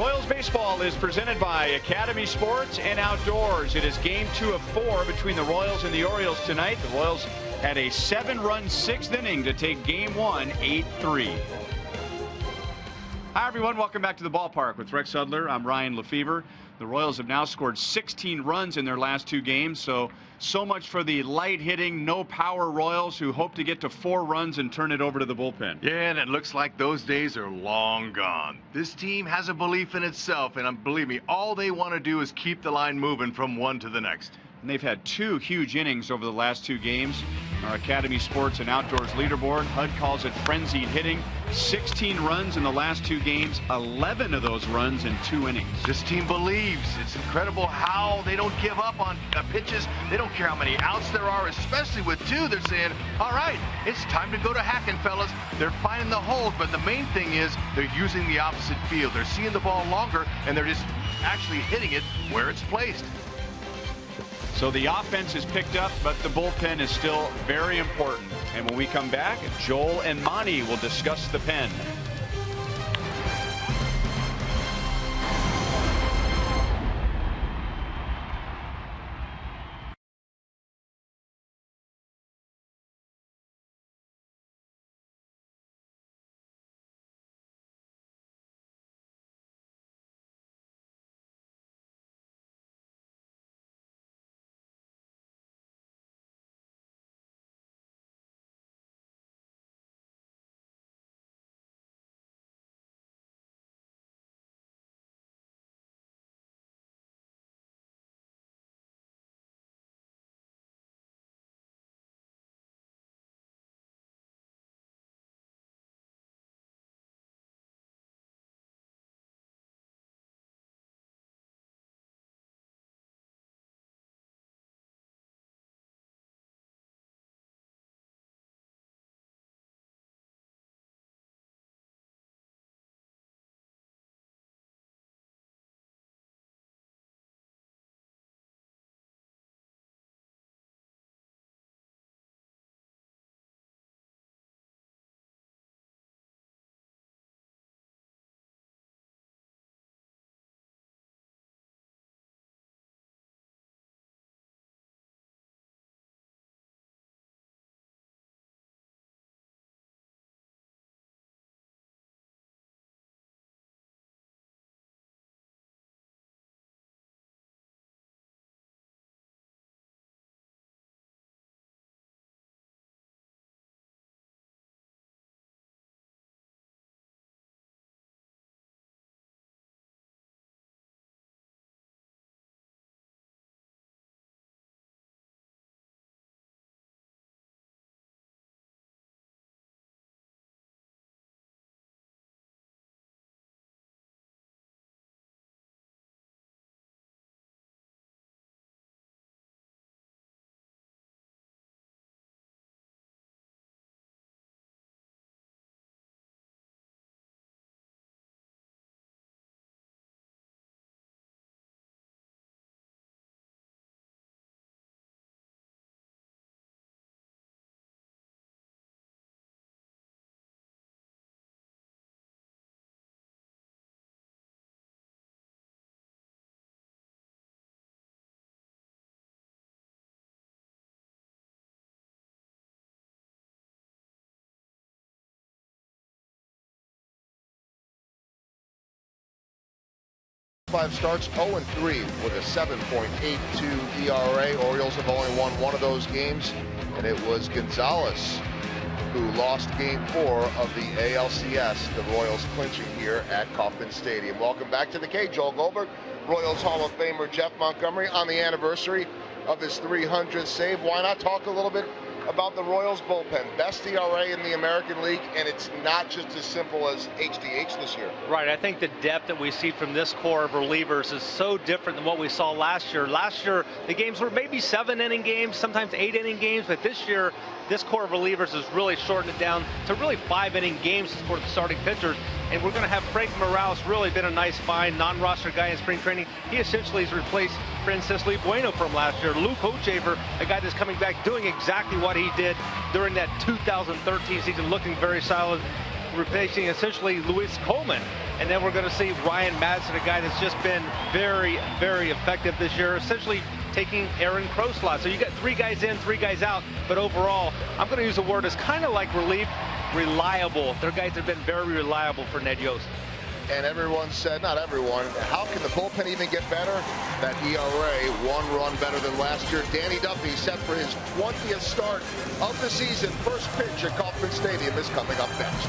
Royals baseball is presented by Academy Sports and Outdoors. It is game 2 of 4 between the Royals and the Orioles tonight. The Royals had a 7-run 6th inning to take game 1 8-3. Hi everyone, welcome back to the ballpark with Rex Sudler. I'm Ryan Lefevre. The Royals have now scored 16 runs in their last 2 games, so much for the light hitting, no power Royals who hope to get to 4 runs and turn it over to the bullpen. Yeah, and it looks like those days are long gone. This team has a belief in itself, and believe me, all they want to do is keep the line moving from one to the next. And they've had 2 huge innings over the last 2 games. Our Academy Sports and Outdoors leaderboard, HUD calls it frenzied hitting. 16 runs in the last 2 games, 11 of those runs in 2 innings. This team believes. It's incredible how they don't give up on pitches. They don't care how many outs there are, especially with 2. They're saying, all right, it's time to go to hacking, fellas. They're finding the holes, but the main thing is they're using the opposite field. They're seeing the ball longer, and they're just actually hitting it where it's placed. So the offense is picked up, but the bullpen is still very important. And when we come back, Joel and Monty will discuss the pen. Starts 0-3 with a 7.82 ERA. Orioles have only won 1 of those games, and it was Gonzalez who lost game 4 of the ALCS, the Royals clinching here at Kauffman Stadium. Welcome back to the K. Joel Goldberg, Royals Hall of Famer Jeff Montgomery on the anniversary of his 300th save. Why not talk a little bit about the Royals bullpen? Best ERA in the American League, and it's not just as simple as HDH this year. Right, I think the depth that we see from this core of relievers is so different than what we saw last year. Last year, the games were maybe 7-inning games, sometimes 8-inning games, but this year, this core of relievers has really shortened it down to really 5-inning games for the starting pitchers. And we're going to have Frank Morales, really been a nice find, non-roster guy in spring training. He essentially has replaced Francisco Bueno from last year. Luke Hochevar, a guy that's coming back doing exactly what he did during that 2013 season, looking very solid. replacing essentially Luis Coleman. And then we're going to see Ryan Madison, a guy that's just been very, very effective this year, essentially taking Aaron Crow's slot. So you got 3 guys in, 3 guys out, but overall, I'm going to use a word that's kind of like reliable. They're guys that have been very reliable for Ned Yost. And everyone said, not everyone, how can the bullpen even get better? That ERA, 1 run better than last year. Danny Duffy set for his 20th start of the season. First pitch at Kauffman Stadium is coming up next.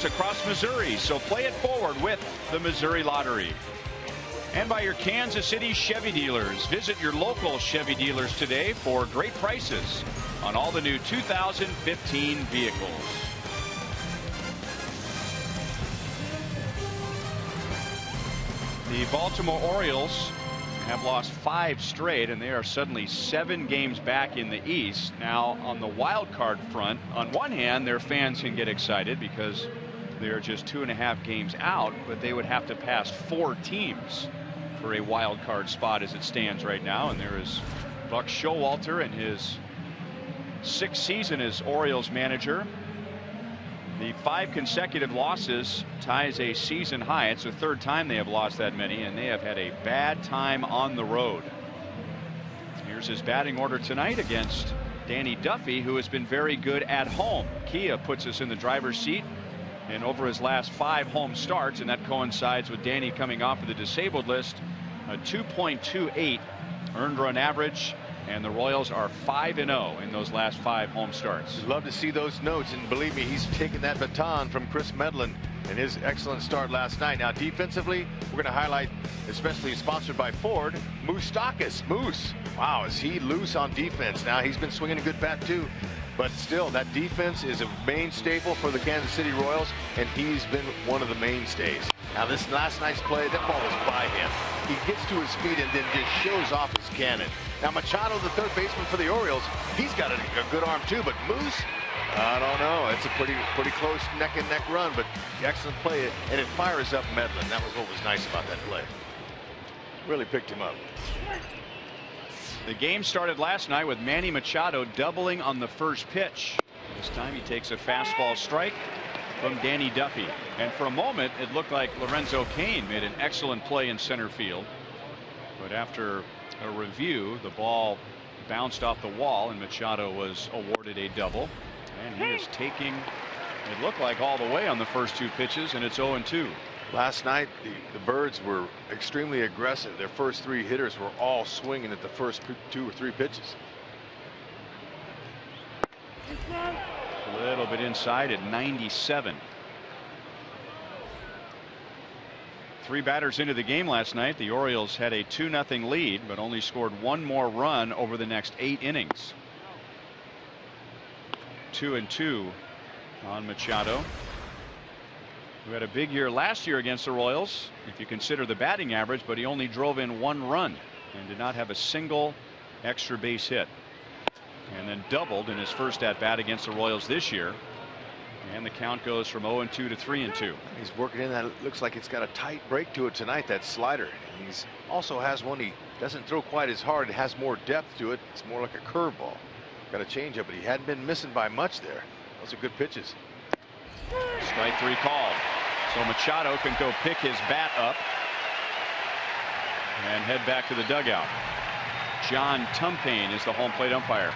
Across Missouri, so play it forward with the Missouri Lottery. And by your Kansas City Chevy dealers. Visit your local Chevy dealers today for great prices on all the new 2015 vehicles. The Baltimore Orioles have lost 5 straight, and they are suddenly 7 games back in the East. Now, on the wild card front, on one hand, their fans can get excited because they're just 2.5 games out, but they would have to pass 4 teams for a wild card spot as it stands right now. And there is Buck Showalter in his 6th season as Orioles manager. The 5 consecutive losses ties a season high. It's the 3rd time they have lost that many, and they have had a bad time on the road. Here's his batting order tonight against Danny Duffy, who has been very good at home. Kia puts us in the driver's seat. And over his last 5 home starts, and that coincides with Danny coming off of the disabled list, a 2.28 earned run average, and the Royals are 5-0 in those last 5 home starts. Love to see those notes, and believe me, he's taken that baton from Chris Medlin in his excellent start last night. Now defensively, we're going to highlight, especially sponsored by Ford, Moustakas. Moose, wow, is he loose on defense? Now he's been swinging a good bat too. But still, that defense is a main staple for the Kansas City Royals, and he's been one of the mainstays. Now, this last night's play, that ball was by him. He gets to his feet and then just shows off his cannon. Now, Machado, the 3rd baseman for the Orioles, he's got a good arm too, but Moose, I don't know. It's a pretty close neck-and-neck run, but excellent play, and it fires up Medlin. That was what was nice about that play. Really picked him up. The game started last night with Manny Machado doubling on the first pitch. This time he takes a fastball strike from Danny Duffy. And for a moment, it looked like Lorenzo Cain made an excellent play in center field. But after a review, the ball bounced off the wall, and Machado was awarded a double. And he is taking, it looked like, all the way on the first 2 pitches, and it's 0-2. Last night, the Birds were extremely aggressive. Their first 3 hitters were all swinging at the first 2 or 3 pitches. A little bit inside at 97. 3 batters into the game last night. The Orioles had a 2-0 lead, but only scored 1 more run over the next 8 innings. 2-2 on Machado, who had a big year last year against the Royals, if you consider the batting average, but he only drove in 1 run and did not have a single extra base hit. And then doubled in his first at bat against the Royals this year. And the count goes from 0-2 to 3-2. He's working in that. It looks like it's got a tight break to it tonight, that slider. He's also has one he doesn't throw quite as hard. It has more depth to it. It's more like a curveball. Got a changeup, but he hadn't been missing by much there. Those are good pitches. Strike 3 called. So Machado can go pick his bat up and head back to the dugout. John Tumpane is the home plate umpire.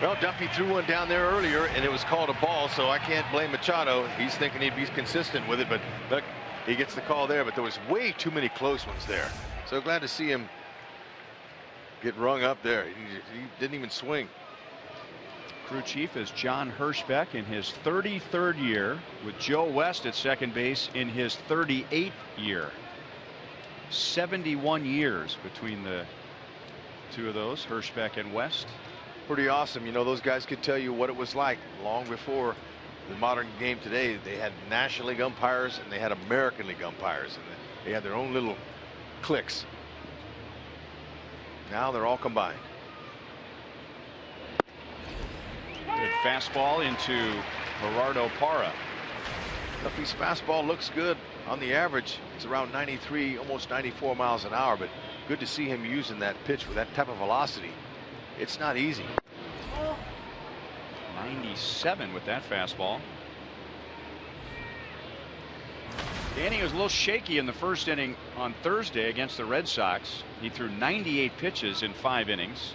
Well, Duffy threw one down there earlier, and it was called a ball, so I can't blame Machado. He's thinking he'd be consistent with it, but look, he gets the call there, but there was way too many close ones there. So glad to see him get rung up there. He didn't even swing. Crew chief is John Hirschbeck in his 33rd year, with Joe West at second base in his 38th year. 71 years between the 2 of those, Hirschbeck and West. Pretty awesome. You know, those guys could tell you what it was like long before the modern game today. They had National League umpires and they had American League umpires, and they had their own little cliques. Now they're all combined. Good fastball into Gerardo Parra. Duffy's fastball looks good on the average. It's around 93, almost 94 miles an hour, but good to see him using that pitch with that type of velocity. It's not easy. 97 with that fastball. Danny was a little shaky in the first inning on Thursday against the Red Sox. He threw 98 pitches in 5 innings.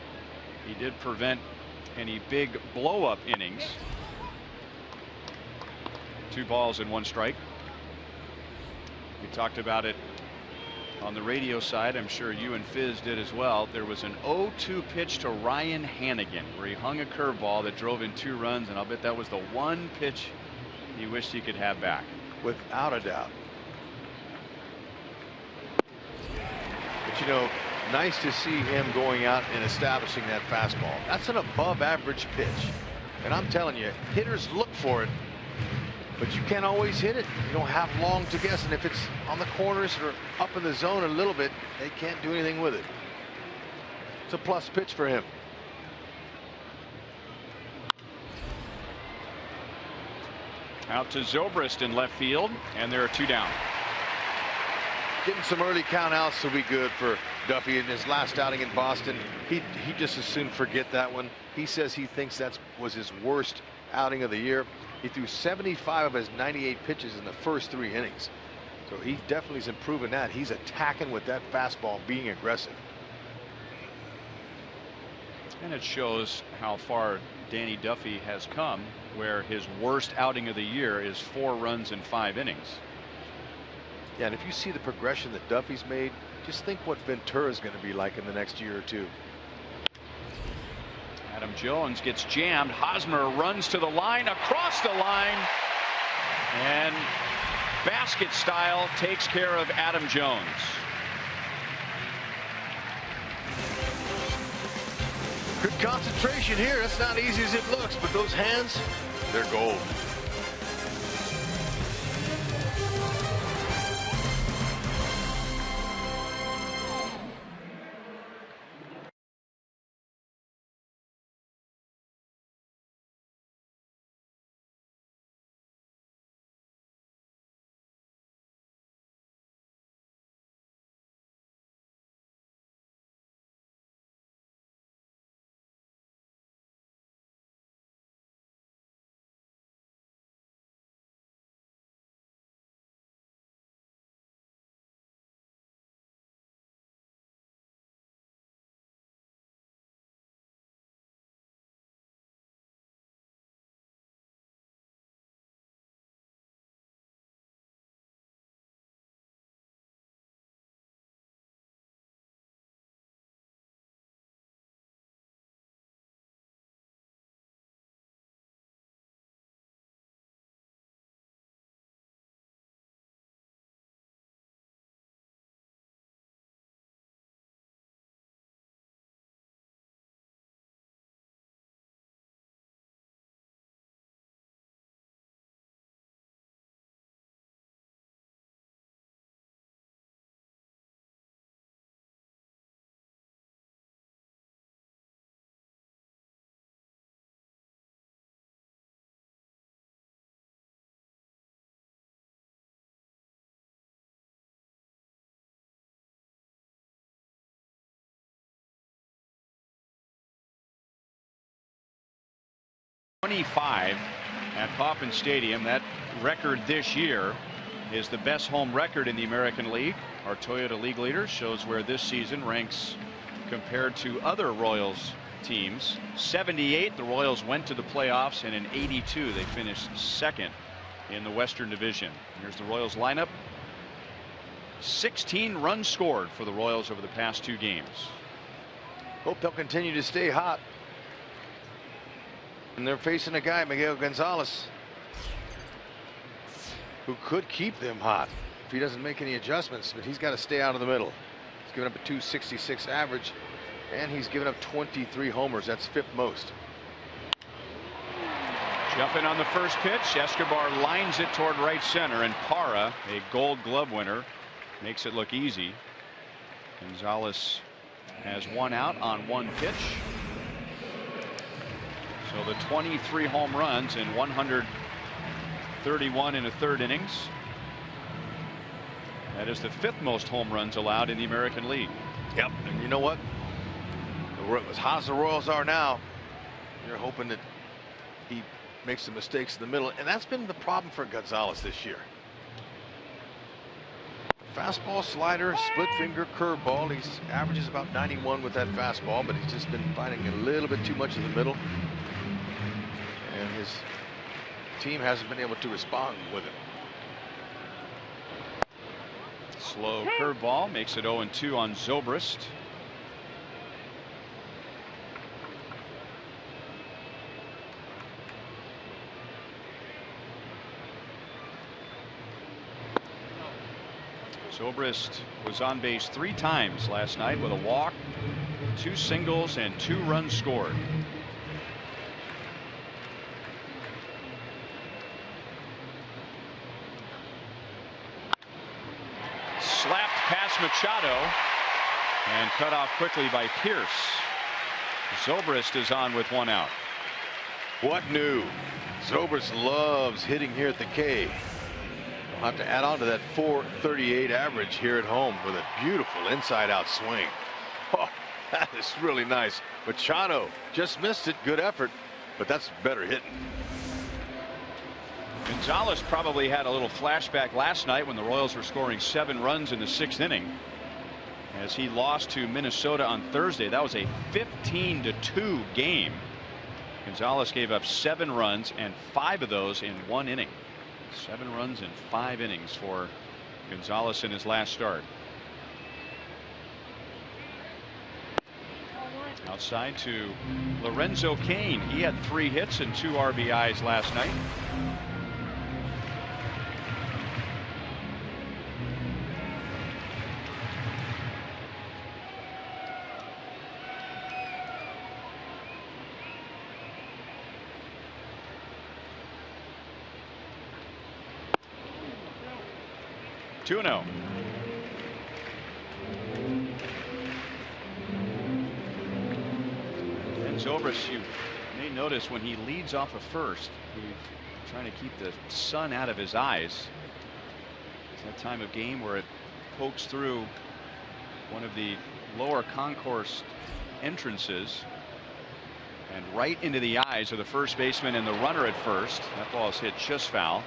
He did prevent any big blow-up innings. 2 balls and 1 strike. We talked about it on the radio side. I'm sure you and Fizz did as well. There was an 0-2 pitch to Ryan Hannigan where he hung a curveball that drove in 2 runs, and I'll bet that was the one pitch he wished he could have back. Without a doubt. But you know, nice to see him going out and establishing that fastball. That's an above average pitch, and I'm telling you, hitters look for it, but you can't always hit it. You don't have long to guess, and if it's on the corners or up in the zone a little bit, they can't do anything with it. It's a plus pitch for him. Out to Zobrist in left field, and there are 2 down. Getting some early count outs will be good for Duffy in his last outing in Boston. He just as soon forget that one. He says he thinks that was his worst outing of the year. He threw 75 of his 98 pitches in the first 3 innings. So he definitely is improving that. He's attacking with that fastball, being aggressive. And it shows how far Danny Duffy has come, where his worst outing of the year is 4 runs in 5 innings. Yeah, and if you see the progression that Duffy's made, just think what Ventura is going to be like in the next year or 2. Adam Jones gets jammed. Hosmer runs to the line, across the line, and basket style takes care of Adam Jones. Good concentration here. That's not easy as it looks, but those hands, they're gold. 25 at Kauffman Stadium. That record this year is the best home record in the American League. Our Toyota League leader shows where this season ranks compared to other Royals teams. 78, the Royals went to the playoffs, and in 82 they finished second in the Western Division. Here's the Royals lineup. 16 runs scored for the Royals over the past 2 games. Hope they'll continue to stay hot. And they're facing a guy, Miguel Gonzalez, who could keep them hot if he doesn't make any adjustments, but he's got to stay out of the middle. He's given up a .266 average, and he's given up 23 homers. That's 5th most. Jumping on the first pitch, Escobar lines it toward right center, and Parra, a Gold Glove winner, makes it look easy. Gonzalez has 1 out on 1 pitch. So the 23 home runs in 131 in the 3rd innings. That is the 5th most home runs allowed in the American League. Yep, and you know what? As hot as the Royals are now, you're hoping that he makes some mistakes in the middle, and that's been the problem for Gonzalez this year. Fastball, slider, split finger, curveball. He averages about 91 with that fastball, but he's just been finding a little bit too much in the middle, and his team hasn't been able to respond with it. Slow curveball makes it 0-2 on Zobrist. Zobrist was on base 3 times last night with a walk, 2 singles, and 2 runs scored. Slapped past Machado and cut off quickly by Pierce. Zobrist is on with 1 out. What new? Zobrist loves hitting here at the K. We'll have to add on to that .438 average here at home with a beautiful inside-out swing. Oh, that is really nice. Machado just missed it. Good effort, but that's better hitting. Gonzalez probably had a little flashback last night when the Royals were scoring 7 runs in the 6th inning as he lost to Minnesota on Thursday. That was a 15-2 game. Gonzalez gave up 7 runs, and 5 of those in 1 inning. 7 runs in 5 innings for Gonzalez in his last start. Outside to Lorenzo Cain. He had 3 hits and 2 RBIs last night. Two-0. And Zobrist, you may notice when he leads off of first, he's trying to keep the sun out of his eyes. It's that time of game where it pokes through one of the lower concourse entrances and right into the eyes of the first baseman and the runner at first. That ball is hit just foul.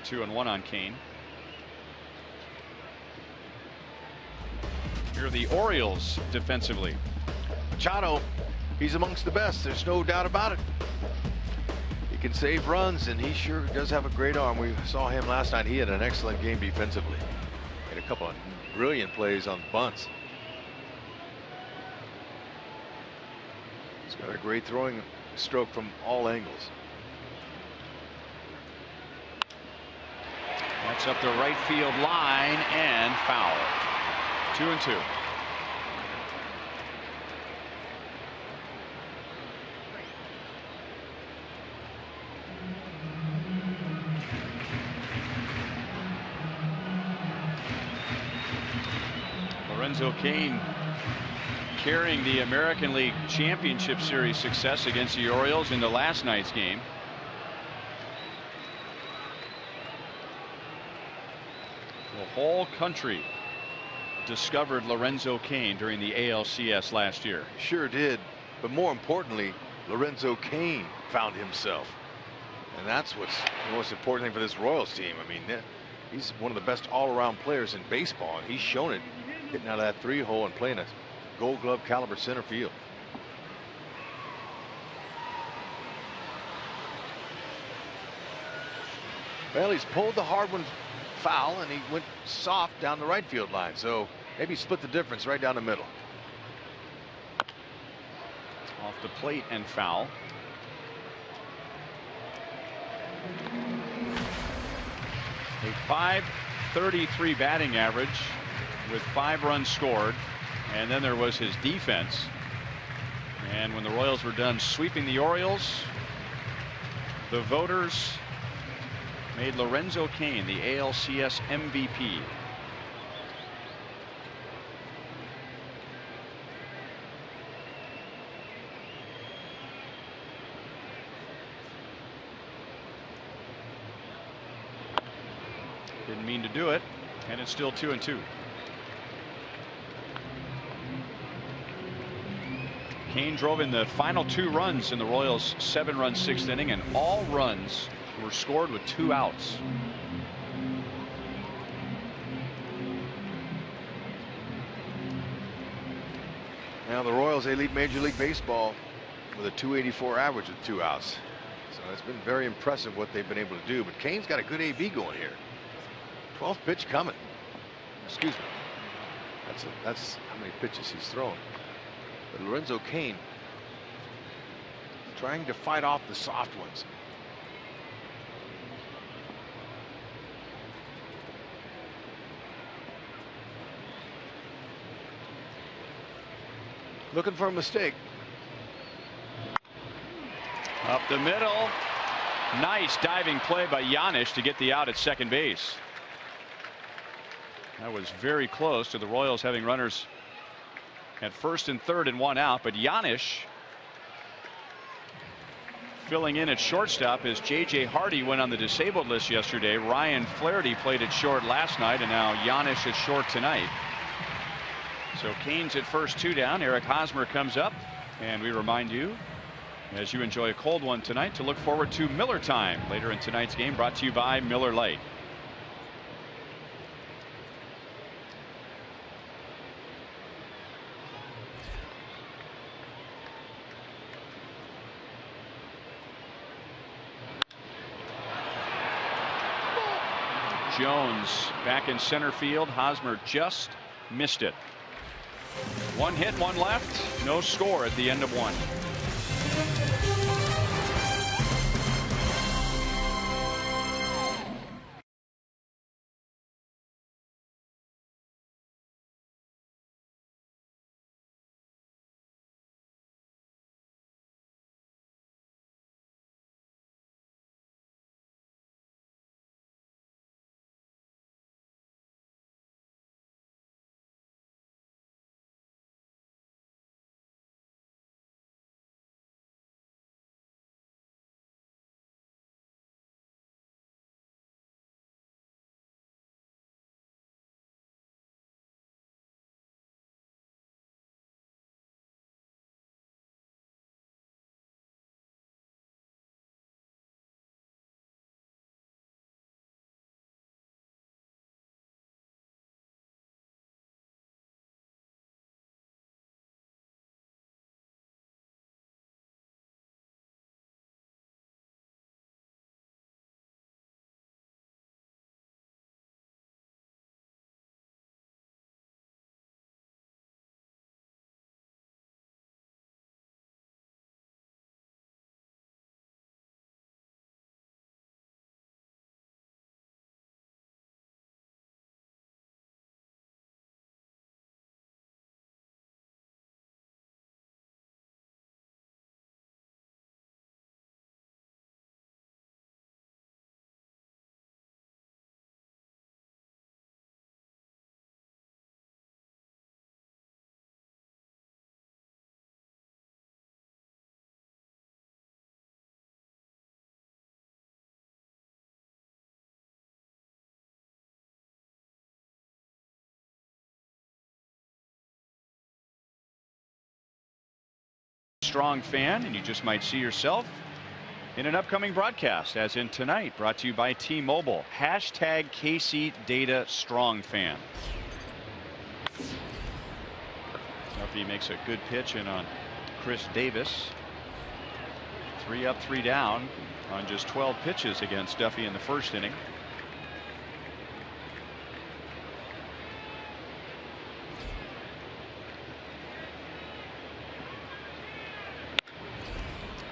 2-1 on Cain. Here are the Orioles defensively. Machado, he's amongst the best. There's no doubt about it. He can save runs, and he sure does have a great arm. We saw him last night. He had an excellent game defensively. Made a couple of brilliant plays on bunts. He's got a great throwing stroke from all angles. That's up the right field line and foul. 2-2. Lorenzo Cain carrying the American League Championship Series success against the Orioles into last night's game. The whole country discovered Lorenzo Cain during the ALCS last year. Sure did. But more importantly, Lorenzo Cain found himself. And that's what's the most important thing for this Royals team. I mean, he's one of the best all-around players in baseball, and he's shown it getting out of that 3-hole and playing a Gold Glove caliber center field. Well, he's pulled the hard one foul, and he went soft down the right field line. So maybe split the difference right down the middle. Off the plate and foul. A .533 batting average with 5 runs scored, and then there was his defense. And when the Royals were done sweeping the Orioles, the voters made Lorenzo Cain the ALCS MVP. Didn't mean to do it, and it's still 2-2. Cain drove in the final 2 runs in the Royals' 7-run 6th inning, and all runs were scored with 2 outs. Now the Royals, they lead Major League Baseball with a .284 average with 2 outs. So it's been very impressive what they've been able to do. But Cain's got a good AB going here. 12th pitch coming. Excuse me. That's how many pitches he's thrown. But Lorenzo Cain trying to fight off the soft ones. Looking for a mistake. Up the middle. Nice diving play by Yanish to get the out at second base. That was very close to the Royals having runners at first and third and 1 out, but Yanish filling in at shortstop as J.J. Hardy went on the disabled list yesterday. Ryan Flaherty played at short last night, and now Yanish at short tonight. So Cain's at first, 2 down. Eric Hosmer comes up, and we remind you, as you enjoy a cold one tonight, to look forward to Miller Time later in tonight's game, brought to you by Miller Lite. Jones back in center field. Hosmer just missed it. 1 hit, 1 left. No score at the end of 1. Strong fan, and you just might see yourself in an upcoming broadcast, as in tonight, brought to you by T-Mobile. Hashtag KC Data Strong Fan. Duffy makes a good pitch in on Chris Davis. 3 up, 3 down on just 12 pitches against Duffy in the first inning.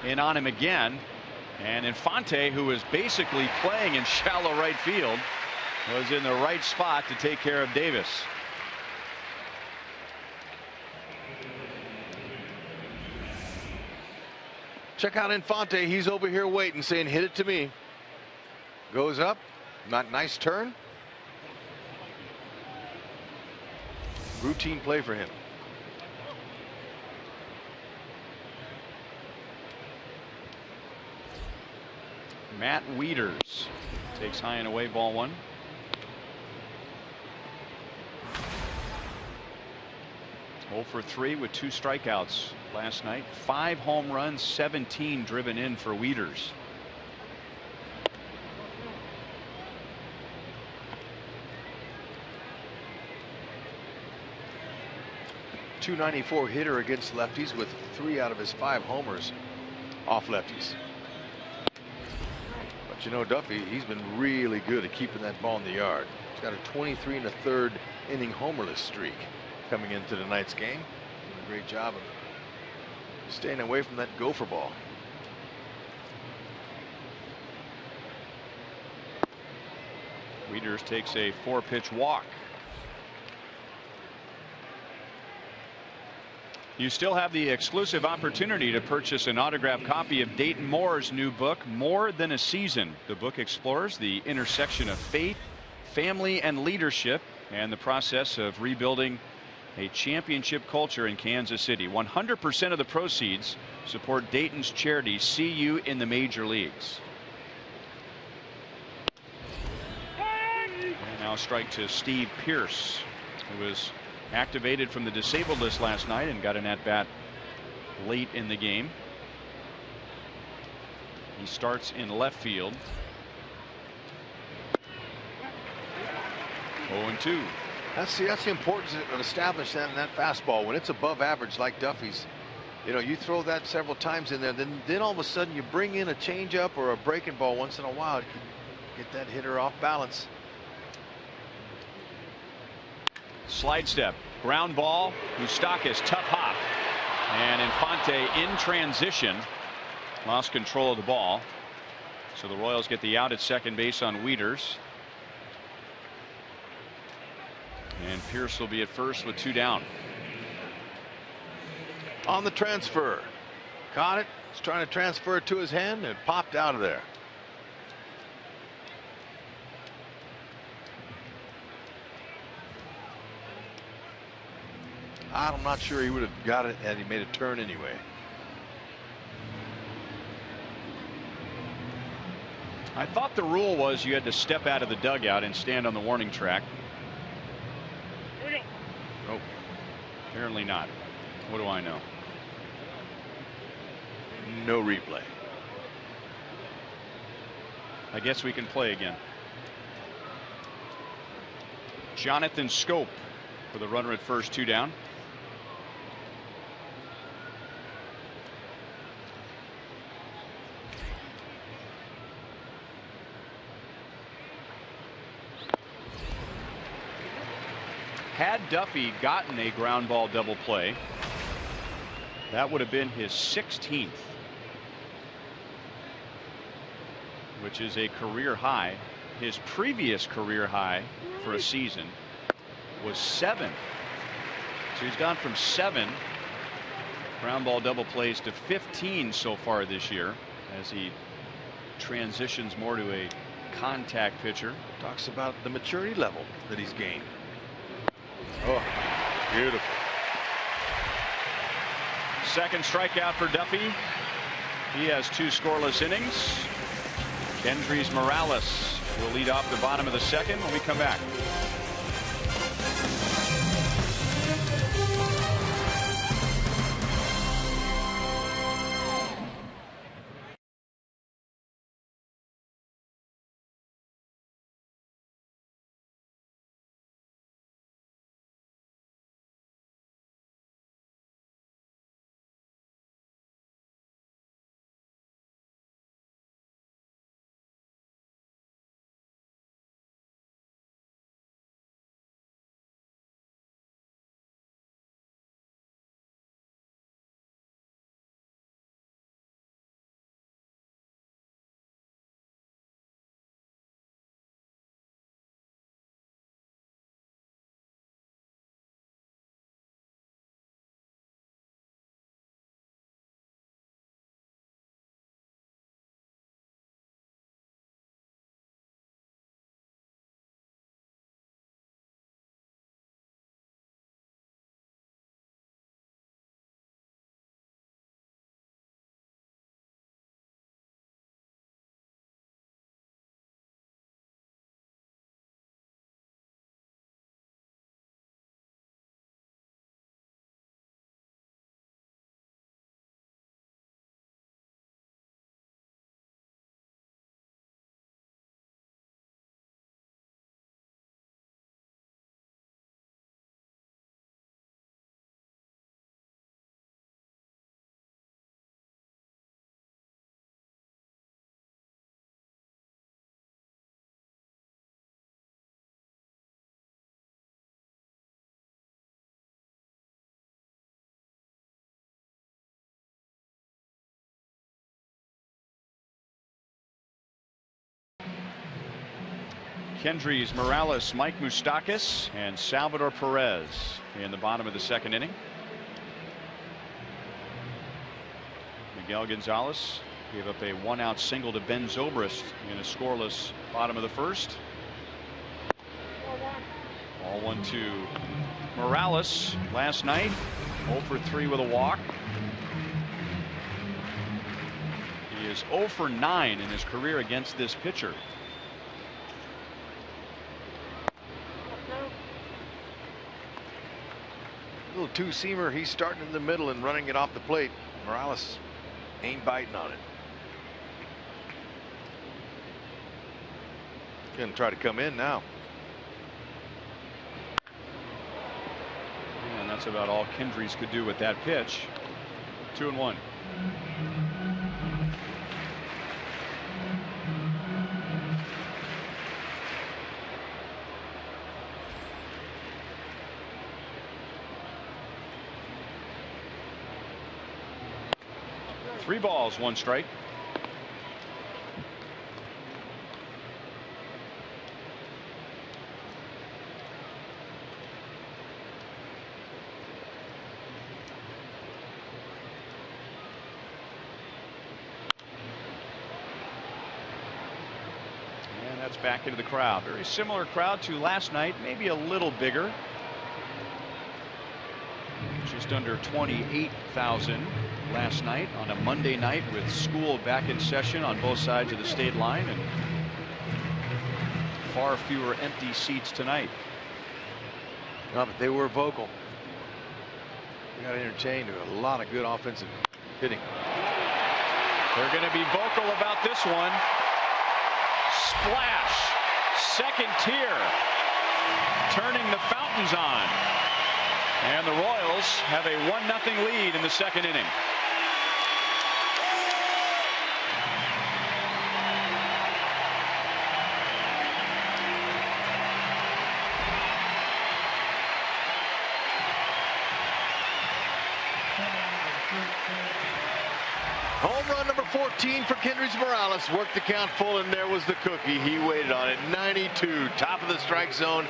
In on him again, and Infante, who was basically playing in shallow right field, was in the right spot to take care of Davis. Check out Infante. He's over here waiting, saying, hit it to me. Goes up. Nice turn. Routine play for him. Matt Wieters takes high and away, ball 1. Oh for 3 with 2 strikeouts last night. 5 home runs, 17 driven in for Wieters. .294 hitter against lefties with 3 out of his 5 homers off lefties. But you know, Duffy, he's been really good at keeping that ball in the yard. He's got a 23 1/3 inning homerless streak coming into tonight's game. Doing a great job of staying away from that gopher ball. Wieters takes a 4-pitch walk. You still have the exclusive opportunity to purchase an autographed copy of Dayton Moore's new book, More Than a Season. The book explores the intersection of faith, family, and leadership, and the process of rebuilding a championship culture in Kansas City. 100% of the proceeds support Dayton's charity, See You in the Major Leagues. And now strike to Steve Pearce, who was activated from the disabled list last night and got an at-bat late in the game. He starts in left field. 0-2. That's the importance of establishing that fastball. When it's above average like Duffy's, you know, you throw that several times in there, then all of a sudden you bring in a changeup or a breaking ball once in a while. You can get that hitter off balance. Slide step, ground ball. Moustakas, tough hop, and Infante in transition lost control of the ball. So the Royals get the out at second base on Wieters, and Pearce will be at first with 2 down. On the transfer, caught it. He's trying to transfer it to his hand and popped out of there. I'm not sure he would have got it had he made a turn anyway. I thought the rule was you had to step out of the dugout and stand on the warning track. Nope. Apparently not. What do I know? No replay. I guess we can play again. Jonathan Scope for the runner at first, 2 down. Had Duffy gotten a ground ball double play, that would have been his 16th, which is a career high. His previous career high for a season was 7. So he's gone from 7 ground ball double plays to 15 so far this year, as he transitions more to a contact pitcher. Talks about the maturity level that he's gained. Oh, beautiful. Second strikeout for Duffy. He has 2 scoreless innings. Kendrys Morales will lead off the bottom of the second when we come back. Kendrys Morales, Mike Moustakas, and Salvador Perez in the bottom of the second inning. Miguel Gonzalez gave up a 1-out single to Ben Zobrist in a scoreless bottom of the first. Ball 1-2. Morales last night 0 for 3 with a walk. He is 0 for 9 in his career against this pitcher. Little two-seamer. He's starting in the middle and running it off the plate. Morales ain't biting on it. Gonna try to come in now. And that's about all Kendrys could do with that pitch. 2-1. Three balls, 1 strike. And that's back into the crowd. Very similar crowd to last night, maybe a little bigger. Just under 28,000 last night on a Monday night with school back in session on both sides of the state line, and far fewer empty seats tonight. No, but they were vocal. We got entertained with a lot of good offensive hitting. They're going to be vocal about this one. Splash, second tier, turning the fountains on. And the Royals have a 1-0 lead in the second inning. Home run number 14 for Kendrys Morales. Worked the count full, and there was the cookie. He waited on it. 92, top of the strike zone.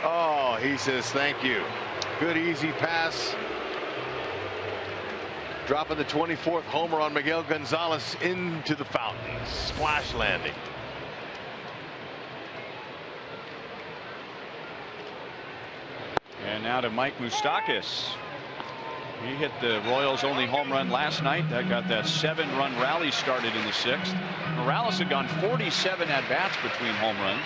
Oh, he says thank you. Good easy pass. Dropping the 24th homer on Miguel Gonzalez into the fountain. Splash landing. And now to Mike Moustakas. He hit the Royals' only home run last night. That got that 7-run rally started in the 6th. Morales had gone 47 at-bats between home runs.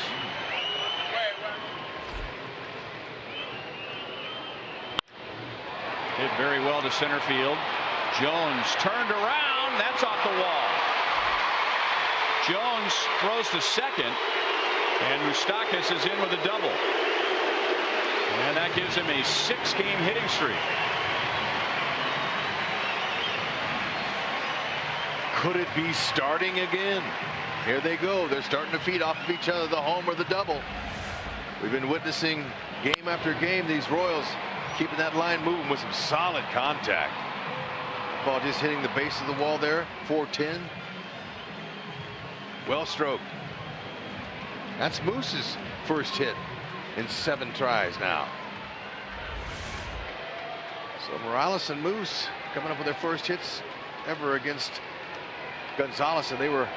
Hit very well to center field. Jones turned around. That's off the wall. Jones throws to second, and Moustakas is in with a double. And that gives him a 6-game hitting streak. Could it be starting again? Here they go. They're starting to feed off of each other, the home or the double. We've been witnessing game after game these Royals keeping that line moving with some solid contact. Ball just hitting the base of the wall there. 410. Well stroked. That's Moose's first hit in 7 tries now. So Morales and Moose coming up with their first hits ever against Gonzalez, and they were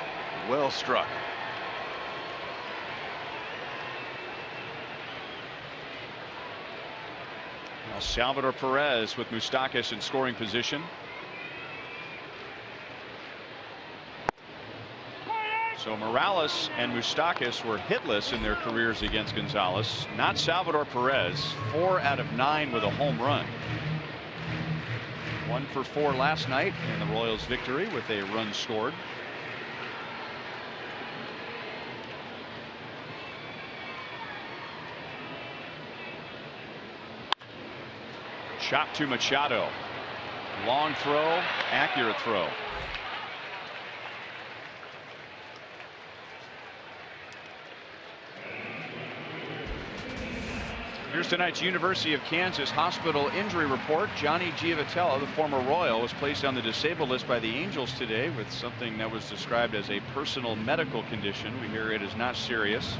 well struck. Now Salvador Perez with Moustakas in scoring position. So Morales and Moustakas were hitless in their careers against Gonzalez. Not Salvador Perez. 4 out of 9 with a home run. 1 for 4 last night in the Royals' victory with a run scored. Chop to Machado. Long throw, accurate throw. Here's tonight's University of Kansas hospital injury report. Johnny Giavotella, the former Royal, was placed on the disabled list by the Angels today with something that was described as a personal medical condition. We hear it is not serious.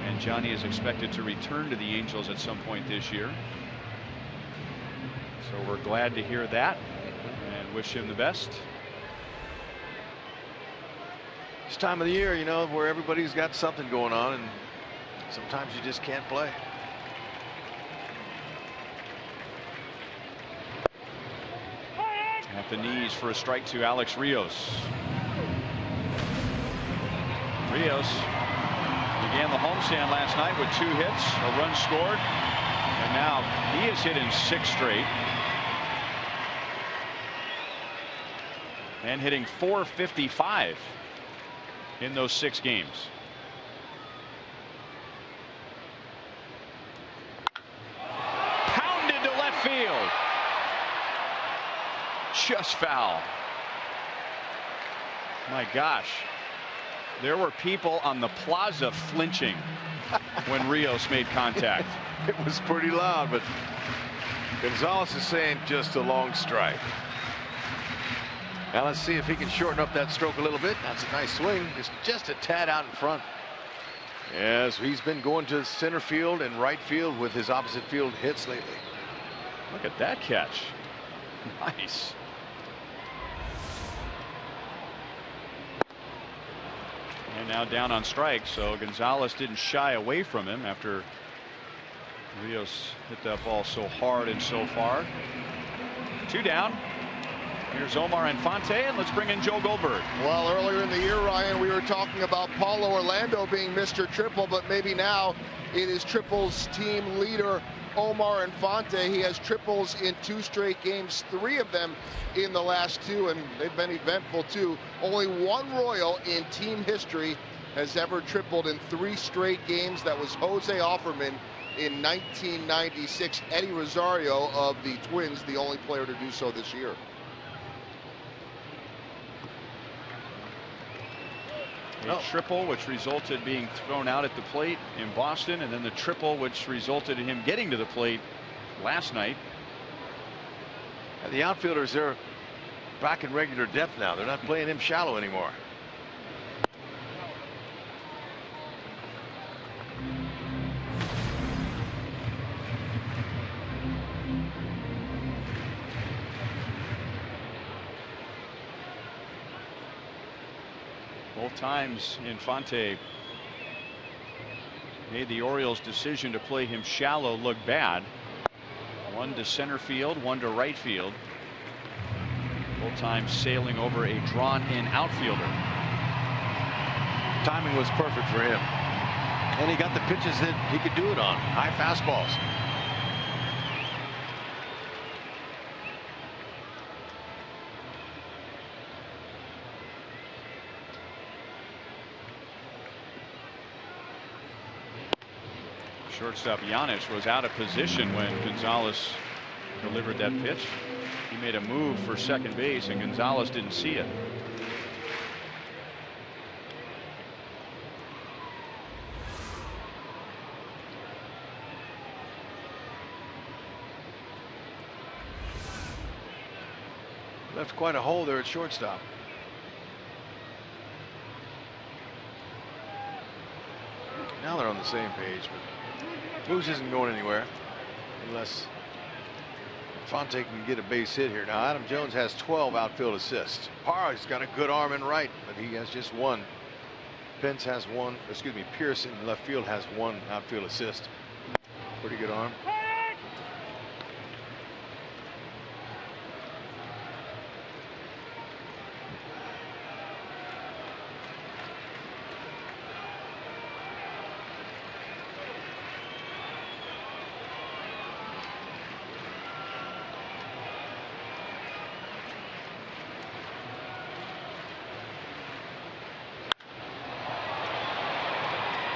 And Johnny is expected to return to the Angels at some point this year. So we're glad to hear that and wish him the best. It's time of the year, you know, where everybody's got something going on, and sometimes you just can't play. At the knees for a strike to Alex Rios. Rios began the homestand last night with 2 hits, a run scored, and now he is hit in 6 straight. And hitting .455 in those 6 games. Pounded to left field. Just foul. My gosh. There were people on the plaza flinching when Rios made contact. It was pretty loud, but Gonzalez is saying just a long strike. Now let's see if he can shorten up that stroke a little bit. That's a nice swing. It's just a tad out in front. Yes, he's been going to center field and right field with his opposite field hits lately. Look at that catch. Nice. And now down on strike, so Gonzalez didn't shy away from him after Rios hit that ball so hard and so far. 2 down. Here's Omar Infante, and let's bring in Joe Goldberg. Well, earlier in the year, Ryan, we were talking about Paulo Orlando being Mr. Triple, but maybe now it is Triple's team leader, Omar Infante. He has triples in 2 straight games, 3 of them in the last 2, and they've been eventful too. Only 1 Royal in team history has ever tripled in 3 straight games. That was Jose Offerman in 1996. Eddie Rosario of the Twins, the only player to do so this year. A triple which resulted being thrown out at the plate in Boston, and then the triple which resulted in him getting to the plate last night. And the outfielders, they're back in regular depth now. They're not playing him shallow anymore. Both times Infante made the Orioles' decision to play him shallow look bad. 1 to center field, 1 to right field. Both times sailing over a drawn-in outfielder. Timing was perfect for him. And he got the pitches that he could do it on. High fastballs. Shortstop Giannis was out of position when Gonzalez delivered that pitch. He made a move for second base, and Gonzalez didn't see it. Left quite a hole there at shortstop. Now they're on the same page, but Moose isn't going anywhere unless Infante can get a base hit here. Now Adam Jones has 12 outfield assists. Parra's got a good arm in right, but he has just 1. Pence has 1. Excuse me, Pierce in left field has 1 outfield assist. Pretty good arm.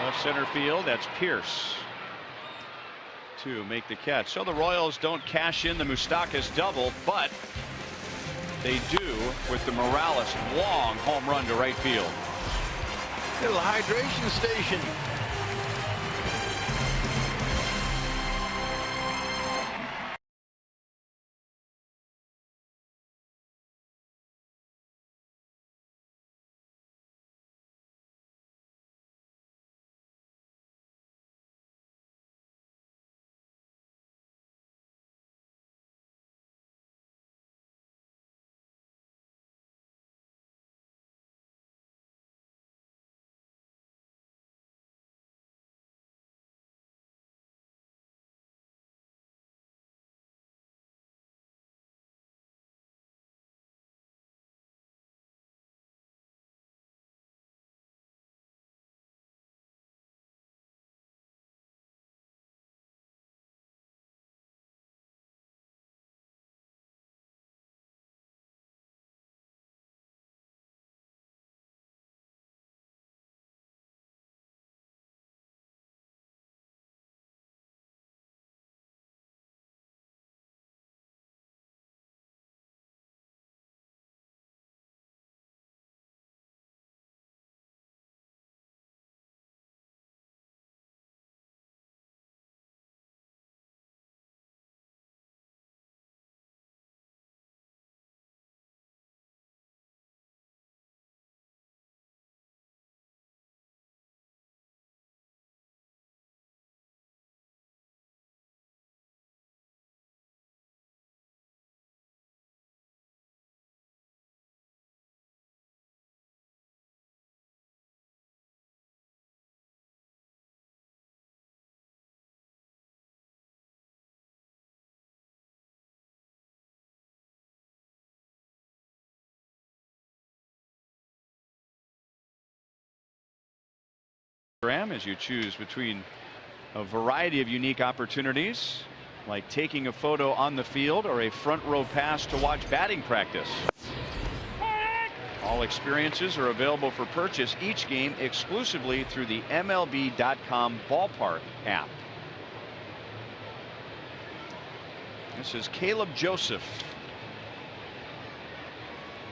Left center field, that's Pierce to make the catch. So the Royals don't cash in the Moustakas double, but they do with the Morales long home run to right field. Little hydration station. As you choose between a variety of unique opportunities, like taking a photo on the field or a front row pass to watch batting practice. All experiences are available for purchase each game exclusively through the MLB.com Ballpark app. This is Caleb Joseph.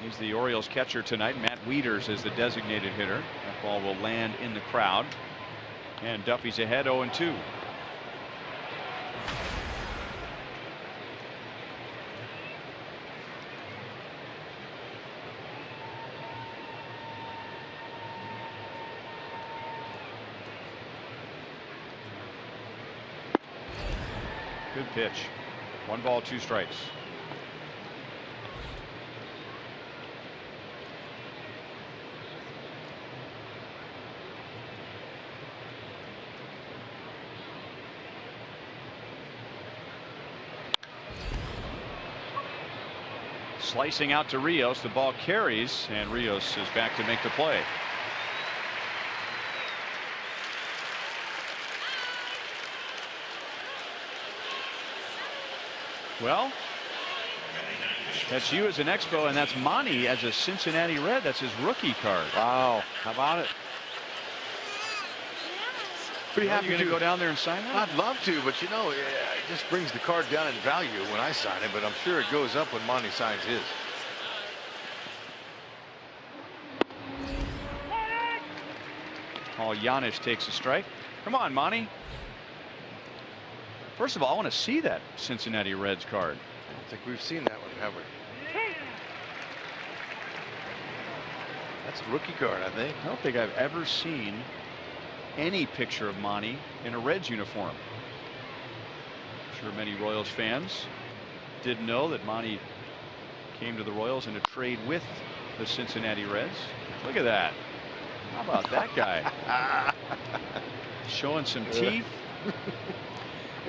He's the Orioles catcher tonight. Matt WIETERS is the designated hitter. That ball will land in the crowd. And Duffy's ahead 0-2. Good pitch. 1 ball, 2 strikes. Slicing out to Rios. The ball carries, and Rios is back to make the play. Well, that's you as an Expo, and that's Monty as a Cincinnati Red. That's his rookie card. Wow, how about it? Pretty happy. You're going to go down there and sign that? I'd love to, but you know, it just brings the card down in value when I sign it, but I'm sure it goes up when Monty signs his. Paul Giannis takes a strike. Come on, Monty. First of all, I want to see that Cincinnati Reds card. I don't think we've seen that one, have we? That's a rookie card, I think. I don't think I've ever seen any picture of Monty in a Reds uniform. I'm sure many Royals fans didn't know that Monty came to the Royals in a trade with the Cincinnati Reds. Look at that. How about that guy? Showing some teeth.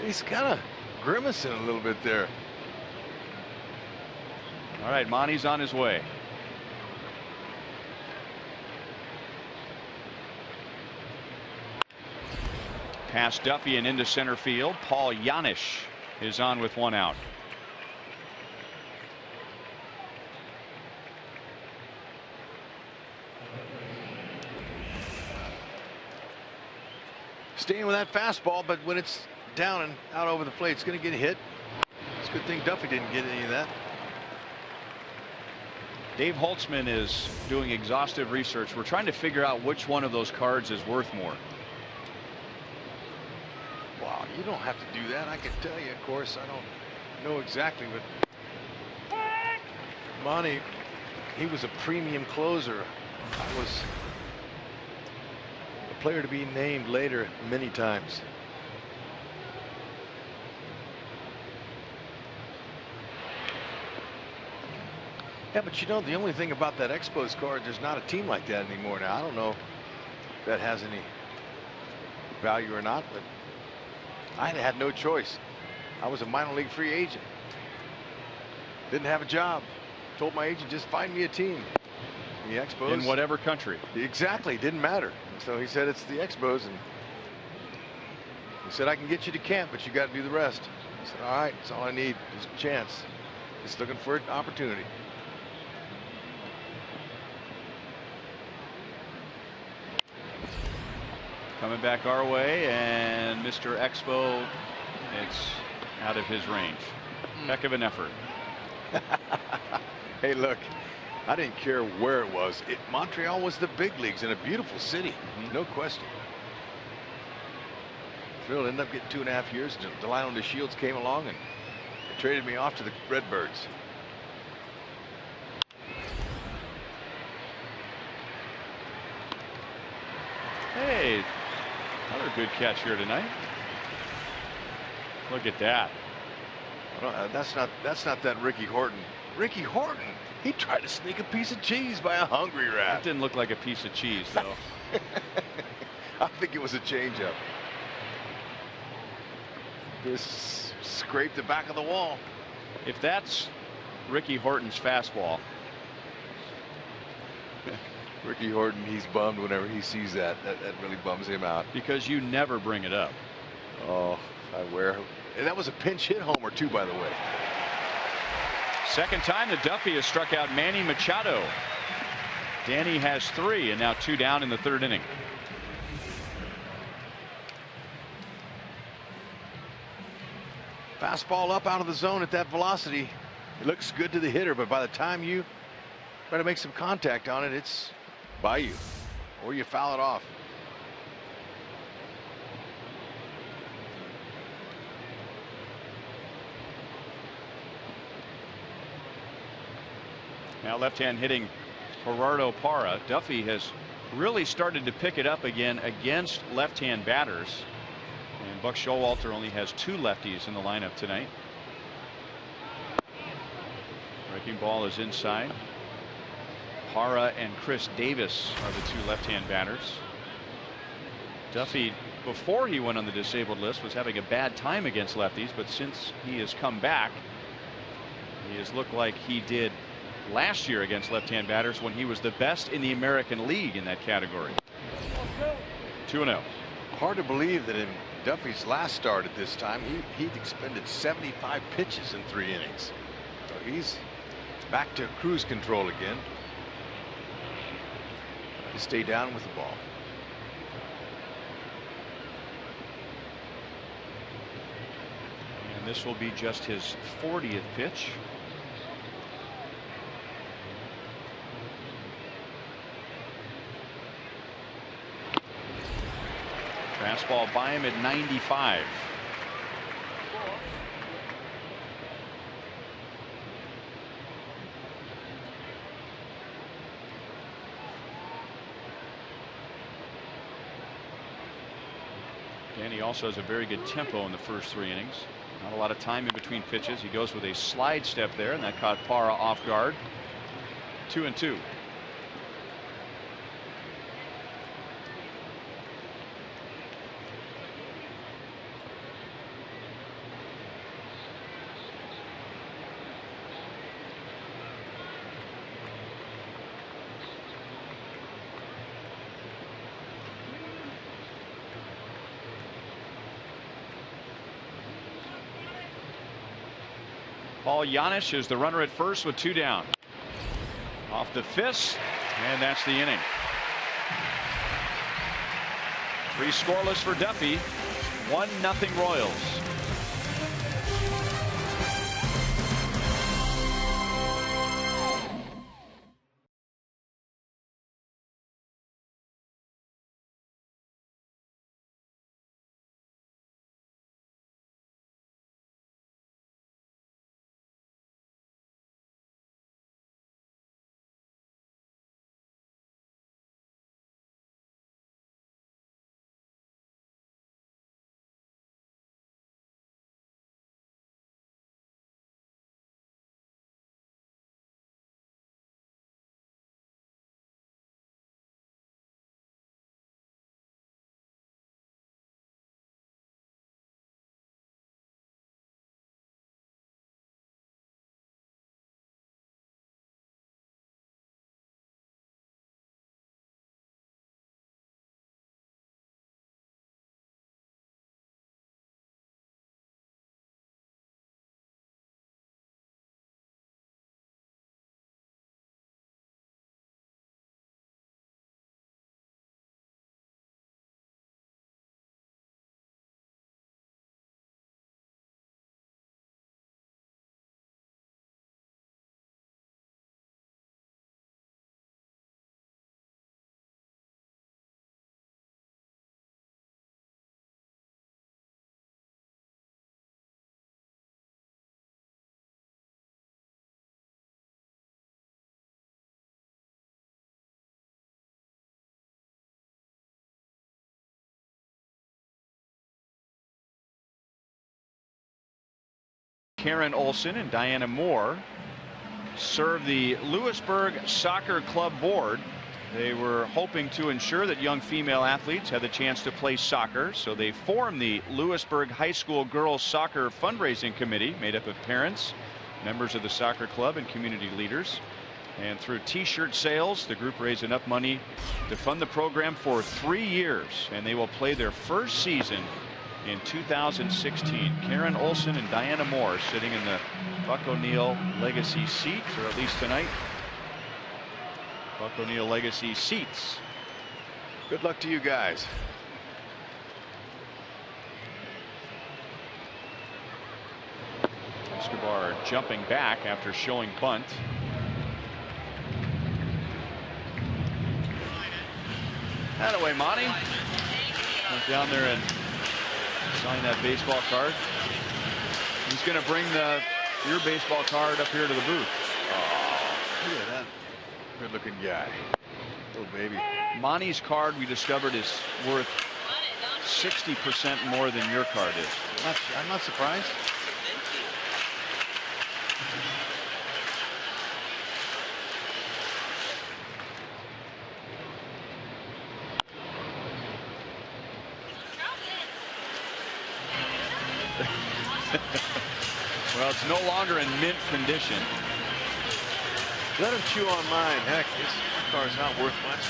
He's kind of grimacing a little bit there. All right, Monty's on his way. Past Duffy and into center field. Paul Giannis is on with 1 out. Staying with that fastball, but when it's down and out over the plate, it's going to get hit. It's a good thing Duffy didn't get any of that. Dave Holtzman is doing exhaustive research. We're trying to figure out which one of those cards is worth more. Wow, you don't have to do that. I can tell you, of course, I don't know exactly, but Monty, he was a premium closer. I was a player to be named later many times. Yeah, but you know, the only thing about that Expos card, there's not a team like that anymore now. I don't know if that has any value or not, but I had no choice. I was a minor league free agent. Didn't have a job. Told my agent, just find me a team. The Expos. In whatever country. Exactly, didn't matter. So he said it's the Expos, and he said I can get you to camp, but you got to do the rest. I said, all right, that's all I need, just a chance. Just looking for an opportunity. Coming back our way, and Mr. Expo, it's out of his range. Heck of an effort. Hey, look, I didn't care where it was. Montreal was the big leagues in a beautiful city, no question. Thrilled, ended up getting 2.5 years. Delino DeShields came along and traded me off to the Redbirds. Hey, another good catch here tonight. Look at that. Well, that's not that Ricky Horton. Ricky Horton, he tried to sneak a piece of cheese by a hungry rat. It didn't look like a piece of cheese, though. I think it was a changeup. Just scraped the back of the wall. If that's Ricky Horton's fastball, Ricky Horton, he's bummed whenever he sees that. That really bums him out. Because you never bring it up. Oh, I wear. And that was a pinch hit homer too, by the way. Second time that Duffy has struck out Manny Machado. Danny has 3 and now 2 down in the 3rd inning. Fastball up out of the zone at that velocity. It looks good to the hitter, but by the time you try to make some contact on it, it's by you, or you foul it off. Now left-hand hitting Gerardo Parra. Duffy has really started to pick it up again against left-hand batters. And Buck Showalter only has 2 lefties in the lineup tonight. Breaking ball is inside. Parra and Chris Davis are the 2 left-hand batters. Duffy, before he went on the disabled list, was having a bad time against lefties, but since he has come back, he has looked like he did last year against left-hand batters when he was the best in the American League in that category. 2-0. Hard to believe that in Duffy's last start at this time, he'd expended 75 pitches in 3 innings. So he's back to cruise control again. To stay down with the ball. And this will be just his 40th pitch. Fastball by him at 95. Danny also has a very good tempo in the first 3 innings. Not a lot of time in between pitches. He goes with a slide step there, and that caught Parra off guard. 2-2. Paul Janisch is the runner at first with 2 down. Off the fist, and that's the inning. 3 scoreless for Duffy. 1-0 Royals. Karen Olson and Diana Moore serve the Lewisburg Soccer Club board. They were hoping to ensure that young female athletes had the chance to play soccer, so they formed the Lewisburg High School Girls Soccer Fundraising Committee, made up of parents, members of the soccer club, and community leaders. And through t-shirt sales, the group raised enough money to fund the program for 3 years, and they will play their first season in 2016. Karen Olson and Diana Moore sitting in the Buck O'Neil Legacy seat, or at least tonight. Buck O'Neil Legacy seats. Good luck to you guys. Escobar jumping back after showing bunt. That away, Monty. Went down there and signed that baseball card. He's going to bring your baseball card up here to the booth. Oh, look at that. Good looking guy. Little baby. Monty's card, we discovered, is worth 60% more than your card is. I'm not surprised. Well, it's no longer in mint condition. Let him chew on mine. Heck, this car's not worth much.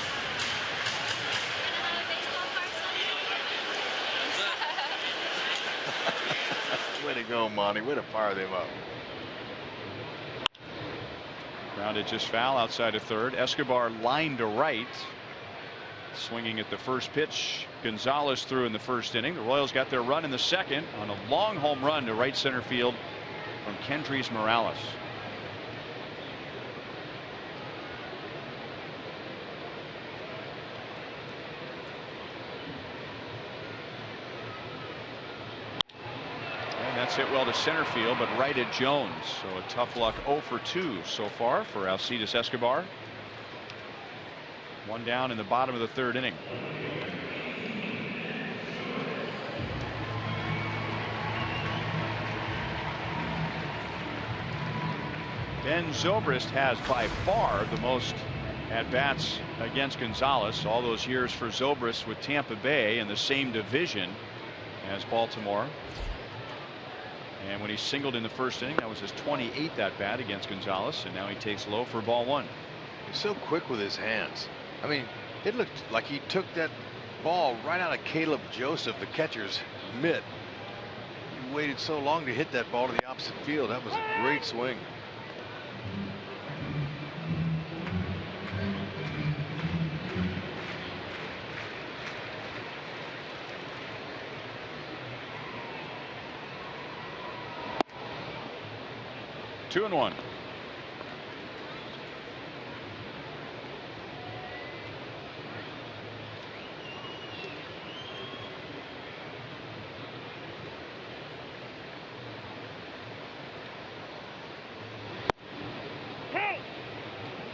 Way to go, Monty. Way to fire them up. Grounded just foul outside of third. Escobar line to right. Swinging at the first pitch. Gonzalez threw in the first inning. The Royals got their run in the second on a long home run to right center field from Kendrys Morales. And that's hit well to center field, but right at Jones. So a tough luck 0 for 2 so far for Alcides Escobar. One down in the bottom of the third inning. Ben Zobrist has by far the most at-bats against Gonzalez. All those years for Zobrist with Tampa Bay in the same division as Baltimore. And when he singled in the first inning, that was his 28th at-bat against Gonzalez, and now he takes low for ball one. He's so quick with his hands. I mean, it looked like he took that ball right out of Caleb Joseph, the catcher's mitt. He waited so long to hit that ball to the opposite field. That was a great swing. Two and one.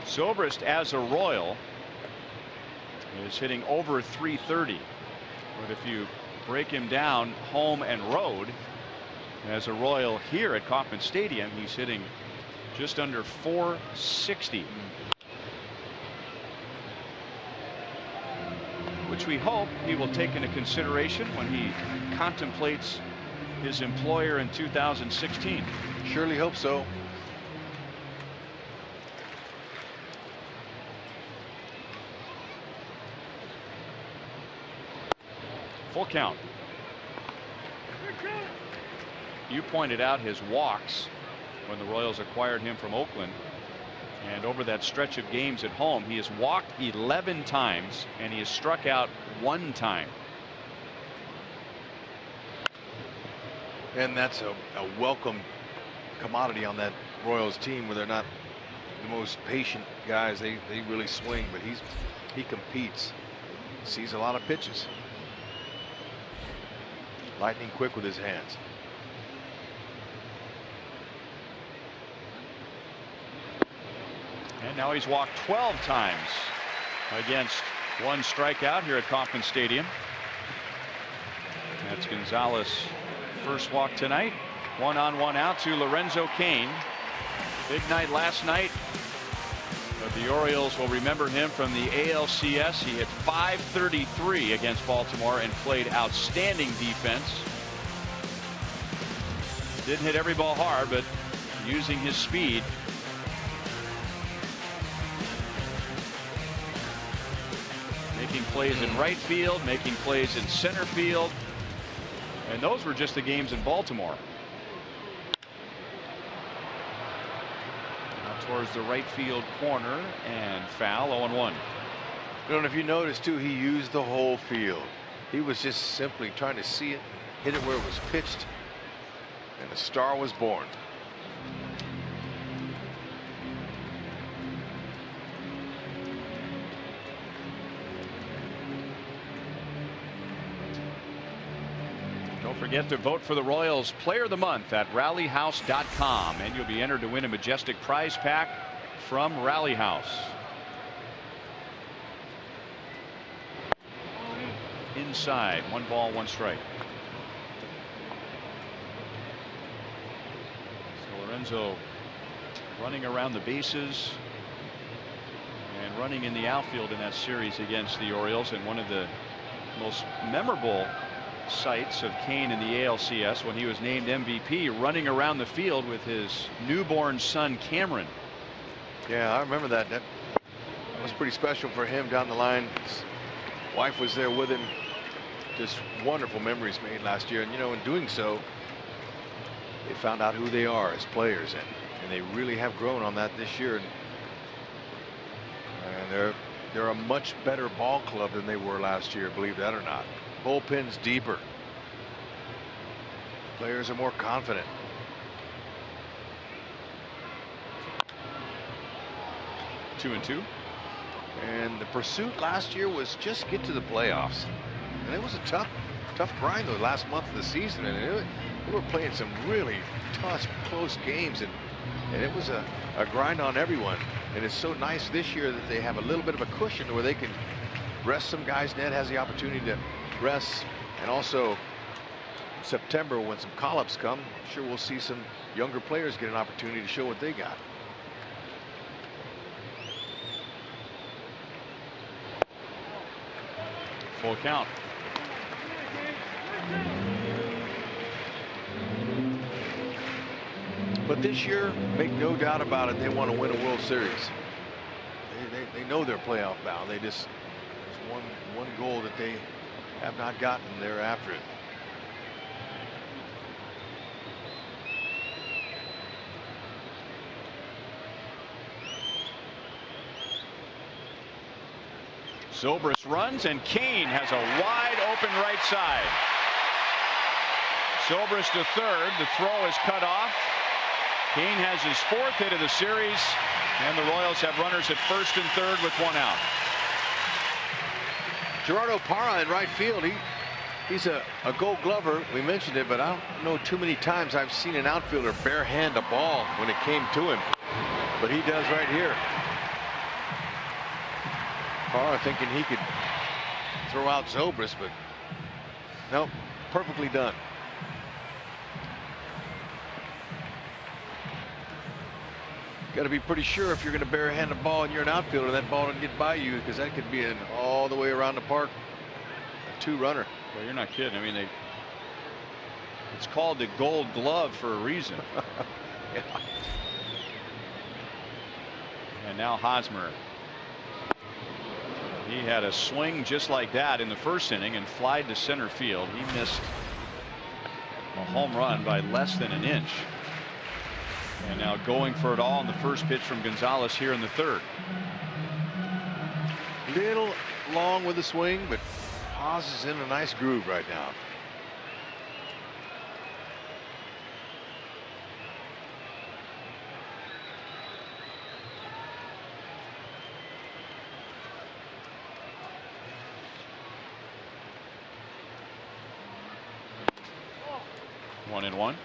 Zobrist, as a Royal, is hitting over 330, but if you break him down home and road as a Royal here at Kauffman Stadium, he's hitting just under 460, which we hope he will take into consideration when he contemplates his employer in 2016. Surely hope so. Full count. You pointed out his walks when the Royals acquired him from Oakland, and over that stretch of games at home, he has walked 11 times and he has struck out 1 time. And that's a welcome commodity on that Royals team, where they're not the most patient guys. They really swing, but he competes, sees a lot of pitches. Lightning quick with his hands. And now he's walked 12 times against 1 strikeout here at Kauffman Stadium. That's Gonzalez' first walk tonight. 1 on 1 out to Lorenzo Cain. Big night last night, but the Orioles will remember him from the ALCS. He hit .533 against Baltimore and played outstanding defense. Didn't hit every ball hard, but using his speed. making plays in right field, making plays in center field. And those were just the games in Baltimore. Now towards the right field corner, and foul. 0-1. And if you notice too, he used the whole field. He was just simply trying to see it, hit it where it was pitched, and the star was born. Don't forget to vote for the Royals Player of the Month at rallyhouse.com, and you'll be entered to win a majestic prize pack from Rally House. Inside, 1 ball, 1 strike. So Lorenzo running around the bases and running in the outfield in that series against the Orioles, and one of the most memorable sights of Kane in the ALCS when he was named MVP, running around the field with his newborn son Cameron. Yeah, I remember that. That was pretty special for him down the line. His wife was there with him. Just wonderful memories made last year, and you know, in doing so, they found out who they are as players, and they really have grown on that this year. And they're a much better ball club than they were last year, believe that or not. Bullpen's deeper. Players are more confident. Two and two. And the pursuit last year was just get to the playoffs. And it was a tough grind the last month of the season. And they were playing some really tough, close games. And it was a grind on everyone. And it's so nice this year that they have a little bit of a cushion where they can rest some guys. Ned has the opportunity to rest, and also September when some call-ups come, I'm sure we'll see some younger players get an opportunity to show what they got. Full count. But this year, make no doubt about it, they want to win a World Series. They know they're playoff bound. They just, there's one goal that they have not gotten. They're after it. Zobrist runs, and Kane has a wide open right side. Zobrist to third. The throw is cut off. Kane has his 4th hit of the series, and the Royals have runners at first and third with 1 out. GERARDO PARRA in right field. He's a Gold Glover. We mentioned it, but I don't know too many times I've seen an outfielder barehand a ball when it came to him. But he does right here. PARRA thinking he could throw out Zobrist, but no, perfectly done. Got to be pretty sure if you're going to barehand a ball and you're an outfielder, that ball doesn't get by you, because that could be an all the way around the park, a 2-runner. Well, you're not kidding. I mean, it's called the Gold Glove for a reason. Yeah. And now Hosmer. He had a swing just like that in the first inning and flied to center field. He missed a home run by less than an inch. And now going for it all in the first pitch from Gonzalez here in the third. Little long with the swing, but Haas is in a nice groove right now. One and one.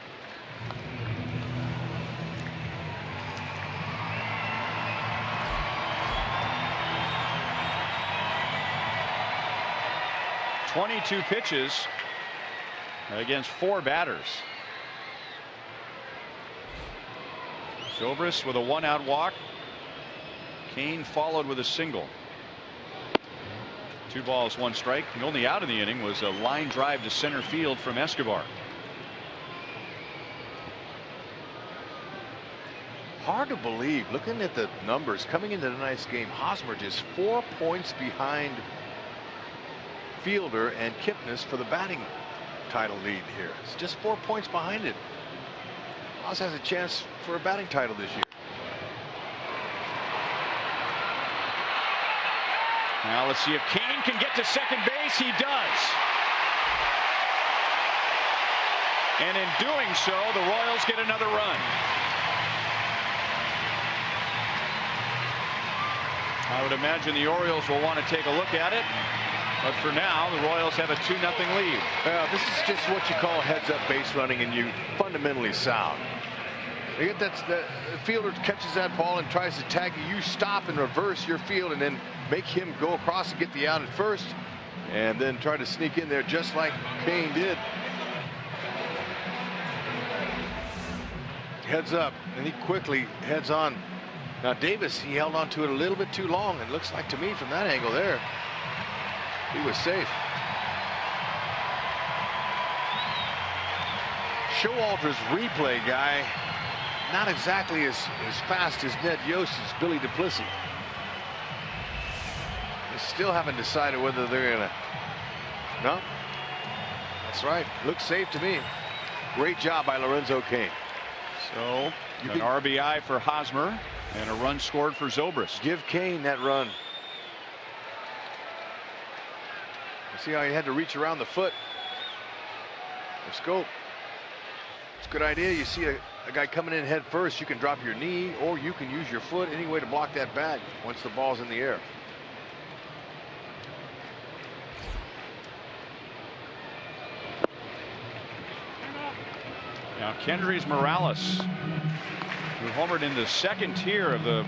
.22 pitches against 4 batters. Zobrist with a 1-out walk. Kane followed with a single. 2 balls, 1 strike. The only out in the inning was a line drive to center field from Escobar. Hard to believe, looking at the numbers coming into tonight's game, Hosmer just 4 points behind Fielder and Kipnis for the batting title lead here. It's just 4 points behind it. Oz has a chance for a batting title this year. Now let's see if Kane can get to second base. He does. And in doing so, the Royals get another run. I would imagine the Orioles will want to take a look at it. But for now, the Royals have a 2-0 lead. This is just what you call heads-up base running, and you fundamentally sound. You get the fielder catches that ball and tries to tag you. You stop and reverse your field and then make him go across and get the out at first, and then try to sneak in there just like Kane did. Heads up, and he quickly heads on. Now Davis, he held on to it a little bit too long. It looks like to me from that angle there, he was safe. Showalter's replay guy, not exactly as fast as Ned Yost's Billy Duplessis. They still haven't decided whether they're gonna. No, that's right. Looks safe to me. Great job by Lorenzo Kane. So an RBI for Hosmer and a run scored for Zobrist. Give Kane that run. You see how he had to reach around the foot. The scope. It's a good idea. You see a guy coming in head first, you can drop your knee or you can use your foot, any way to block that bag once the ball's in the air. Now Kendrys Morales, who homered in the second tier of the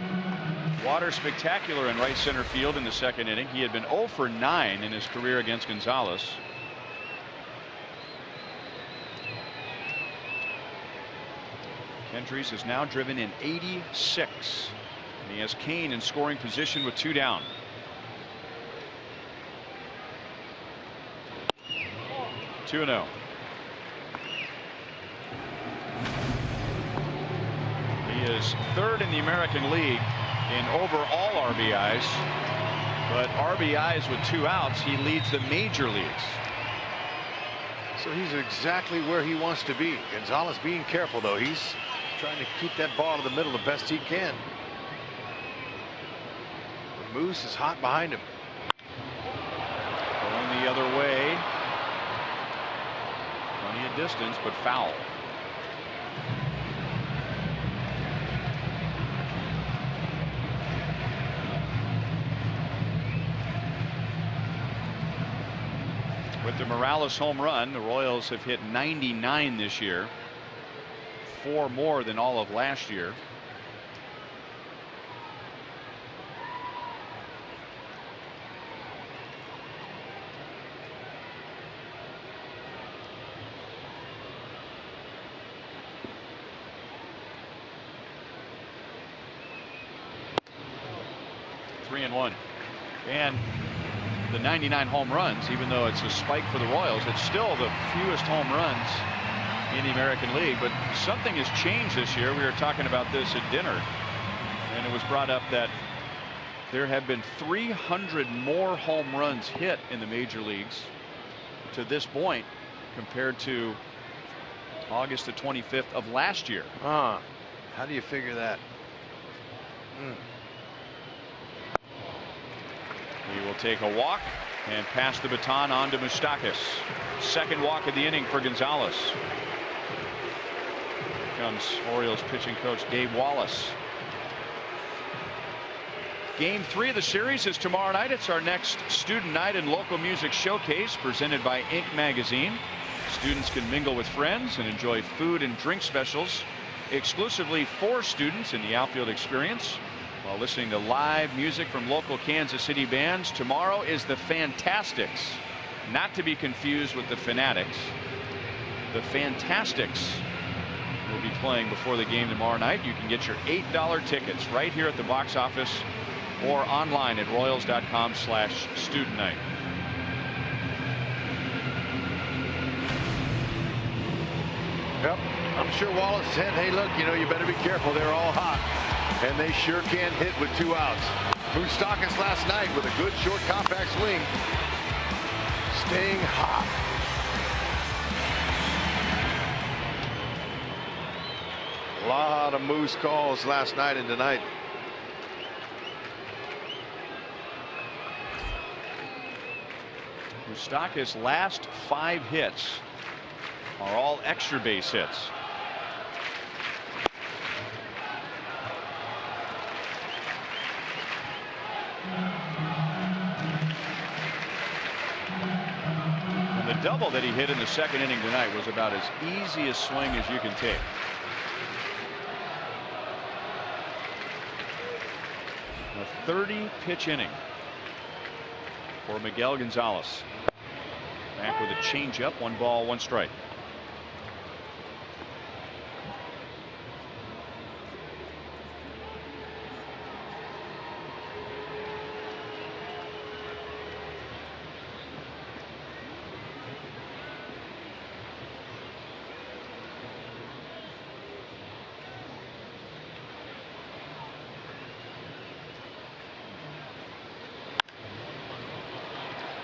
Water Spectacular in right center field in the second inning. He had been 0 for 9 in his career against Gonzalez. Kendrys has now driven in 86, and he has Kane in scoring position with 2 down. Two 2-0. He is third in the American League in overall RBIs, but RBIs with 2 outs, he leads the major leagues. So he's exactly where he wants to be. Gonzalez being careful though. He's trying to keep that ball to the middle the best he can. The Moose is hot behind him. Going the other way. Plenty of distance, but foul. With the Morales home run, the Royals have hit 99 this year, 4 more than all of last year. Three and 1. And the 99 home runs, even though it's a spike for the Royals, it's still the fewest home runs in the American League. But something has changed this year. We were talking about this at dinner, and it was brought up that there have been 300 more home runs hit in the major leagues to this point compared to August the 25th of last year. How do you figure that? He will take a walk and pass the baton on to Moustakas. Second walk of the inning for Gonzalez. Here comes Orioles pitching coach Dave Wallace. Game 3 of the series is tomorrow night. It's our next student night and local music showcase presented by Inc. Magazine. Students can mingle with friends and enjoy food and drink specials exclusively for students in the outfield experience, while listening to live music from local Kansas City bands. Tomorrow is the Fantastics, not to be confused with the Fanatics. The Fantastics will be playing before the game tomorrow night. You can get your $8 tickets right here at the box office or online at Royals.com/student night. Yep, I'm sure Wallace said, hey, look, you better be careful. They're all hot. And they sure can hit with 2 outs. Moustakas last night with a good short compact swing. staying hot. A lot of Moose calls last night and tonight. Moustakas' last 5 hits are all extra base hits. And the double that he hit in the second inning tonight was about as easy a swing as you can take. A 30-pitch inning for Miguel Gonzalez. Back with a changeup, 1 ball, 1 strike.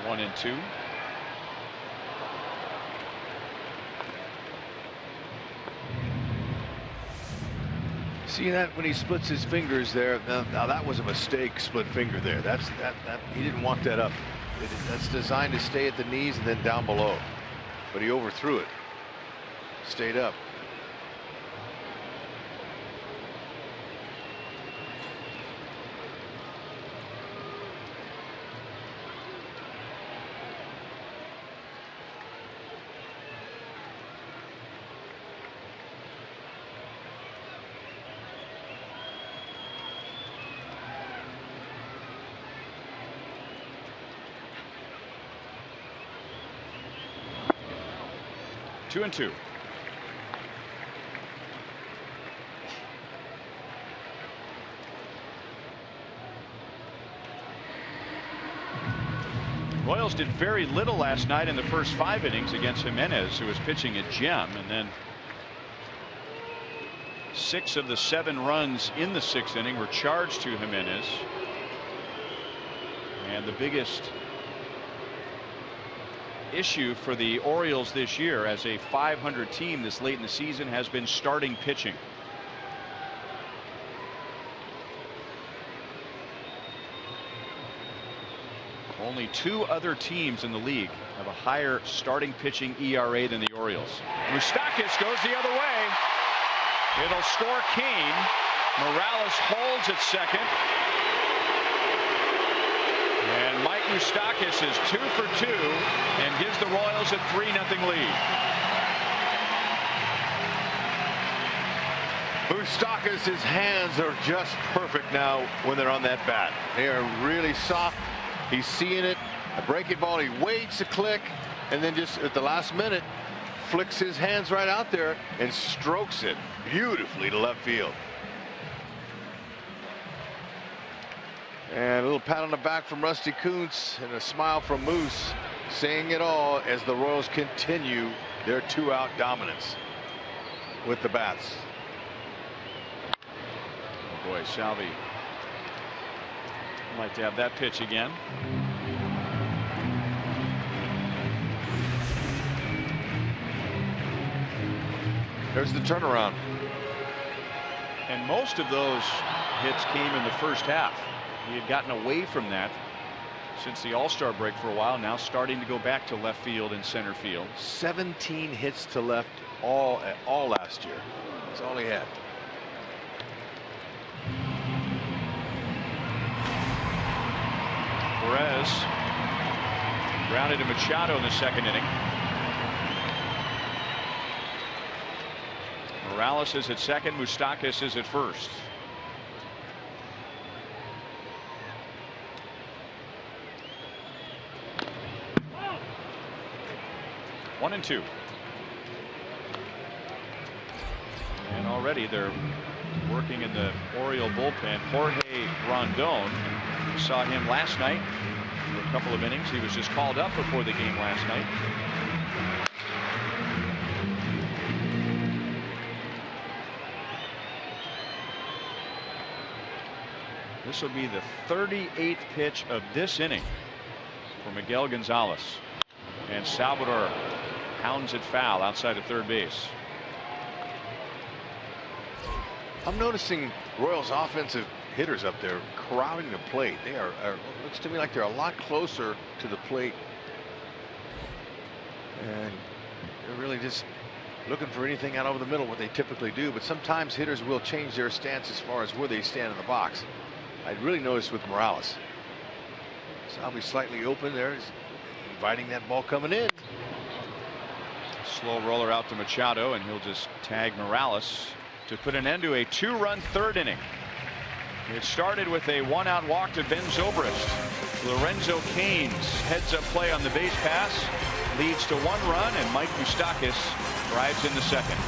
One and 2. See that when he splits his fingers there? Now that was a mistake. Split finger there. That he didn't want that up. That's designed to stay at the knees and then down below. But he overthrew it. Stayed up. Two and 2. Royals did very little last night in the first 5 innings against Jimenez, who was pitching a gem, and then 6 of the 7 runs in the 6th inning were charged to Jimenez. And the biggest issue for the Orioles this year as a .500 team this late in the season has been starting pitching. Only 2 other teams in the league have a higher starting pitching ERA than the Orioles. Moustakas goes the other way. It'll score Kane. Morales holds at second. And Mike Moustakas is 2 for 2 and gives the Royals a 3-0 lead. Moustakas' hands are just perfect now when they're on that bat. They are really soft. He's seeing it. A breaking ball. He waits a click and then just at the last minute flicks his hands right out there and strokes it beautifully to left field. And a little pat on the back from Rusty Kuntz and a smile from Moose, saying it all as the Royals continue their 2-out dominance with the bats. Oh boy, Salvi would like to have that pitch again. There's the turnaround. And most of those hits came in the first half. He had gotten away from that since the All-Star break for a while, now starting to go back to left field and center field. 17 hits to left all last year. That's all he had. Perez grounded to Machado in the second inning. Morales is at second. Moustakas is at first. One and 2. And already they're working in the Oriole bullpen. Jorge Rondon, we saw him last night for a couple of innings. He was just called up before the game last night. This will be the 38th pitch of this inning for Miguel Gonzalez. And Salvador hounds it foul outside of third base. I'm noticing Royals offensive hitters up there crowding the plate. They are looks to me like they're a lot closer to the plate, and they're really just looking for anything out over the middle, what they typically do. But sometimes hitters will change their stance as far as where they stand in the box. I really noticed with Morales. Salvi slightly open there, is inviting that ball coming in. Slow roller out to Machado, and he'll just tag Morales to put an end to a 2-run third inning. It started with a 1-out walk to Ben Zobrist. Lorenzo Cain's heads-up play on the base pass leads to 1 run, and Mike Moustakas drives in the second.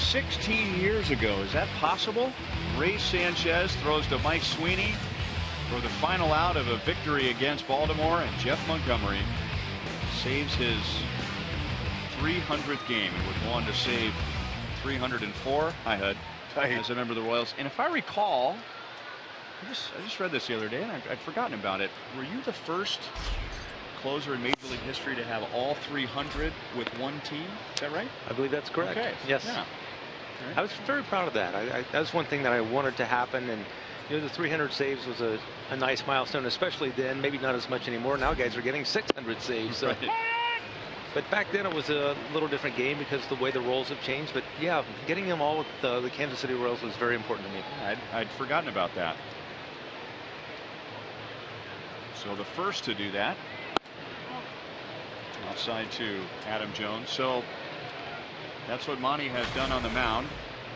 "16 years ago. Is that possible? Ray Sanchez throws to Mike Sweeney for the final out of a victory against Baltimore, and Jeff Montgomery saves his 300th game and would go on to save 304. Hi, Hud. Hi. As a member of the Royals. And if I recall, I just read this the other day, and I'd forgotten about it. Were you the first closer in Major League history to have all 300 with one team? Is that right? I believe that's correct. Okay. Yes. Yeah. Right. I was very proud of that. That was one thing that I wanted to happen, and the 300 saves was a nice milestone, especially then. Maybe not as much anymore. Now guys are getting 600 saves. So. Right. But back then it was a little different game because the way the roles have changed. But yeah, getting them all with the Kansas City Royals was very important to me. I'd forgotten about that. So the first to do that, outside to Adam Jones. So that's what Monty has done on the mound.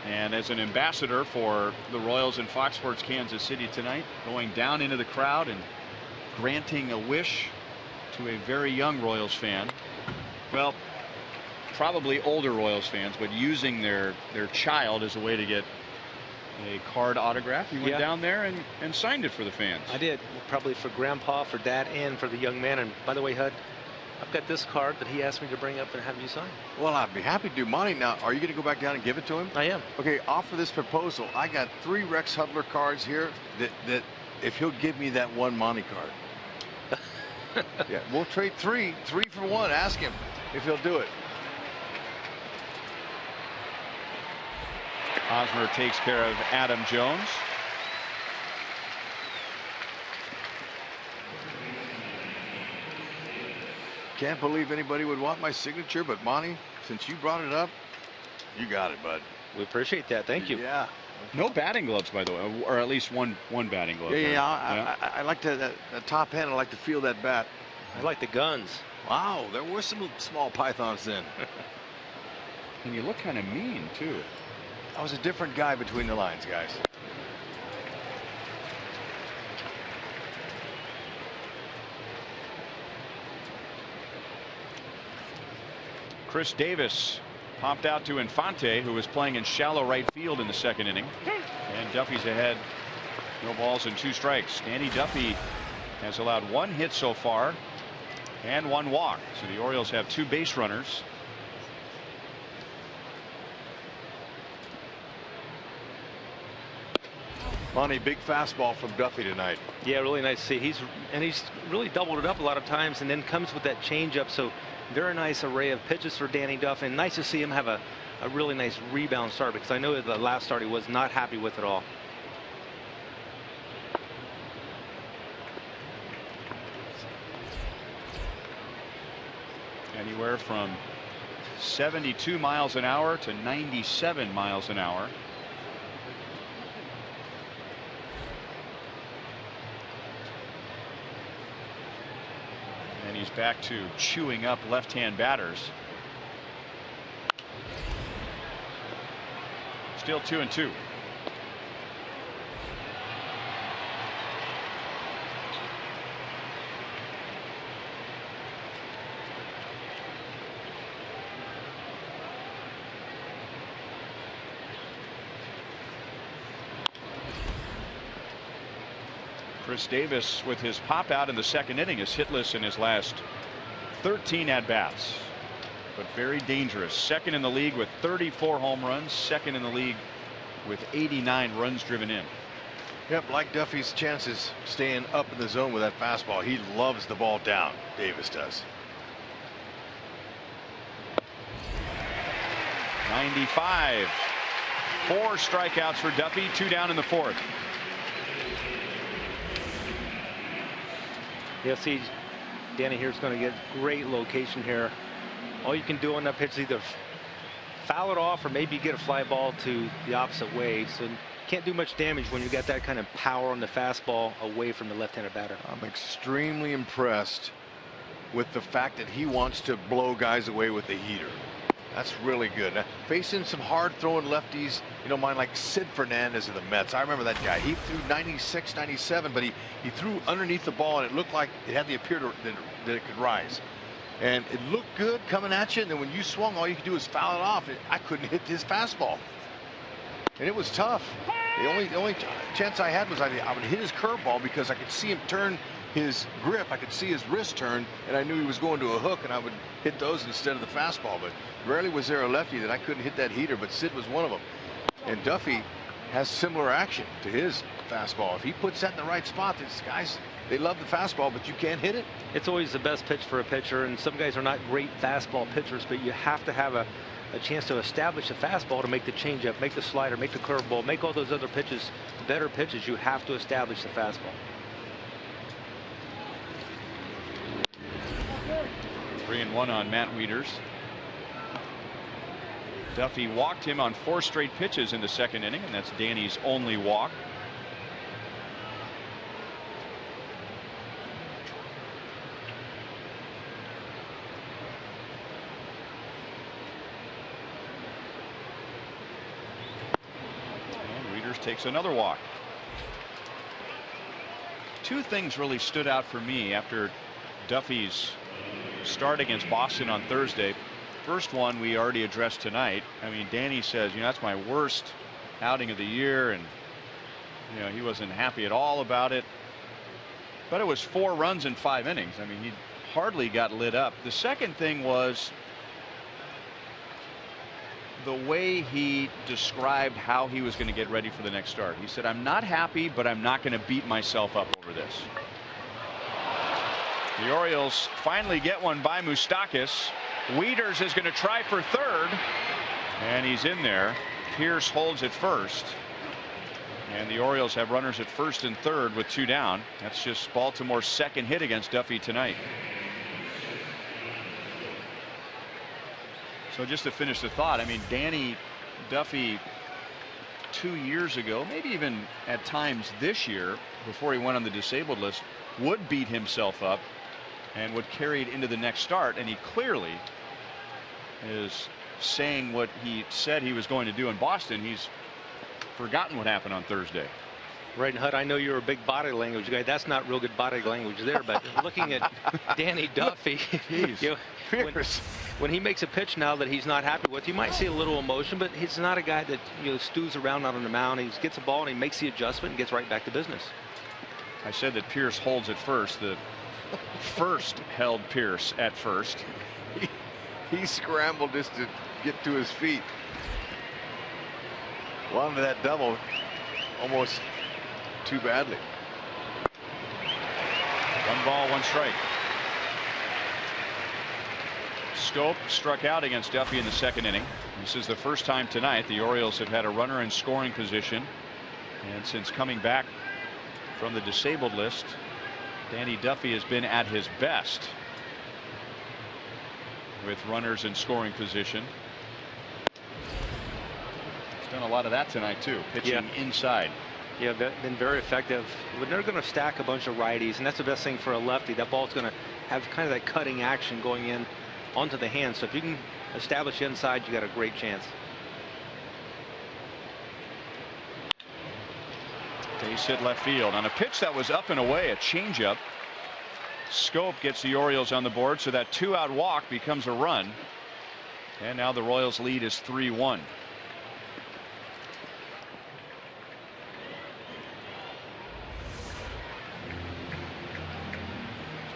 And as an ambassador for the Royals and Fox Sports Kansas City tonight, going down into the crowd and granting a wish to a very young Royals fan. Well, probably older Royals fans, but using their child as a way to get a card autograph. You went down there and signed it for the fans. I did, probably for Grandpa, for Dad, and for the young man. And by the way, Hud, I've got this card that he asked me to bring up and have you sign. Well, I'd be happy to do. Monty, now, are you going to go back down and give it to him? I am. Okay, offer this proposal. I got 3 Rex Hudler cards here that if he'll give me that one Monty card. Yeah, we'll trade 3 for 1. Ask him if he'll do it. Hosmer takes care of Adam Jones. Can't believe anybody would want my signature, but Monty, since you brought it up, you got it, bud. We appreciate that. Thank you. Yeah. No batting gloves, by the way, or at least one batting glove. I like the top end. I like to feel that bat. I like the guns. Wow, there were some small pythons then. And you look kind of mean, too. I was a different guy between the lines, guys. Chris Davis popped out to Infante, who was playing in shallow right field in the second inning. And Duffy's ahead. No balls and 2 strikes. Danny Duffy has allowed 1 hit so far and 1 walk. So the Orioles have 2 base runners. Monty, big fastball from Duffy tonight. Yeah, really nice to see. He's really doubled it up a lot of times, and then comes with that changeup. So very nice array of pitches for Danny Duffy, and nice to see him have a really nice rebound start, because I know that the last start he was not happy with at all. Anywhere from 72 miles an hour to 97 miles an hour. And he's back to chewing up left-hand batters. Still 2-2. Chris Davis, with his pop out in the second inning, is hitless in his last 13 at-bats, but very dangerous. Second in the league with 34 home runs, second in the league with 89 runs driven in. Yep, like Duffy's chances staying up in the zone with that fastball. He loves the ball down. Davis does. 95. 4 strikeouts for Duffy, 2 down in the 4th. Yeah, see, Danny here's going to get great location here. All you can do on that pitch is either foul it off or maybe get a fly ball to the opposite way. So you can't do much damage when you got that kind of power on the fastball away from the left-handed batter. I'm extremely impressed with the fact that he wants to blow guys away with the heater. That's really good. Now, facing some hard throwing lefties, you know, mine like Sid Fernandez of the Mets. I remember that guy. He threw 96, 97, but he threw underneath the ball, and it looked like it had the appearance that it could rise. And it looked good coming at you, and then when you swung, all you could do was foul it off. I couldn't hit his fastball. And it was tough. The only chance I had was I would hit his curveball, because I could see him turn his grip. I could see his wrist turn, and I knew he was going to a hook, and I would hit those instead of the fastball. But rarely was there a lefty that I couldn't hit that heater, but Sid was one of them. And Duffy has similar action to his fastball. If he puts that in the right spot, these guys, they love the fastball, but you can't hit it. It's always the best pitch for a pitcher, and some guys are not great fastball pitchers, but you have to have a chance to establish a fastball to make the changeup, make the slider, make the curveball, make all those other pitches better pitches. You have to establish the fastball. 3-1 on Matt Wieters. Duffy walked him on 4 straight pitches in the second inning, and that's Danny's only walk. And Wieters takes another walk. 2 things really stood out for me after Duffy's start against Boston on Thursday. First one we already addressed tonight. I mean, Danny says, you know, that's my worst outing of the year, and you know, he wasn't happy at all about it. But it was 4 runs in 5 innings. I mean, he hardly got lit up. The second thing was the way he described how he was going to get ready for the next start. He said, I'm not happy, but I'm not going to beat myself up over this. The Orioles finally get one by Moustakas. Wieters is going to try for third, and he's in there. Pierce holds at first, and the Orioles have runners at first and third with 2 down. That's just Baltimore's second hit against Duffy tonight. So just to finish the thought, I mean, Danny Duffy 2 years ago, maybe even at times this year, before he went on the disabled list, would beat himself up and would carry it into the next start, and he clearly is saying what he said he was going to do in Boston. He's forgotten what happened on Thursday. Right, and Hud, I know you're a big body language guy. That's not real good body language there, but looking at Danny Duffy, you know, when he makes a pitch now that he's not happy with, you might see a little emotion, but he's not a guy that, you know, stews around out on the mound. He gets a ball and he makes the adjustment and gets right back to business. I said that Pierce holds at first. The first held Pierce at first. He scrambled just to get to his feet. Wanted that double almost too badly. 1 ball, 1 strike. Schoop struck out against Duffy in the 2nd inning. This is the first time tonight the Orioles have had a runner in scoring position, and since coming back from the disabled list, Danny Duffy has been at his best with runners in scoring position. He's done a lot of that tonight too, pitching inside. Yeah, been very effective. But they're going to stack a bunch of righties, and that's the best thing for a lefty. That ball's going to have kind of that cutting action going in onto the hand. So if you can establish inside, you got a great chance. Base hit left field on a pitch that was up and away, a changeup. Schoop gets the Orioles on the board, so that 2-out walk becomes a run. And now the Royals lead is 3-1.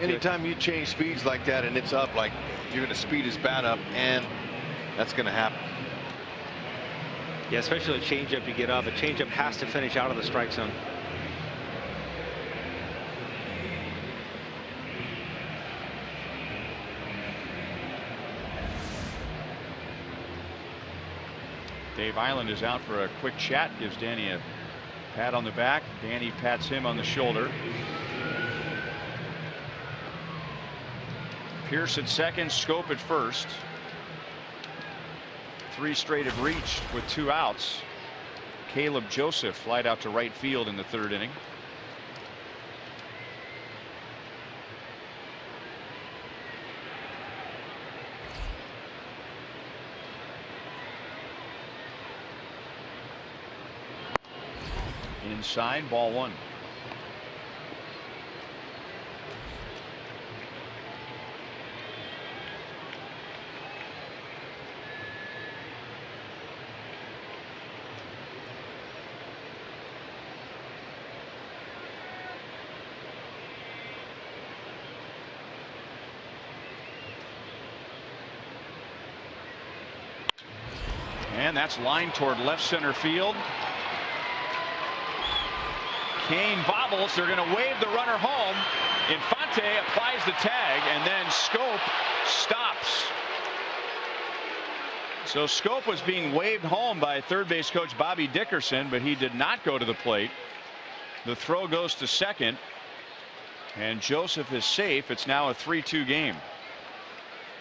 Anytime you change speeds like that and it's up, like you're going to speed his bat up, and that's going to happen. Yeah, especially a changeup you get up. A changeup has to finish out of the strike zone. Dave Island is out for a quick chat, gives Danny a pat on the back. Danny pats him on the shoulder. Pierce at second, Schoop at first. 3 straight have reached with 2 outs. Caleb Joseph flied out to right field in the 3rd inning. Inside, ball 1. And that's lined toward left center field. Kane bobbles. They're going to wave the runner home. Infante applies the tag, and then Schoop stops. So Schoop was being waved home by third base coach Bobby Dickerson, but he did not go to the plate. The throw goes to second, and Joseph is safe. It's now a 3-2 game.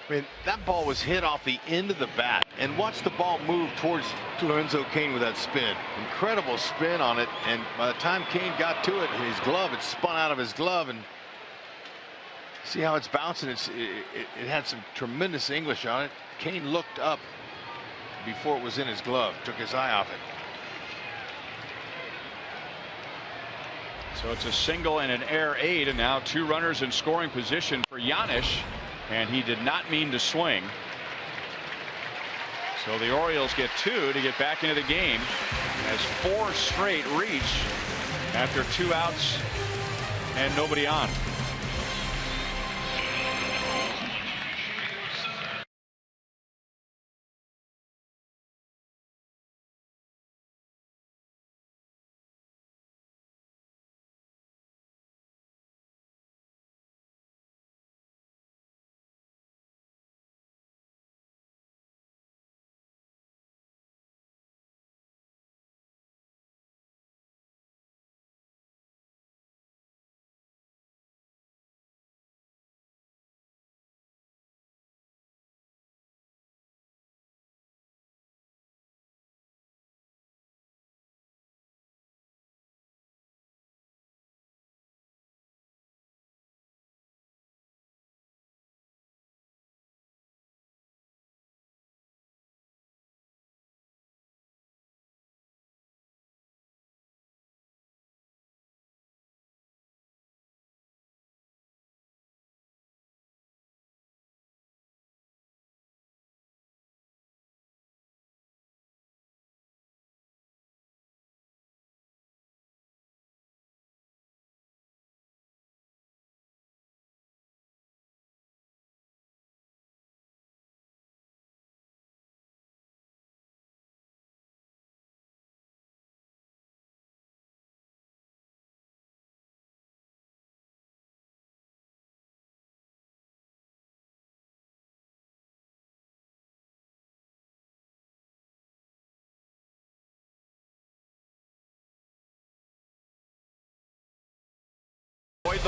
I mean, that ball was hit off the end of the bat, and watch the ball move towards Lorenzo Cain with that spin. Incredible spin on it, and by the time Cain got to it, his glove, it spun out of his glove, and see how it's bouncing. It had some tremendous English on it. Cain looked up before it was in his glove, took his eye off it. So it's a single and an air 8, and now 2 runners in scoring position for Giannis. And he did not mean to swing. So the Orioles get 2 to get back into the game as 4 straight reach after 2 outs and nobody on.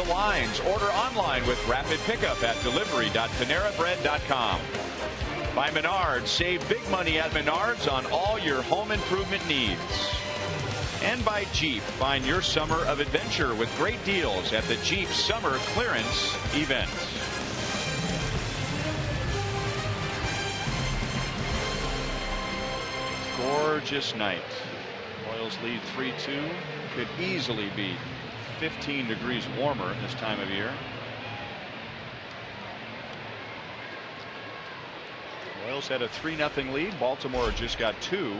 the lines. Order online with rapid pickup at delivery.panerabread.com. By Menards, save big money at Menards on all your home improvement needs. And by Jeep, find your summer of adventure with great deals at the Jeep Summer Clearance event. Gorgeous night. Royals lead 3-2. Could easily be 15 degrees warmer this time of year. Royals had a 3-0 lead. Baltimore just got 2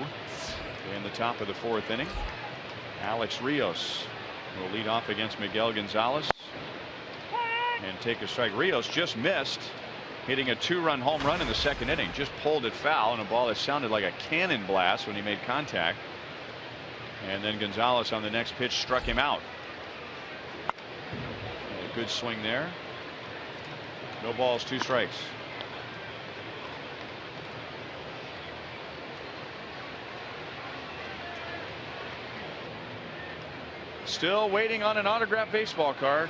in the top of the 4th inning. Alex Rios will lead off against Miguel Gonzalez and take a strike. Rios just missed, hitting a 2-run home run in the 2nd inning. Just pulled it foul on a ball that sounded like a cannon blast when he made contact. And then Gonzalez on the next pitch struck him out. And a good swing there. No balls, 2 strikes. Still waiting on an autographed baseball card.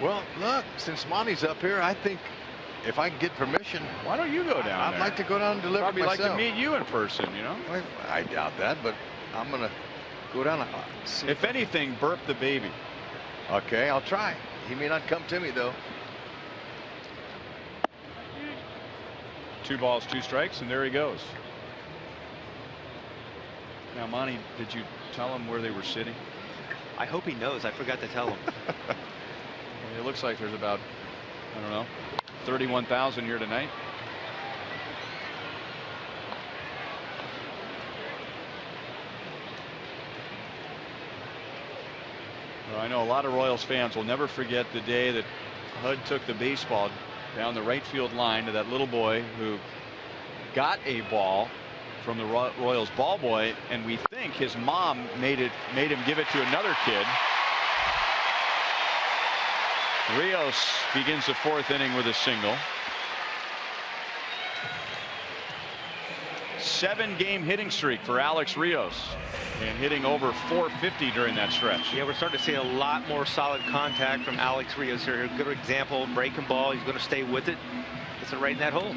Well, look, since Monty's up here, I think if I can get permission, why don't you go down I'd there? like to go down and deliver Probably myself. like to meet you in person, you know. I doubt that, but I'm gonna go down and see. If anything, burp the baby. Okay, I'll try. He may not come to me though. 2 balls, 2 strikes, and there he goes. Now, Monty, did you tell him where they were sitting? I hope he knows. I forgot to tell him. Well, it looks like there's about, I don't know, 31,000 here tonight. Well, I know a lot of Royals fans will never forget the day that Hud took the baseball down the right field line to that little boy who got a ball from the Royals ball boy, and we think his mom made him give it to another kid. Rios begins the 4th inning with a single. 7-game hitting streak for Alex Rios, and hitting over 450 during that stretch. Yeah, we're starting to see a lot more solid contact from Alex Rios here. Good example, breaking ball. He's going to stay with it. Gets it right in that hole.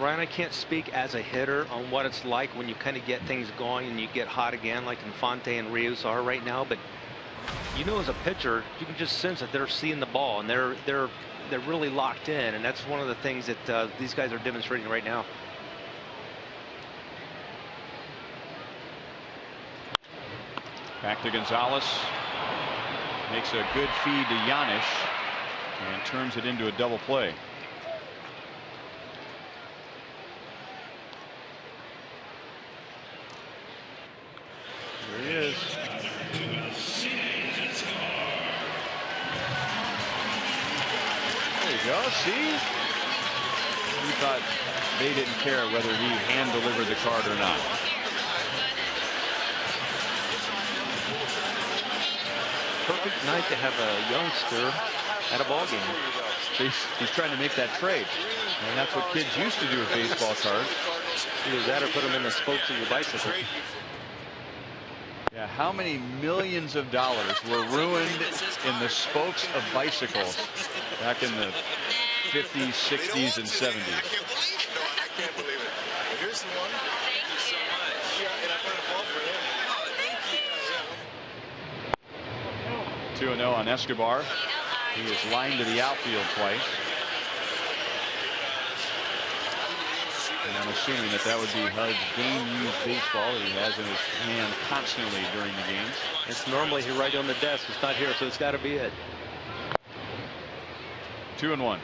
Ryan, I can't speak as a hitter on what it's like when you kind of get things going and you get hot again, like Infante and Rios are right now. But you know, as a pitcher, you can just sense that they're seeing the ball and they're really locked in, and that's one of the things that these guys are demonstrating right now. Back to Gonzalez. Makes a good feed to Giannis and turns it into a double play. There he is. There you go. See? We thought they didn't care whether he hand delivered the card or not. Perfect night to have a youngster at a ball game. He's trying to make that trade, and that's what kids used to do with baseball cards. Either that or put them in the spokes of your bicycle. Yeah, how many millions of dollars were ruined in the spokes of bicycles back in the 50s, 60s, and 70s? I can't believe it. Here's the one. Thank you so much. Yeah, and I put a ball for him. 2-0 on Escobar. He is lined to the outfield twice. And I'm assuming that would be Hud's game-used baseball that he has in his hand constantly during the games. It's normally right on the desk. It's not here, so it's got to be it. 2-1.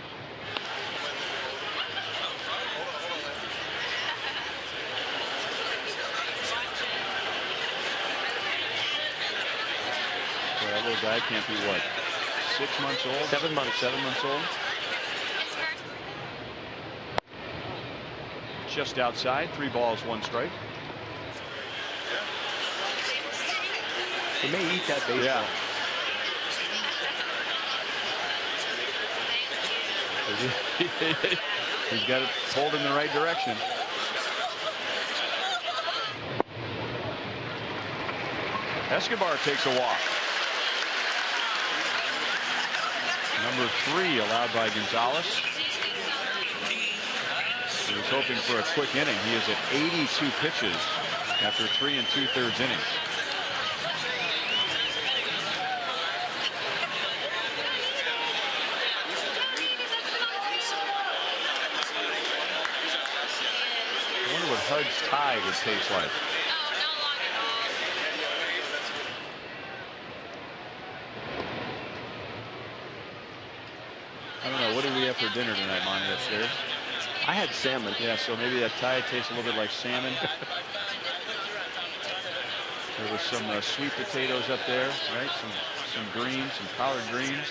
That little guy can't be what? 6 months old? 7 months. 7 months old. Just outside. 3 balls, 1 strike. He may eat that baseball. Yeah. He's got it pulled in the right direction. Escobar takes a walk. Number 3 allowed by Gonzalez. He was hoping for a quick inning. He is at 82 pitches after 3 2/3 innings. I wonder what Hud's tie would taste like. I don't know. What did we have for dinner tonight, Monty, upstairs? I had salmon. Yeah, so maybe that tie tastes a little bit like salmon. There was some sweet potatoes up there, right? Some greens, some collard greens.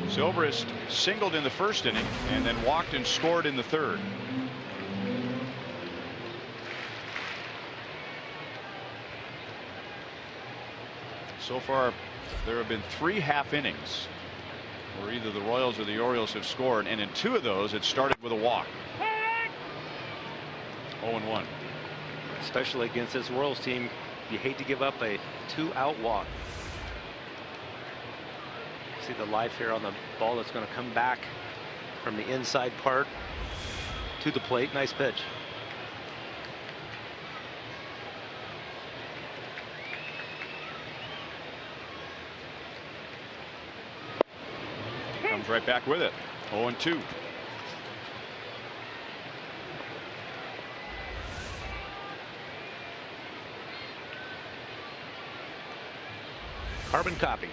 Zobrist singled in the first inning and then walked and scored in the third. So far, there have been 3 half innings where either the Royals or the Orioles have scored, and in 2 of those, it started with a walk. 0-1. Especially against this Royals team, you hate to give up a 2-out walk. See the life here on the ball that's going to come back from the inside part to the plate. Nice pitch. Comes right back with it. 0-2. Carbon copy.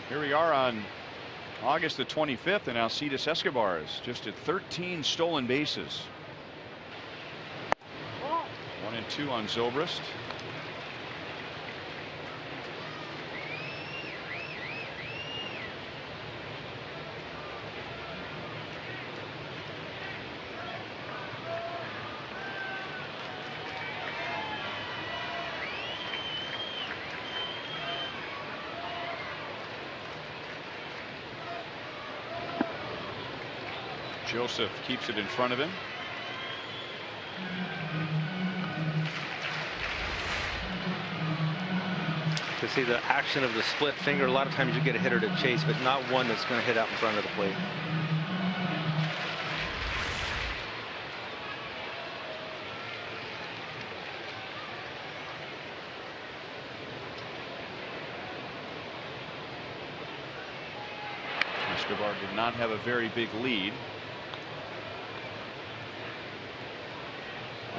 Here we are on August the 25th, and Alcides Escobar is just at 13 stolen bases. 1-2 on Zobrist. Joseph keeps it in front of him. To see the action of the split finger, a lot of times you get a hitter to chase, but not one that's going to hit out in front of the plate. Escobar did not have a very big lead.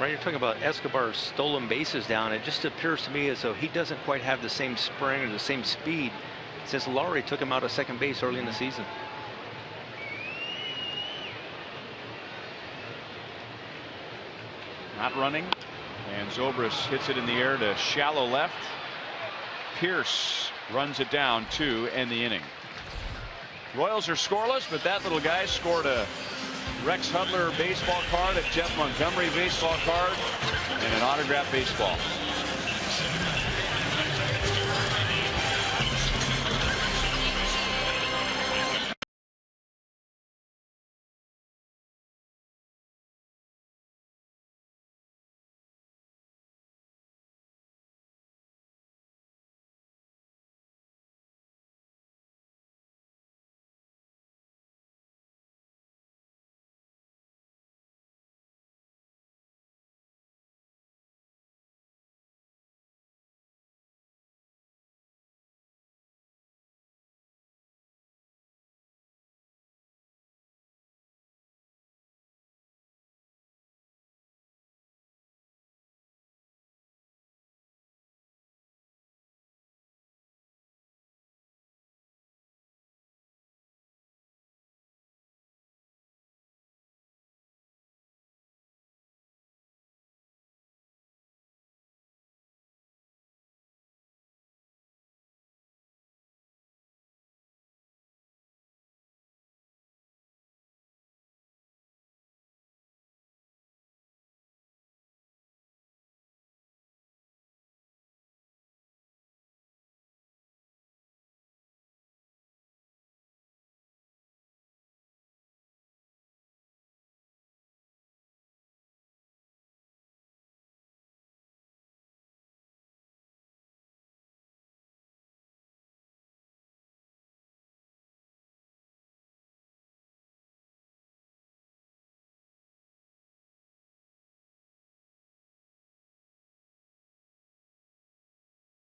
Right, you're talking about Escobar's stolen bases down. It just appears to me as though he doesn't quite have the same spring or the same speed since Laurie took him out of second base early in the season. Not running, and Zobrist hits it in the air to shallow left. Pierce runs it down to end the inning. Royals are scoreless, but that little guy scored a Rex Hudler baseball card, a Jeff Montgomery baseball card, and an autographed baseball.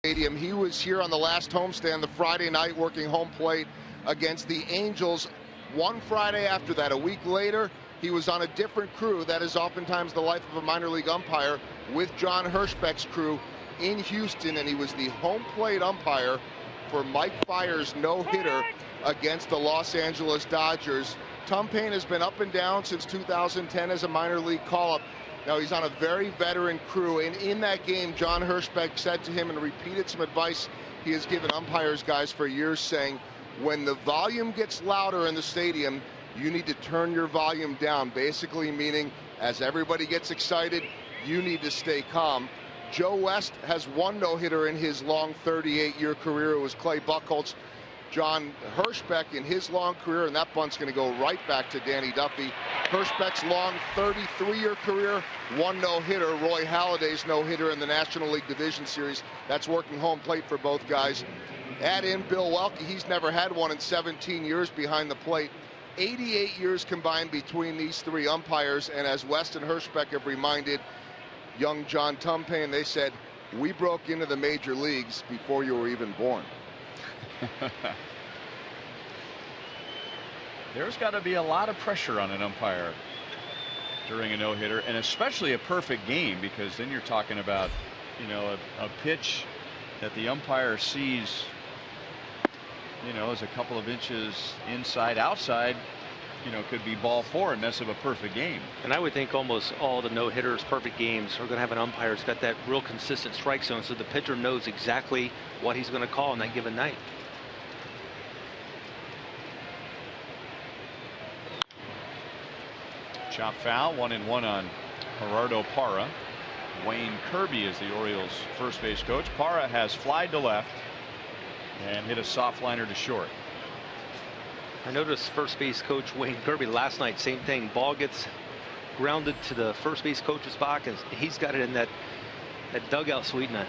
Stadium. He was here on the last homestand, the Friday night, working home plate against the Angels. One Friday after that, a week later, he was on a different crew. That is oftentimes the life of a minor league umpire, with John Hirschbeck's crew in Houston, and he was the home plate umpire for Mike Fiers' no-hitter against the Los Angeles Dodgers. Tom Paine has been up and down since 2010 as a minor league call-up. Now he's on a very veteran crew, and in that game, John Hirschbeck said to him and repeated some advice he has given umpires guys for years, saying, when the volume gets louder in the stadium, you need to turn your volume down, basically meaning as everybody gets excited, you need to stay calm. Joe West has one no-hitter in his long 38-year career. It was Clay Buchholz. John Hirschbeck in his long career, and that bunt's going to go right back to Danny Duffy. Hirschbeck's long 33-year career, one no-hitter. Roy Halladay's no-hitter in the National League Division Series. That's working home plate for both guys. Add in Bill Welke. He's never had one in 17 years behind the plate. 88 years combined between these three umpires, and as West and Hirschbeck have reminded young John Tumpane, they said, we broke into the major leagues before you were even born. There's got to be a lot of pressure on an umpire during a no-hitter, and especially a perfect game, because then you're talking about, you know, a pitch that the umpire sees, you know, is a couple of inches inside, outside, you know, could be ball four and mess up a perfect game. And I would think almost all the no-hitters, perfect games, are going to have an umpire who's got that real consistent strike zone, so the pitcher knows exactly what he's going to call on that given night. Chop foul, 1-1 on Gerardo Parra. Wayne Kirby is the Orioles' first base coach. Parra has flied to left and hit a soft liner to short. I noticed first base coach Wayne Kirby last night, same thing. Ball gets grounded to the first base coach's box, and he's got it in that dugout suite in a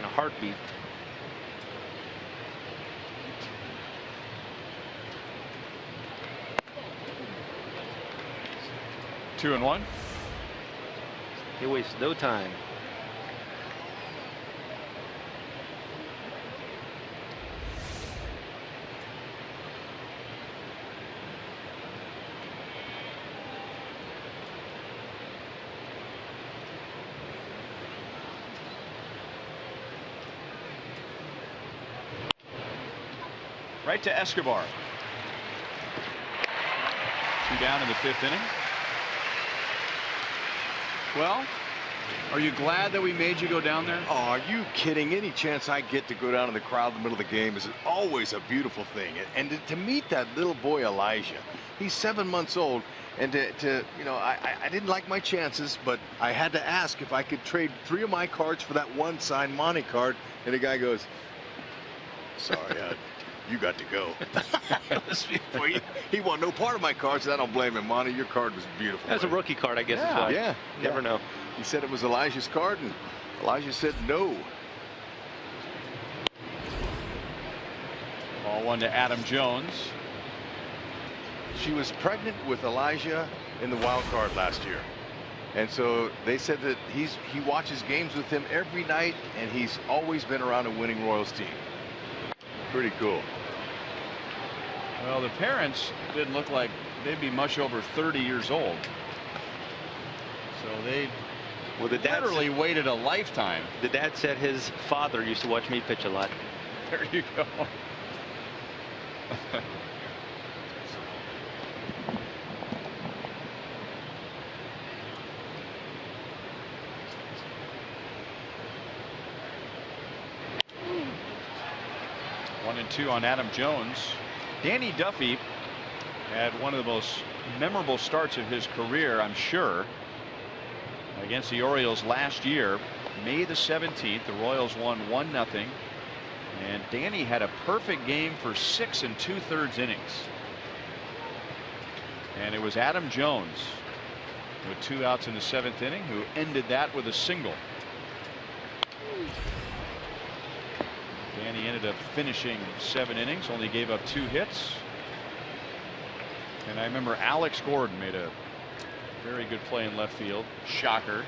heartbeat. Two and one. He wastes no time. Right to Escobar. Two down in the fifth inning. Well, are you glad that we made you go down there? Oh, are you kidding? Any chance I get to go down in the crowd in the middle of the game is always a beautiful thing. And to meet that little boy Elijah, he's 7 months old, and to you know, I didn't like my chances, but I had to ask if I could trade 3 of my cards for that one signed Monty card, and the guy goes, sorry, you got to go. He want no part of my cards, and I don't blame him. Monty, your card was beautiful. That's a rookie card, I guess. Yeah, is yeah. Never know. He said it was Elijah's card, and Elijah said no. Ball one to Adam Jones. She was pregnant with Elijah in the wild card last year, and so they said that he watches games with him every night, and he's always been around a winning Royals team. Pretty cool. Well, the parents didn't look like they'd be much over 30 years old, so they literally waited a lifetime. The dad said his father used to watch me pitch a lot. There you go. One and two on Adam Jones. Danny Duffy had one of the most memorable starts of his career, I'm sure, against the Orioles last year. May the 17th, the Royals won 1-0, and Danny had a perfect game for 6 2/3 innings. And it was Adam Jones with 2 outs in the 7th inning who ended that with a single. Danny ended up finishing 7 innings, only gave up 2 hits. And I remember Alex Gordon made a very good play in left field, shocker,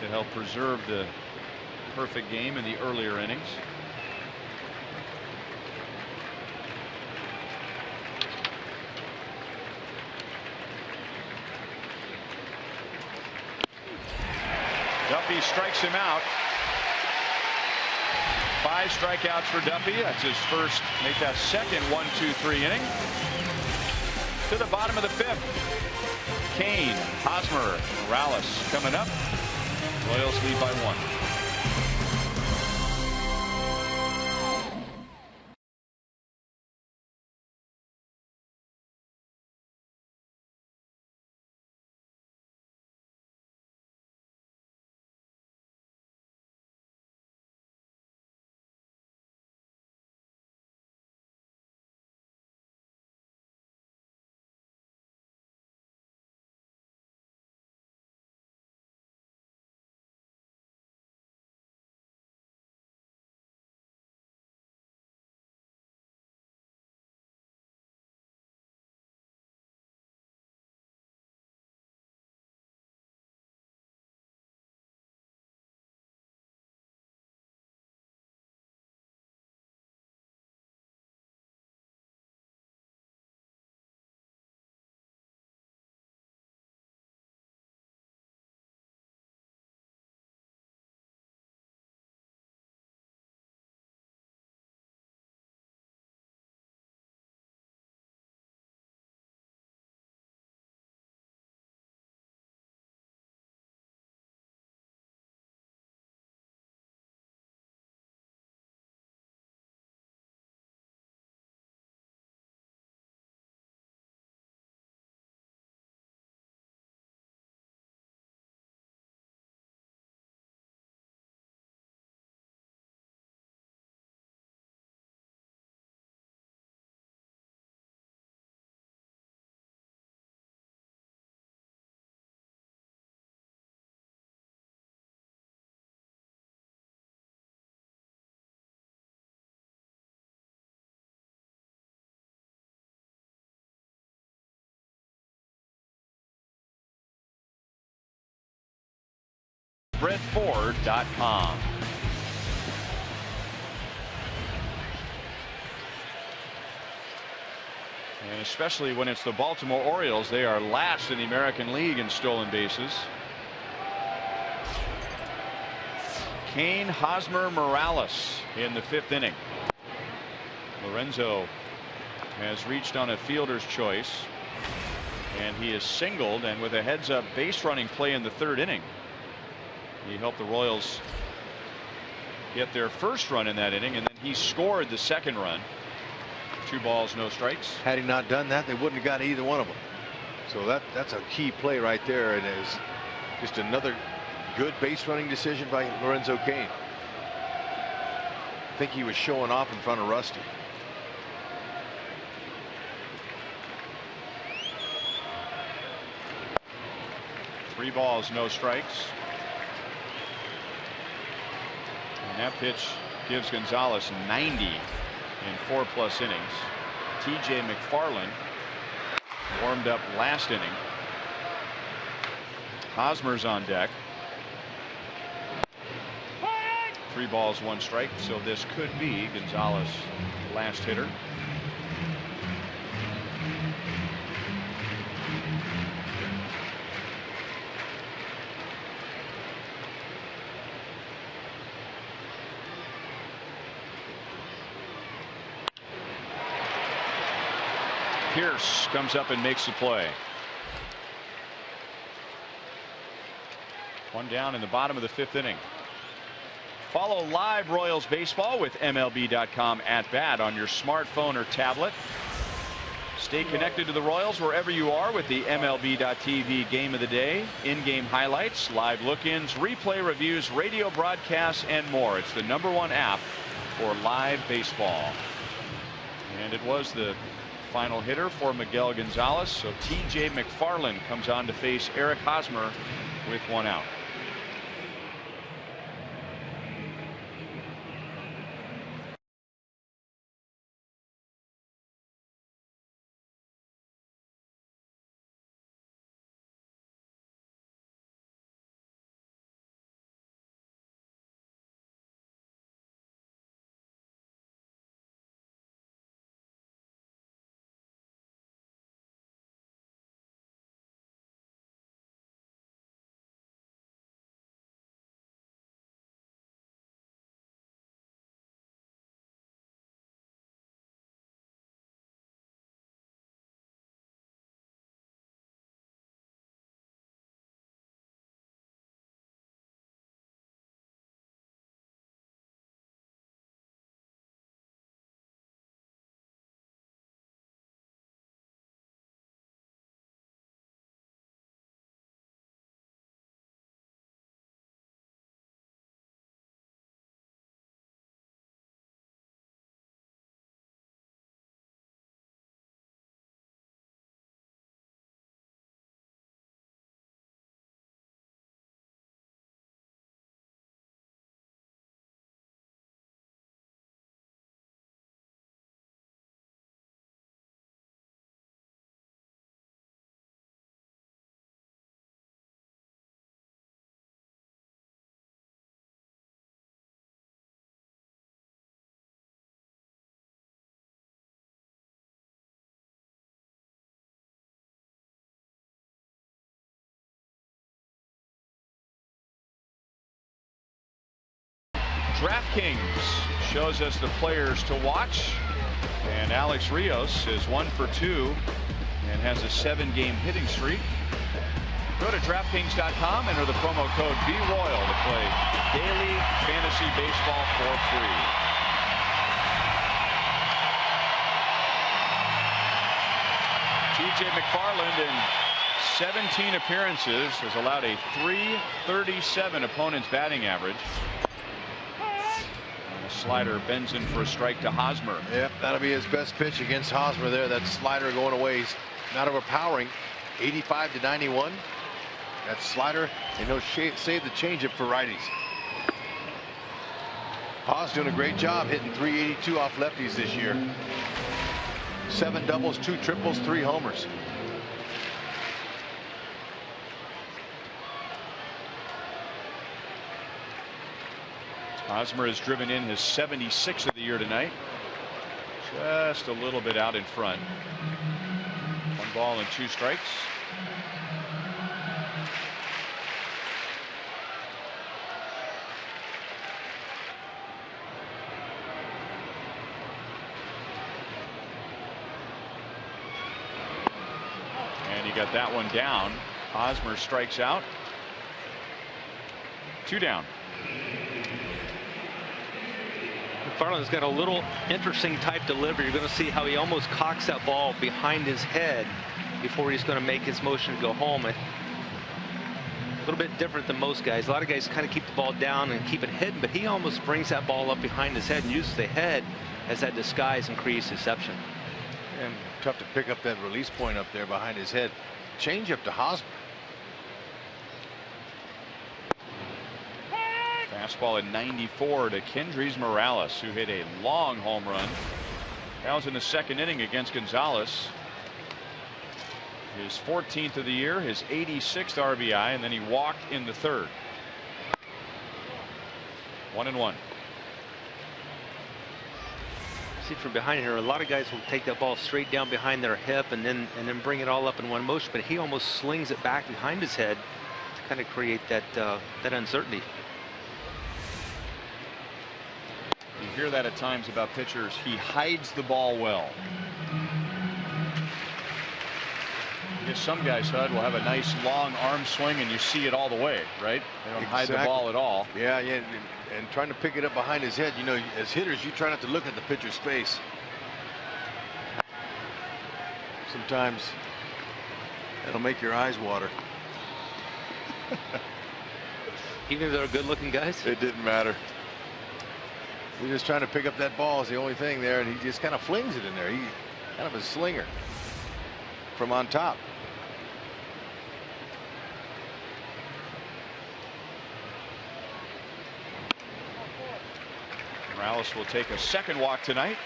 to help preserve the perfect game in the earlier innings. Duffy strikes him out. 5 strikeouts for Duffy. That's his first, make that second 1-2-3 inning. To the bottom of the 5th. Kane, Hosmer, Morales coming up. Royals lead by 1. Spreadford.com. And especially when it's the Baltimore Orioles, they are last in the American League in stolen bases. Kane, Hosmer, Morales in the 5th inning. Lorenzo has reached on a fielder's choice, and he is singled, and with a heads-up base running play in the 3rd inning. He helped the Royals get their first run in that inning, and then he scored the 2nd run. 2 balls, no strikes. Had he not done that, they wouldn't have got either one of them. So that's a key play right there, and is just another good base running decision by Lorenzo Kane. I think he was showing off in front of Rusty. Three balls, no strikes. And that pitch gives Gonzalez 90 in 4+ innings. TJ McFarland warmed up last inning. Hosmer's on deck. 3 balls, 1 strike. So this could be Gonzalez' last hitter. Pierce comes up and makes the play. 1 down in the bottom of the 5th inning. Follow live Royals baseball with MLB.com at bat on your smartphone or tablet. Stay connected to the Royals wherever you are with the MLB.TV Game of the Day, in-game highlights, live look-ins, replay reviews, radio broadcasts, and more. It's the #1 app for live baseball. And it was the final hitter for Miguel Gonzalez. So TJ McFarland comes on to face Eric Hosmer with 1 out. DraftKings shows us the players to watch, and Alex Rios is 1 for 2 and has a 7-game hitting streak. Go to DraftKings.com, enter the promo code BRoyal to play daily fantasy baseball for free. TJ McFarland in 17 appearances has allowed a .337 opponent's batting average. And a slider bends in for a strike to Hosmer. Yep, that'll be his best pitch against Hosmer there. That slider going away. He's not overpowering. 85 to 91. That slider, and he'll save the changeup for righties. Haas doing a great job hitting .382 off lefties this year. 7 doubles, 2 triples, 3 homers. Hosmer has driven in his 76th of the year tonight. Just a little bit out in front. 1 ball and 2 strikes. And he got that one down. Hosmer strikes out. 2 down. McFarland's got a little interesting type delivery. You're going to see how he almost cocks that ball behind his head before he's going to make his motion to go home. A little bit different than most guys. A lot of guys kind of keep the ball down and keep it hidden, but he almost brings that ball up behind his head and uses the head as that disguise and creates deception. And tough to pick up that release point up there behind his head. Change up to Hosmer. Fastball at 94 to Kendrys Morales, who hit a long home run. That was in the 2nd inning against Gonzalez. His 14th of the year, his 86th RBI, and then he walked in the 3rd. 1-1. See from behind here, a lot of guys will take that ball straight down behind their hip and then bring it all up in one motion, but he almost slings it back behind his head to kind of create that uncertainty. You hear that at times about pitchers. He hides the ball well. I guess some guys, Hud, will have a nice long arm swing and you see it all the way, right? They don't hide the ball at all. Yeah, and trying to pick it up behind his head. You know, as hitters, you try not to look at the pitcher's face. Sometimes it'll make your eyes water. Even if they're good-looking guys? It didn't matter. We're just trying to pick up that ball is the only thing there, and he just kind of flings it in there. He's kind of a slinger from on top. Morales will take a 2nd walk tonight.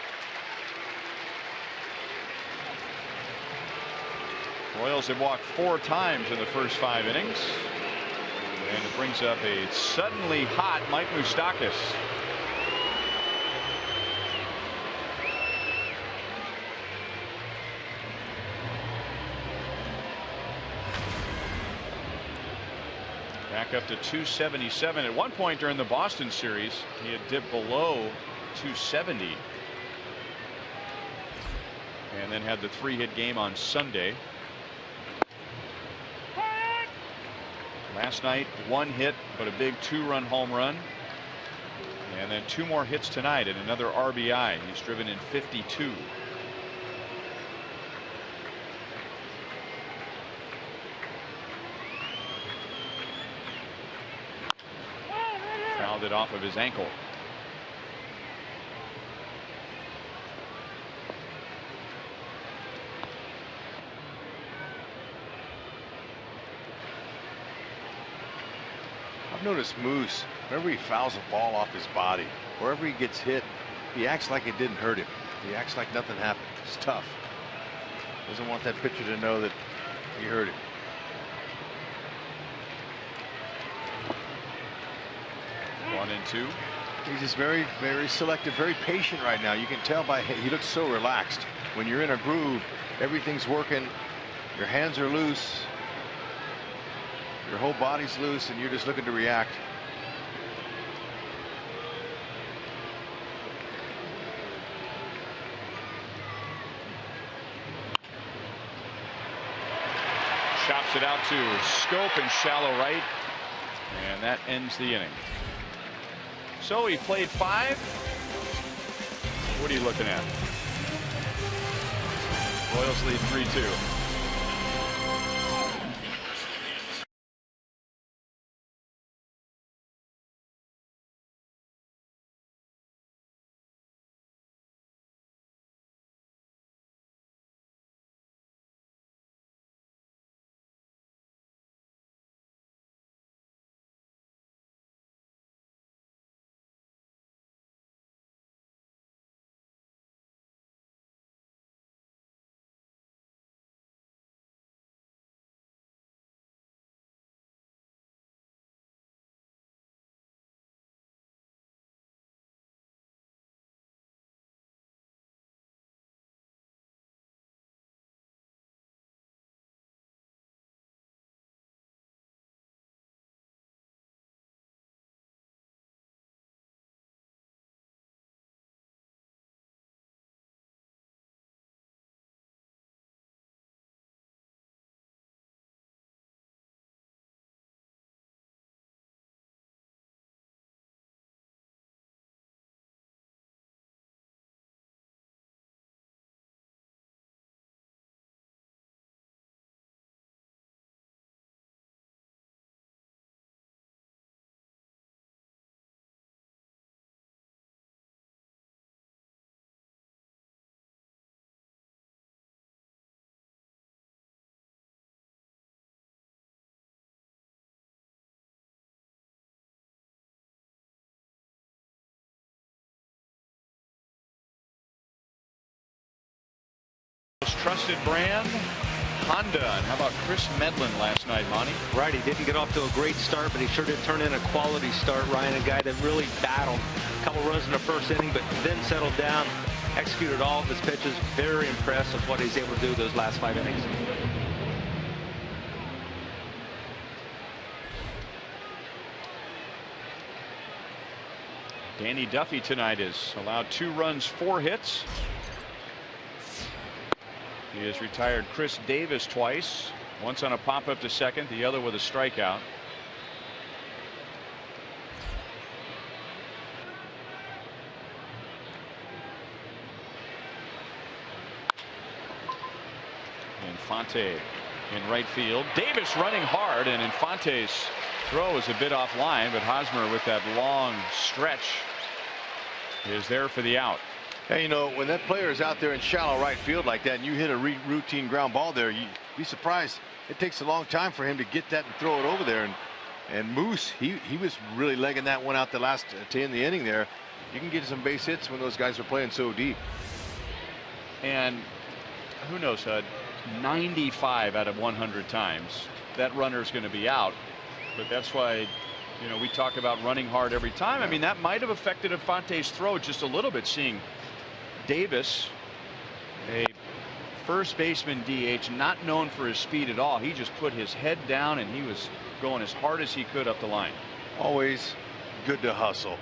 Royals have walked 4 times in the first 5 innings. And it brings up a suddenly hot Mike Moustakas. Back up to 277. At one point during the Boston series, he had dipped below 270. And then had the 3-hit game on Sunday. Last night, 1 hit, but a big 2-run home run. And then 2 more hits tonight and another RBI. He's driven in 52. Fouled it off of his ankle. I've noticed Moose, whenever he fouls a ball off his body, wherever he gets hit, he acts like it didn't hurt him. He acts like nothing happened. It's tough. Doesn't want that pitcher to know that he hurt him. One and two. He's just very, very selective, very patient right now. You can tell by he looks so relaxed. When you're in a groove, everything's working. Your hands are loose. Your whole body's loose, and you're just looking to react. Hits it out to Schoop in shallow right, and that ends the inning. So he played 5. What are you looking at? Royals lead 3-2. Trusted brand, Honda. And how about Chris Medlin last night, Monty? Right, he didn't get off to a great start, but he sure did turn in a quality start, Ryan. A guy that really battled. A couple runs in the first inning, but then settled down, executed all of his pitches. Very impressed with what he's able to do those last 5 innings. Danny Duffy tonight has allowed 2 runs, 4 hits. He has retired Chris Davis twice, once on a pop-up to second, the other with a strikeout. Infante in right field. Davis running hard, and Infante's throw is a bit offline, but Hosmer with that long stretch is there for the out. Hey, you know, when that player is out there in shallow right field like that and you hit a routine ground ball there, you'd be surprised. It takes a long time for him to get that and throw it over there. And Moose, he was really legging that one out the last to end the inning there. You can get some base hits when those guys are playing so deep. And who knows, Hud, 95 out of 100 times that runner's going to be out. But that's why, you know, we talk about running hard every time. I mean, that might have affected Infante's throw just a little bit, seeing Davis, a first baseman DH, not known for his speed at all. He just put his head down and he was going as hard as he could up the line. Always good to hustle.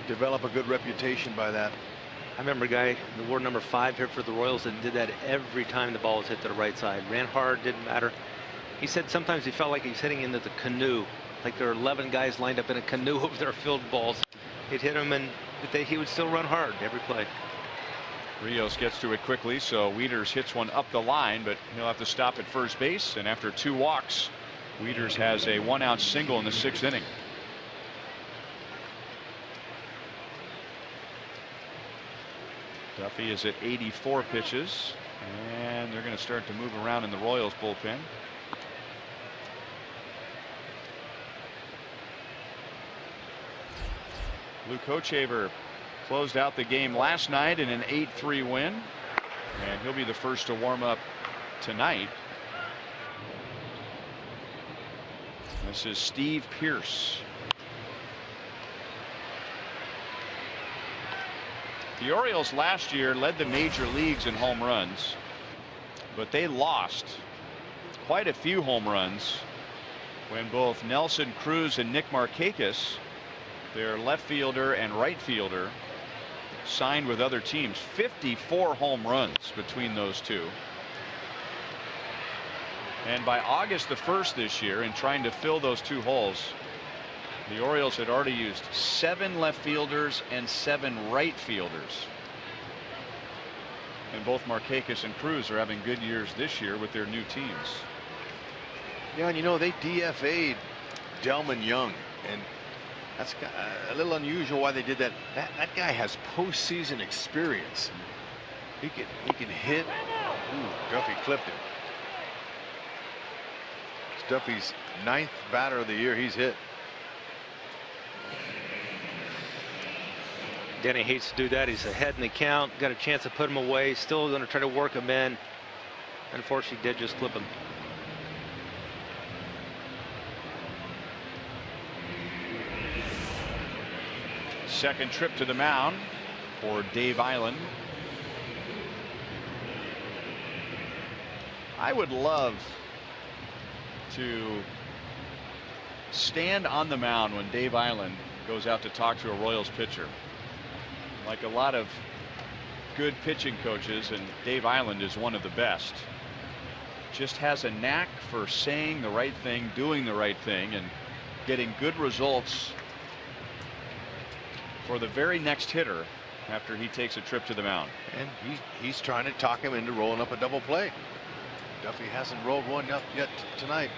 Develop a good reputation by that. I remember a guy, the ward number 5 here for the Royals, that did that every time the ball was hit to the right side. Ran hard, didn't matter. He said sometimes he felt like he's hitting into the canoe, like there are 11 guys lined up in a canoe over their field balls. He'd hit him, and he would still run hard every play. Rios gets to it quickly, so WIETERS hits one up the line, but he'll have to stop at first base. And after 2 walks, WIETERS has a 1-out single in the 6th inning. Duffy is at 84 pitches, and they're going to start to move around in the Royals bullpen. Luke Hochevar closed out the game last night in an 8-3 win, and he'll be the first to warm up tonight. This is Steve Pearce. The Orioles last year led the major leagues in home runs, but they lost quite a few home runs when both Nelson Cruz and Nick Markakis, their left fielder and right fielder, signed with other teams. 54 home runs between those two. And by August the 1st this year, in trying to fill those 2 holes, the Orioles had already used 7 left fielders and 7 right fielders. And both Markakis and Cruz are having good years this year with their new teams. Yeah, and you know, they DFA'd Delman Young, and that's a little unusual why they did that. That guy has postseason experience. He can hit. Ooh, Duffy clipped him. It's Duffy's 9th batter of the year he's hit. Danny hates to do that. He's ahead in the count. Got a chance to put him away. Still going to try to work him in. Unfortunately, did just clip him. Second trip to the mound for Dave Eiland. I would love to stand on the mound when Dave Eiland goes out to talk to a Royals pitcher. Like a lot of good pitching coaches, and Dave Eiland is one of the best. Just has a knack for saying the right thing, doing the right thing, and getting good results for the very next hitter after he takes a trip to the mound. And he's trying to talk him into rolling up a double play. Duffy hasn't rolled one up yet tonight.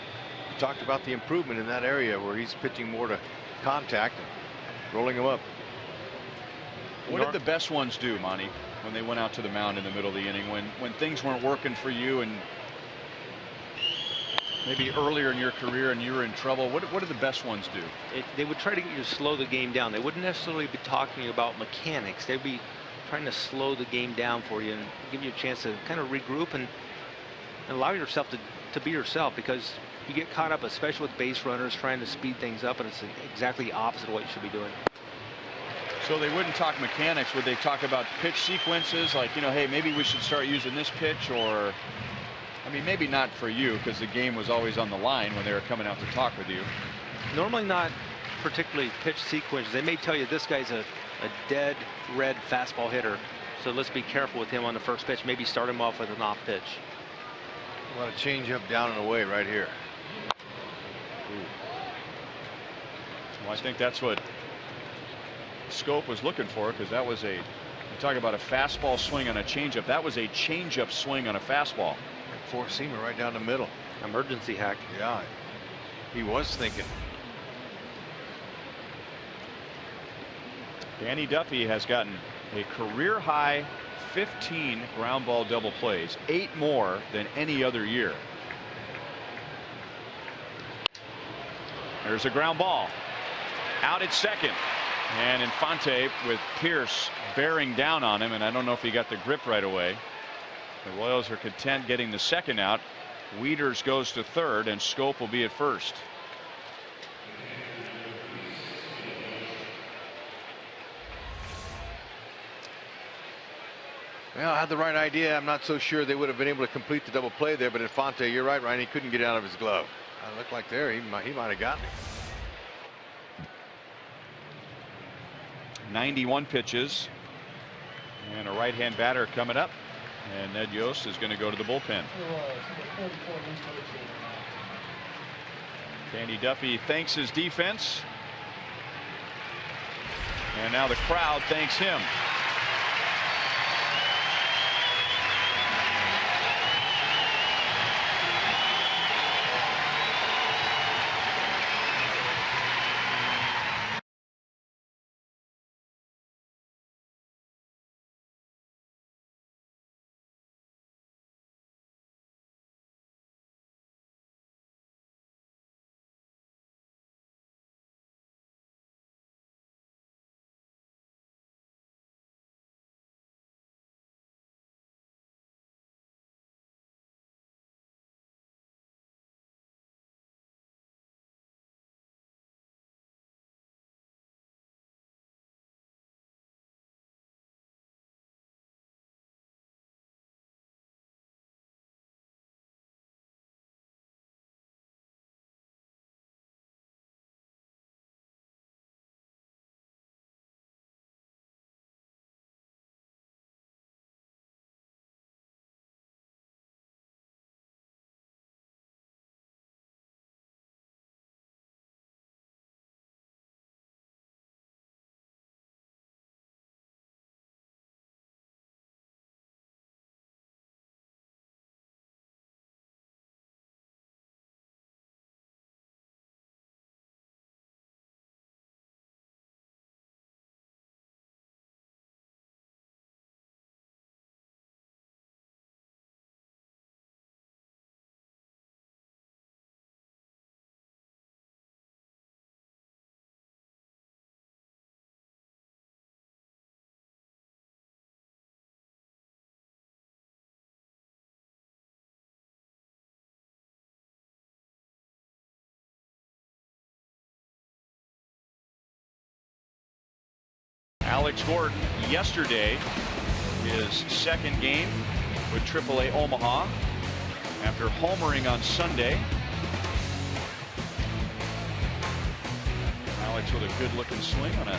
We talked about the improvement in that area where he's pitching more to contact and rolling him up. What did the best ones do, Monty, when they went out to the mound in the middle of the inning, when things weren't working for you, and maybe earlier in your career and you were in trouble? What did the best ones do? They would try to get you to slow the game down. They wouldn't necessarily be talking about mechanics. They'd be trying to slow the game down for you and give you a chance to kind of regroup and allow yourself to be yourself, because you get caught up, especially with base runners, trying to speed things up, and it's exactly the opposite of what you should be doing. So they wouldn't talk mechanics. Would they talk about pitch sequences, like, you know, hey, maybe we should start using this pitch? Or, I mean, maybe not for you, because the game was always on the line when they were coming out to talk with you. Normally not particularly pitch sequences. They may tell you this guy's a dead red fastball hitter, so let's be careful with him on the first pitch. Maybe start him off with an off pitch. A lot of change up, down and away right here. Ooh. Well, I think that's what Schoop was looking for, because that was you talk about a fastball swing on a changeup. That was a changeup swing on a fastball. Four-seamer right down the middle. Emergency hack. Yeah, he was thinking. Danny Duffy has gotten a career high 15 ground ball double plays, 8 more than any other year. There's a ground ball out at second, and Infante with Pierce bearing down on him, and I don't know if he got the grip right away. The Royals are content getting the second out. WIETERS goes to third, and Schoop will be at first. Well, I had the right idea. I'm not so sure they would have been able to complete the double play there, but Infante, you're right, Ryan. He couldn't get out of his glove. It looked like there he might have gotten it. 91 pitches, and a right-hand batter coming up, and Ned Yost is going to go to the bullpen. Danny Duffy thanks his defense, and now the crowd thanks him. Alex Gordon yesterday, his second game with AAA Omaha after homering on Sunday. Alex with a good-looking swing on a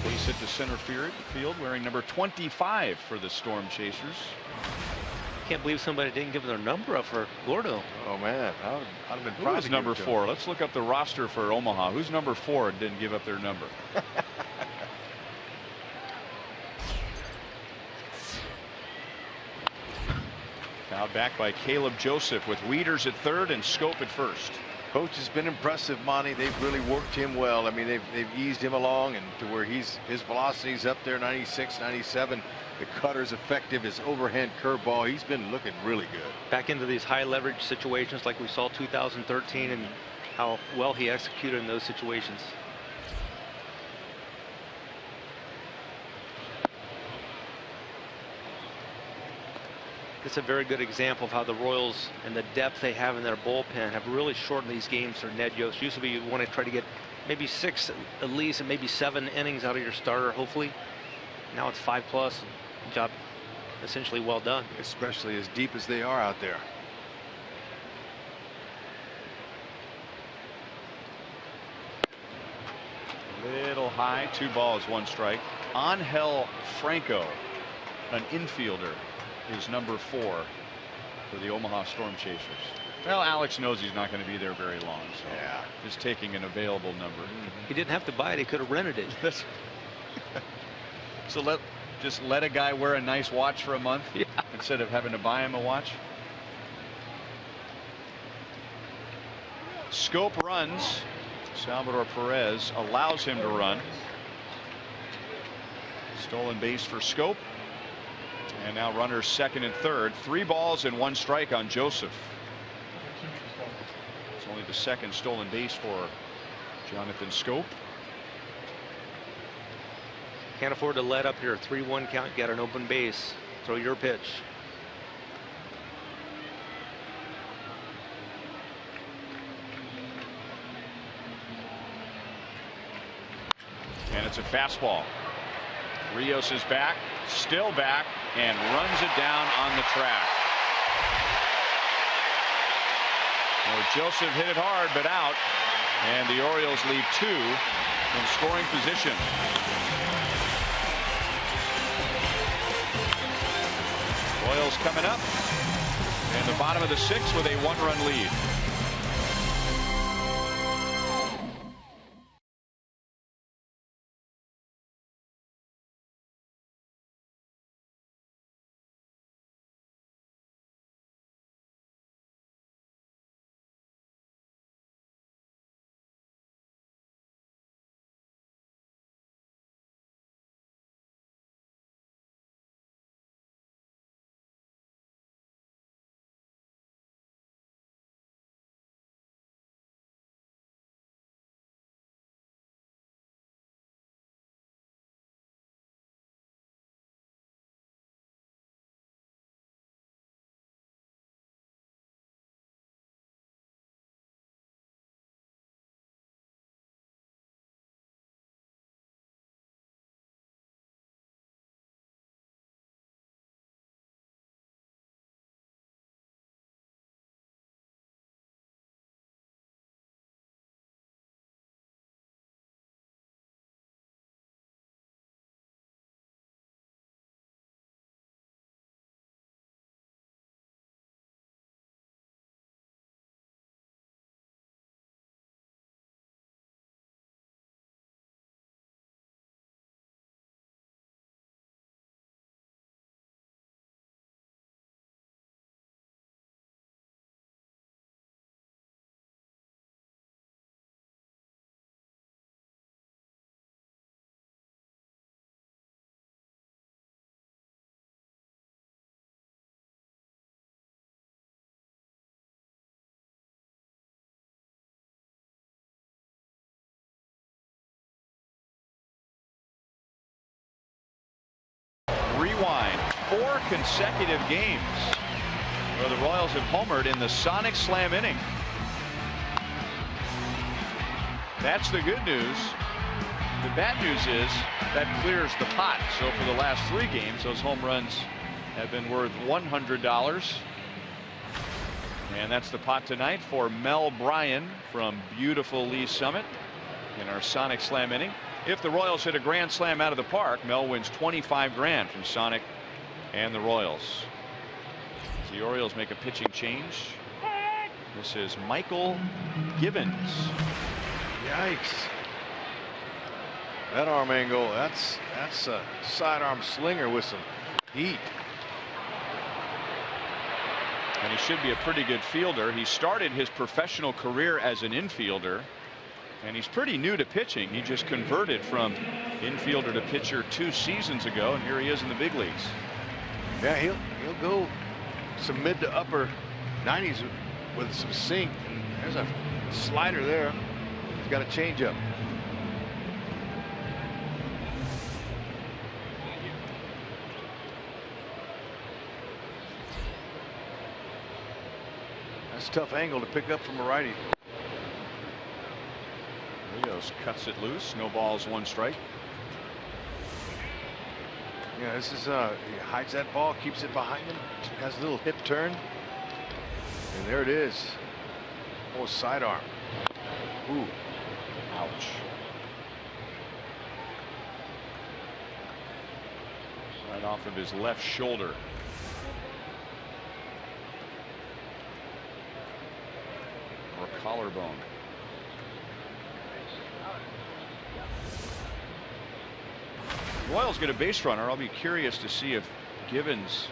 base hit to center field, wearing number 25 for the Storm Chasers. Can't believe somebody didn't give their number up for Gordo. Oh man, I'd have been Who proud is to number give it to 4? him. Let's look up the roster for Omaha. Who's number 4 and didn't give up their number? Fouled back by Caleb Joseph with WIETERS at third and Schoop at first. Coach has been impressive, Monty. They've really worked him well. I mean, they've eased him along and to where his velocity's up there, 96, 97. The cutter's effective. His overhand curveball. He's been looking really good. Back into these high leverage situations like we saw 2013, and how well he executed in those situations. It's a very good example of how the Royals and the depth they have in their bullpen have really shortened these games for Ned Yost. Used to be you want to try to get maybe 6 at least and maybe 7 innings out of your starter, hopefully. Now it's 5+. Job essentially well done. Especially as deep as they are out there. Little high, 2 balls, 1 strike. Angel Franco, an infielder, is number 4 for the Omaha Storm Chasers. Well, Alex knows he's not going to be there very long, so yeah, just taking an available number. He didn't have to buy it; he could have rented it. So just let a guy wear a nice watch for a month instead of having to buy him a watch. Schoop runs. Salvador Perez allows him to run. Stolen base for Schoop. And now runners second and third. 3 balls and 1 strike on Joseph. It's only the second stolen base for Jonathan Schoop. Can't afford to let up here. 3-1 count. Got an open base. Throw your pitch. And it's a fastball. Rios is back, still back, and runs it down on the track. Well, Joseph hit it hard, but out. And the Orioles leave 2 in scoring position. Royals coming up in the bottom of the 6th with a 1-run lead. Rewind. 4 consecutive games where the Royals have homered in the Sonic Slam inning. That's the good news. The bad news is that clears the pot. So for the last 3 games, those home runs have been worth $100. And that's the pot tonight for Mel Bryan from beautiful Lee Summit in our Sonic Slam inning. If the Royals hit a grand slam out of the park, Mel wins 25 grand from Sonic and the Royals. The Orioles make a pitching change. This is Michael Gibbons. Yikes. That arm angle, that's a sidearm slinger with some heat. And he should be a pretty good fielder. He started his professional career as an infielder, and he's pretty new to pitching. He just converted from infielder to pitcher 2 seasons ago, and here he is in the big leagues. Yeah, he'll go some mid to upper 90s with some sink. There's a slider there. He's got a changeup. That's a tough angle to pick up from a righty. Rios cuts it loose. No balls, 1 strike. Yeah, this is he hides that ball, keeps it behind him, has a little hip turn, and there it is. Oh, sidearm. Ooh, ouch. Right off of his left shoulder. Or collarbone. Royals get a base runner. I'll be curious to see if Gibbons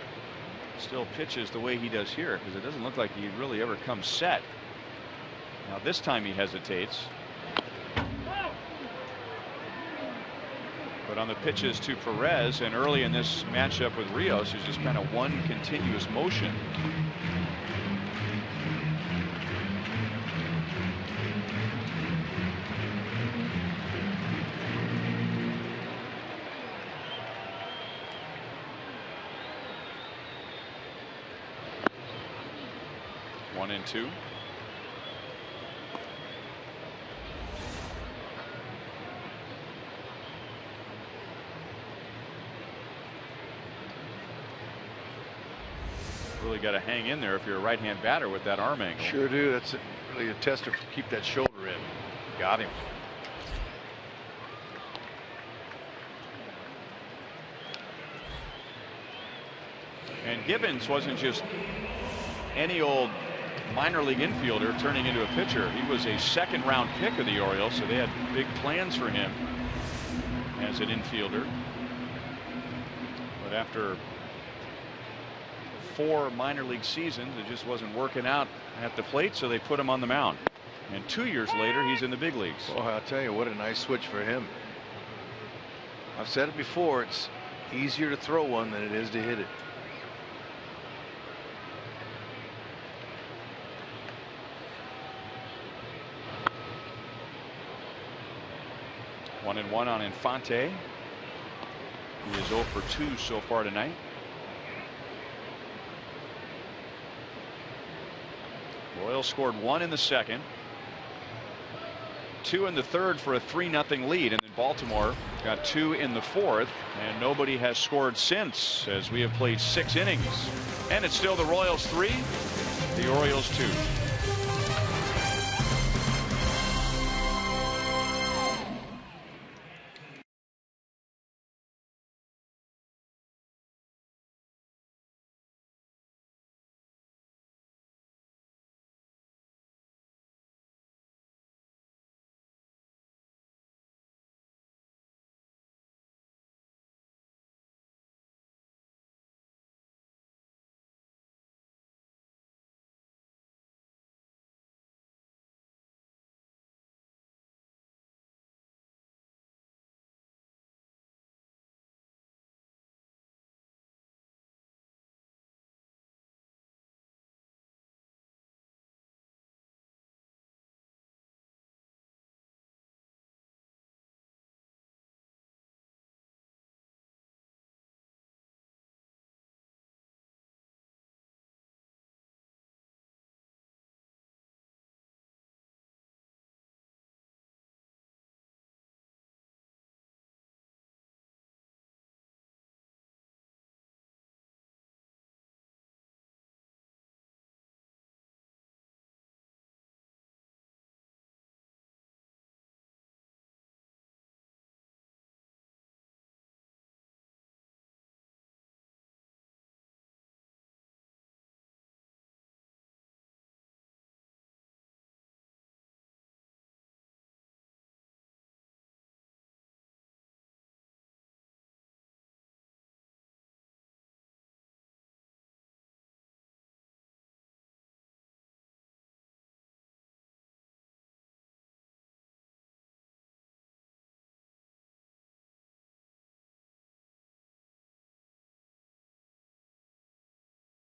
still pitches the way he does here, because it doesn't look like he really ever comes set. Now this time he hesitates. But on the pitches to Perez, and early in this matchup with Rios, there's just kind of one continuous motion. One and two. Really got to hang in there if you're a right-hand batter with that arm angle. Sure do. That's really a tester. Keep that shoulder in. Got him. And Gibbons wasn't just any old minor league infielder turning into a pitcher. He was a 2nd-round pick of the Orioles, so they had big plans for him as an infielder. But after 4 minor league seasons, it just wasn't working out at the plate, so they put him on the mound. And 2 years later, he's in the big leagues. Oh, I'll tell you, what a nice switch for him. I've said it before, it's easier to throw one than it is to hit it. One and one on Infante. He is 0 for 2 so far tonight. Royals scored 1 in the 2nd, 2 in the 3rd for a 3-0 lead, and then Baltimore got 2 in the 4th, and nobody has scored since, as we have played 6 innings. And it's still the Royals 3, the Orioles 2.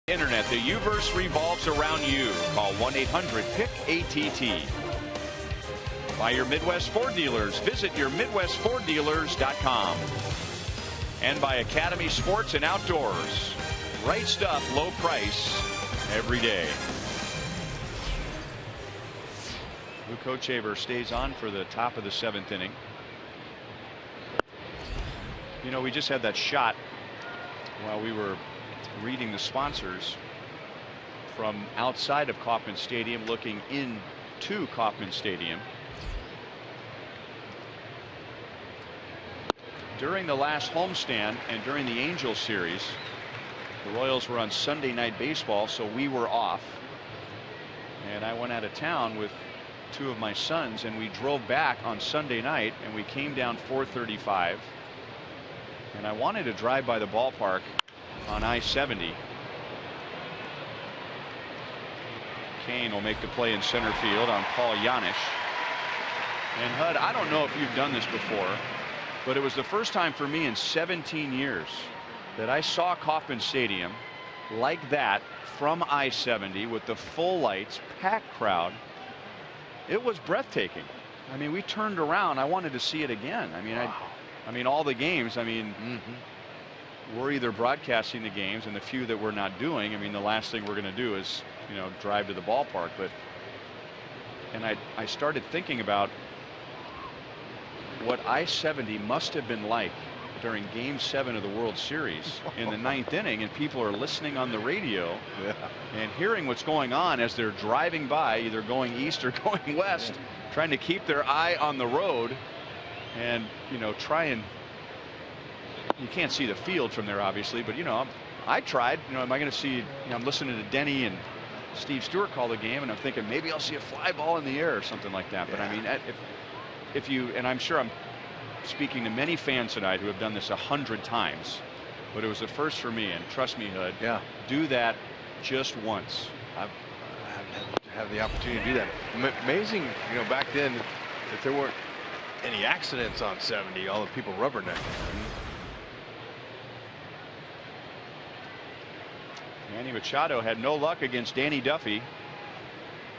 Internet, the universe revolves around you. Call 1-800-PIC-ATT. By your Midwest Ford dealers. Visit your MidwestFordDealers.com. And by Academy Sports and Outdoors. Right stuff, low price, every day. Luke Hochevar stays on for the top of the 7th inning. You know, we just had that shot while we were reading the sponsors from outside of Kauffman Stadium looking into Kauffman Stadium. During the last homestand and during the Angels series, the Royals were on Sunday Night Baseball, so we were off. And I went out of town with 2 of my sons, and we drove back on Sunday night, and we came down 435. And I wanted to drive by the ballpark on I-70. Kane will make the play in center field on Paul Janisch. And Hud, I don't know if you've done this before, but it was the first time for me in 17 years that I saw Kauffman Stadium like that from I-70 with the full lights, packed crowd. It was breathtaking. I mean, we turned around. I wanted to see it again. I mean, I mean, all the games. I mean, we're either broadcasting the games, and the few that we're not doing. I mean, the last thing we're going to do is, you know, drive to the ballpark. And I started thinking about what I-70 must have been like during Game 7 of the World Series in the 9th inning, and people are listening on the radio and hearing what's going on as they're driving by, either going east or going west, trying to keep their eye on the road and, you know, try and, you can't see the field from there obviously, but, you know, I tried, you know, am I going to see, you know, I'm listening to Denny and Steve Stewart call the game, and I'm thinking maybe I'll see a fly ball in the air or something like that. But I mean, if you, and I'm sure I'm speaking to many fans tonight who have done this 100 times, but it was the first for me, and trust me, Hood, do that just once. I've had the opportunity to do that. Amazing, you know, back then, if there weren't any accidents on 70, all the people rubbernecking. Manny Machado had no luck against Danny Duffy.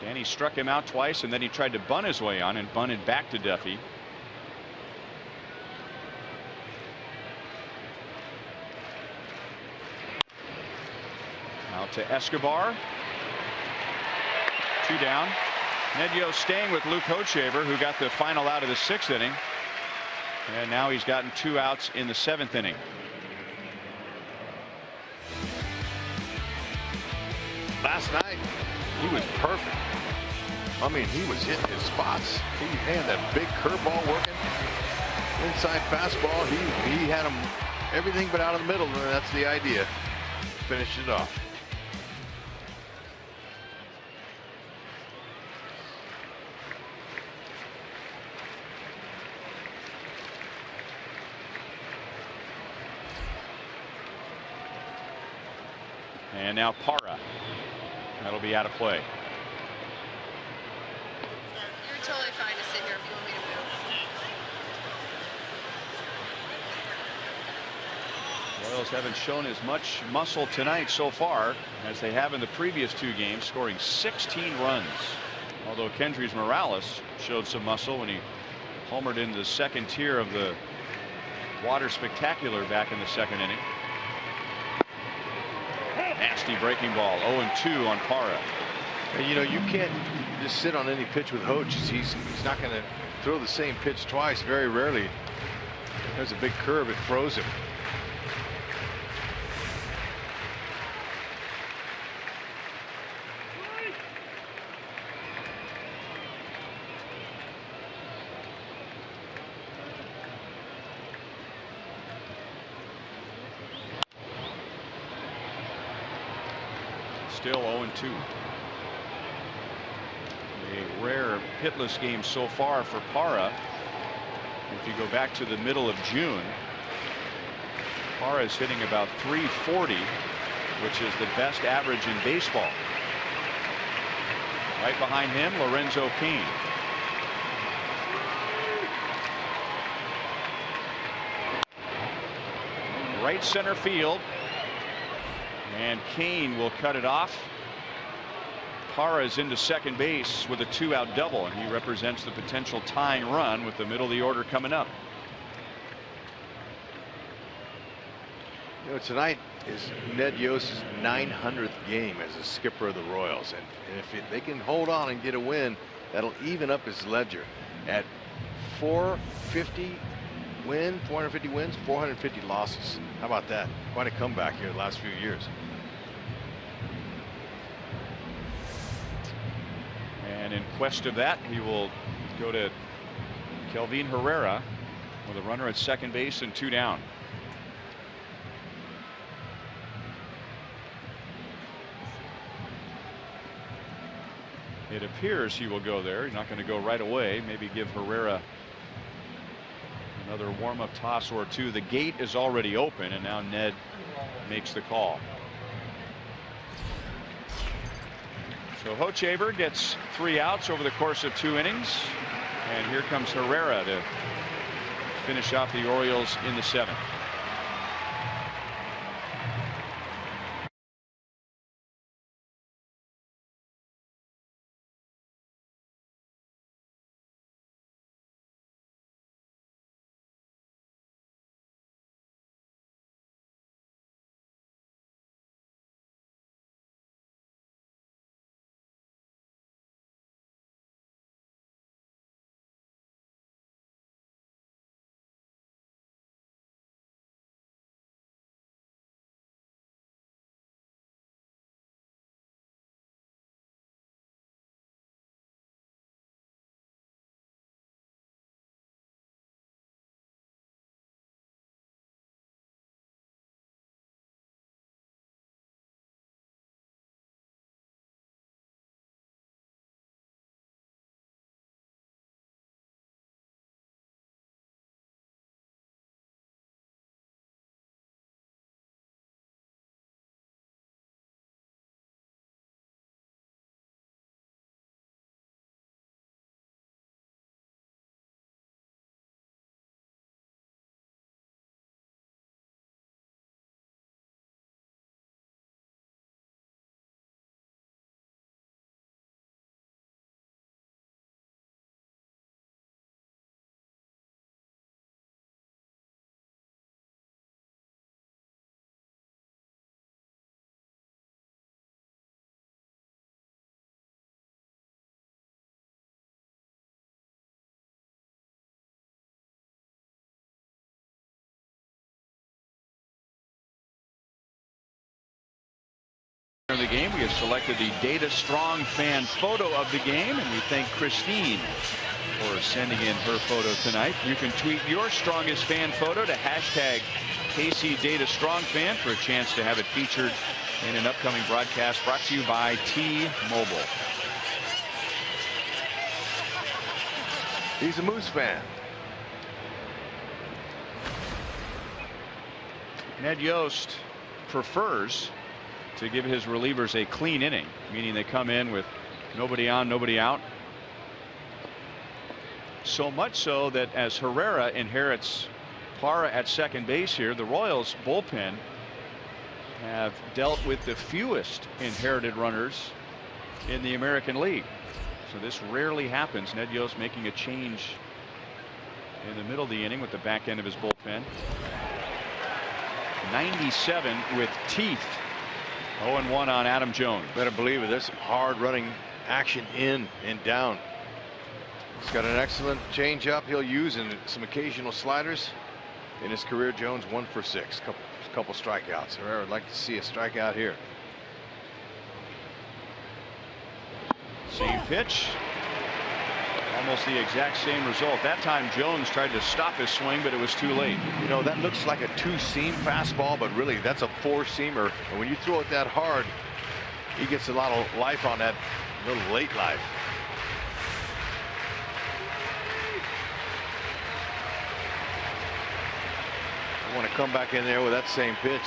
Danny struck him out twice, and then he tried to bunt his way on and bunted back to Duffy. Out to Escobar. 2 down. Nedjo staying with Luke Hochevar, who got the final out of the 6th inning. And now he's gotten 2 outs in the 7th inning. Last night, he was perfect. I mean, he was hitting his spots. He had that big curveball working. Inside fastball, he had him everything but out of the middle, and that's the idea. Finished it off. And now Parra. That'll be out of play. You're totally fine to sit here if you want me to move. Royals haven't shown as much muscle tonight so far as they have in the previous 2 games, scoring 16 runs. Although Kendrys Morales showed some muscle when he homered into the 2nd tier of the Water Spectacular back in the 2nd inning. Nasty breaking ball. 0-2 on Parra. And, you know, you can't just sit on any pitch with Hoch. He's not going to throw the same pitch twice. Very rarely. There's a big curve. It throws him. Still 0-2. A rare hitless game so far for Parra. If you go back to the middle of June, Parra is hitting about .340, which is the best average in baseball. Right behind him, Lorenzo Cain. Right center field. And Kane will cut it off. Parra is into second base with a 2-out double, and he represents the potential tying run with the middle of the order coming up. You know, tonight is Ned Yost's 900th game as a skipper of the Royals, and if they can hold on and get a win, that'll even up his ledger. At 450 wins, 450 losses. How about that? Quite a comeback here the last few years. And in quest of that, he will go to Kelvin Herrera with a runner at second base and 2 down. It appears he will go there. He's not going to go right away. Maybe give Herrera another warm-up toss or two. The gate is already open, and now Ned makes the call. So Hochevar gets 3 outs over the course of 2 innings, and here comes Herrera to finish off the Orioles in the 7th. In the game, we have selected the Data Strong fan photo of the game, and we thank Christine for sending in her photo tonight. You can tweet your strongest fan photo to hashtag KC Data Strong Fan for a chance to have it featured in an upcoming broadcast brought to you by T-Mobile. He's a Moose fan. Ned Yost prefers to give his relievers a clean inning, meaning they come in with nobody on, nobody out. So much so that as Herrera inherits Parra at second base here, the Royals bullpen have dealt with the fewest inherited runners in the American League. So this rarely happens. Ned Yost making a change in the middle of the inning with the back end of his bullpen. 97 with teeth. 0-1 on Adam Jones. Better believe it. There's some hard running action in and down. He's got an excellent changeup he'll use and some occasional sliders. In his career, Jones 1 for 6. Couple strikeouts. Herrera would like to see a strikeout here. Same pitch. Almost the exact same result. That time Jones tried to stop his swing, but it was too late. You know, that looks like a 2-seam fastball, but really that's a 4-seamer. And when you throw it that hard, he gets a lot of life on that, little late life. I want to come back in there with that same pitch.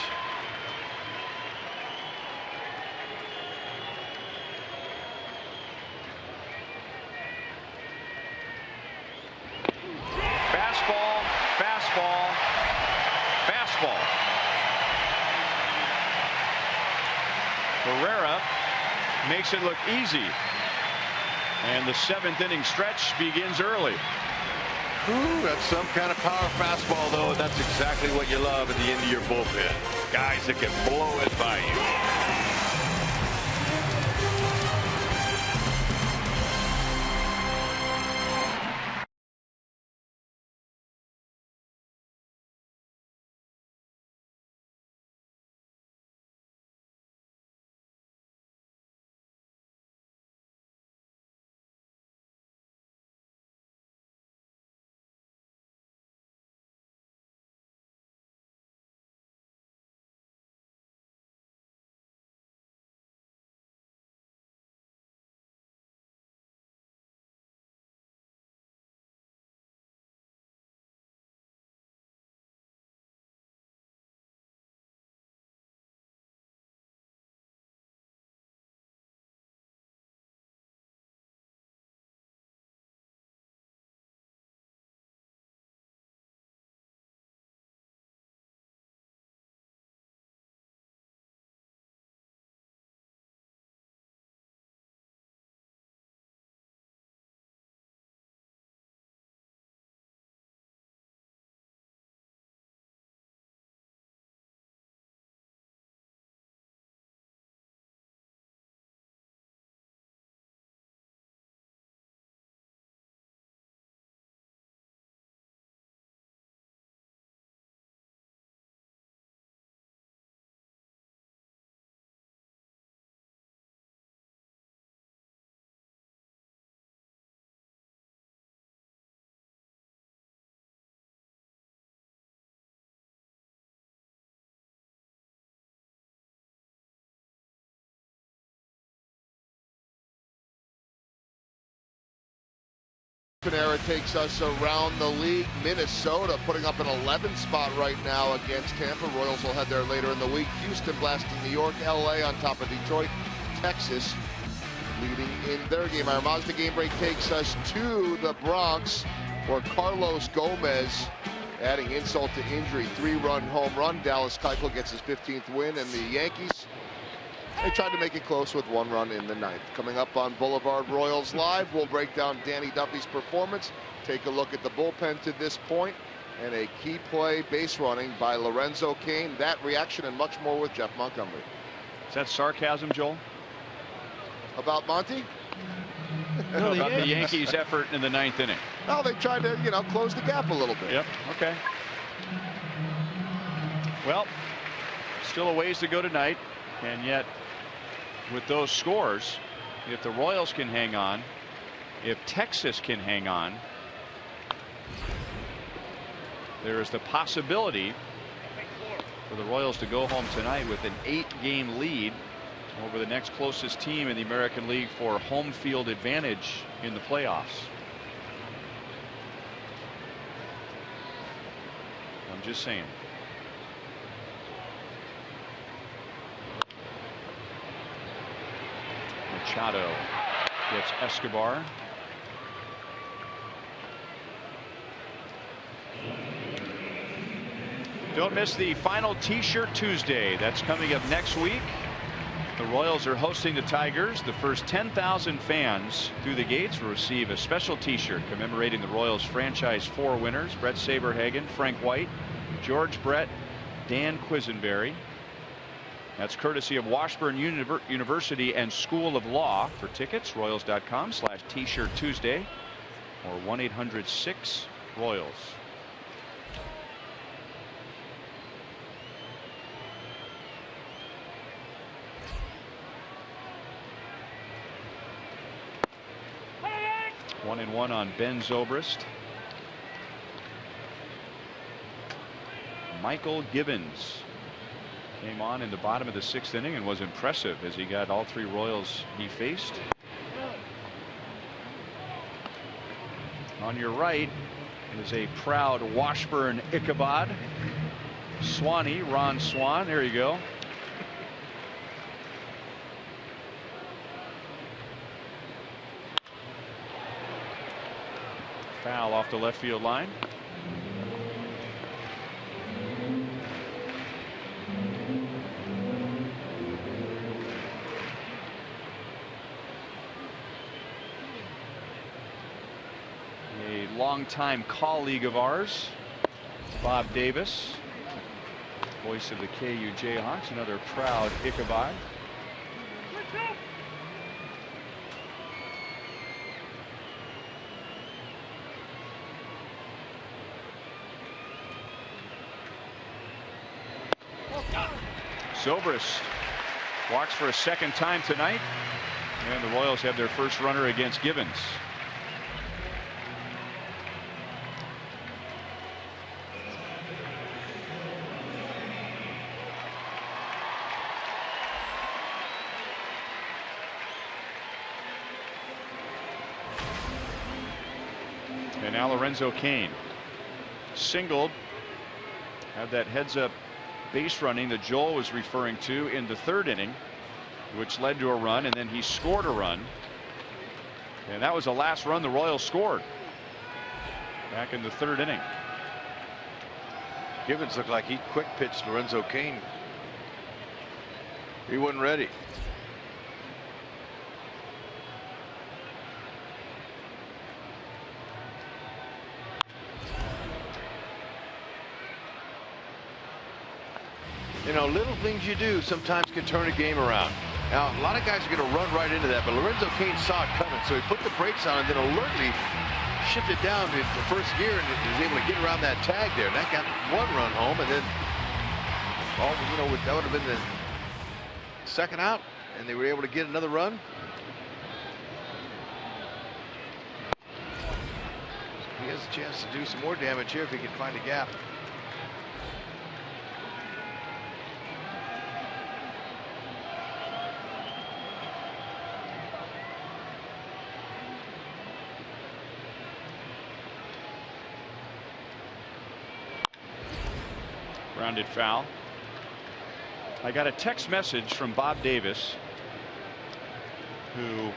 makes it look easy. And the 7th inning stretch begins early. Ooh, that's some kind of power fastball, though. That's exactly what you love at the end of your bullpen. Guys that can blow it by you. Era takes us around the league. Minnesota putting up an 11th spot right now against Tampa. Royals will head there later in the week. Houston blasting New York. LA on top of Detroit. Texas leading in their game. Our Mazda game break takes us to the Bronx, where Carlos Gomez, adding insult to injury, 3-run home run. Dallas Keuchel gets his 15th win, and the Yankees, they tried to make it close with 1 run in the 9th. Coming up on Boulevard Royals Live, we'll break down Danny Duffy's performance, take a look at the bullpen to this point, and a key play base running by Lorenzo Cain. That reaction and much more with Jeff Montgomery. Is that sarcasm, Joel? About Monty? No, about the Yankees' effort in the 9th inning. Well, they tried to, close the gap a little bit. Yep, okay. Well, still a ways to go tonight, and yet with those scores, if the Royals can hang on, if Texas can hang on, there is the possibility for the Royals to go home tonight with an 8-game lead over the next closest team in the American League for home field advantage in the playoffs. I'm just saying. Machado gets Escobar. Don't miss the final T-shirt Tuesday. That's coming up next week. The Royals are hosting the Tigers. The first 10,000 fans through the gates will receive a special T-shirt commemorating the Royals franchise 4 winners: Brett Saberhagen, Frank White, George Brett, Dan Quisenberry. That's courtesy of Washburn University and School of Law. For tickets, Royals.com/T-shirt Tuesday or 1-800-6-ROYALS. One and one on Ben Zobrist. Michael Gibbons came on in the bottom of the 6th inning and was impressive as he got all 3 Royals he faced. On your right is a proud Washburn Ichabod. Swanee, Ron Swan. There you go. Foul off the left field line. longtime colleague of ours, Bob Davis, voice of the KU Jayhawks, another proud Ichabod. Zobrist walks for a second time tonight, and the Royals have their first runner against Givens. And now Lorenzo Cain singled, had that heads up base running that Joel was referring to in the third inning, which led to a run, and then he scored a run, and that was the last run the Royals scored back in the third inning. Givens looked like he quick pitched Lorenzo Cain. He wasn't ready. You know, little things you do sometimes can turn a game around. Now, a lot of guys are going to run right into that, but Lorenzo Cain saw it coming, so he put the brakes on and then alertly shifted down to first gear and was able to get around that tag there. And that got one run home, and then, well, you know, that would have been the second out, and they were able to get another run. So he has a chance to do some more damage here if he can find a gap. Grounded foul. I got a text message from Bob Davis, who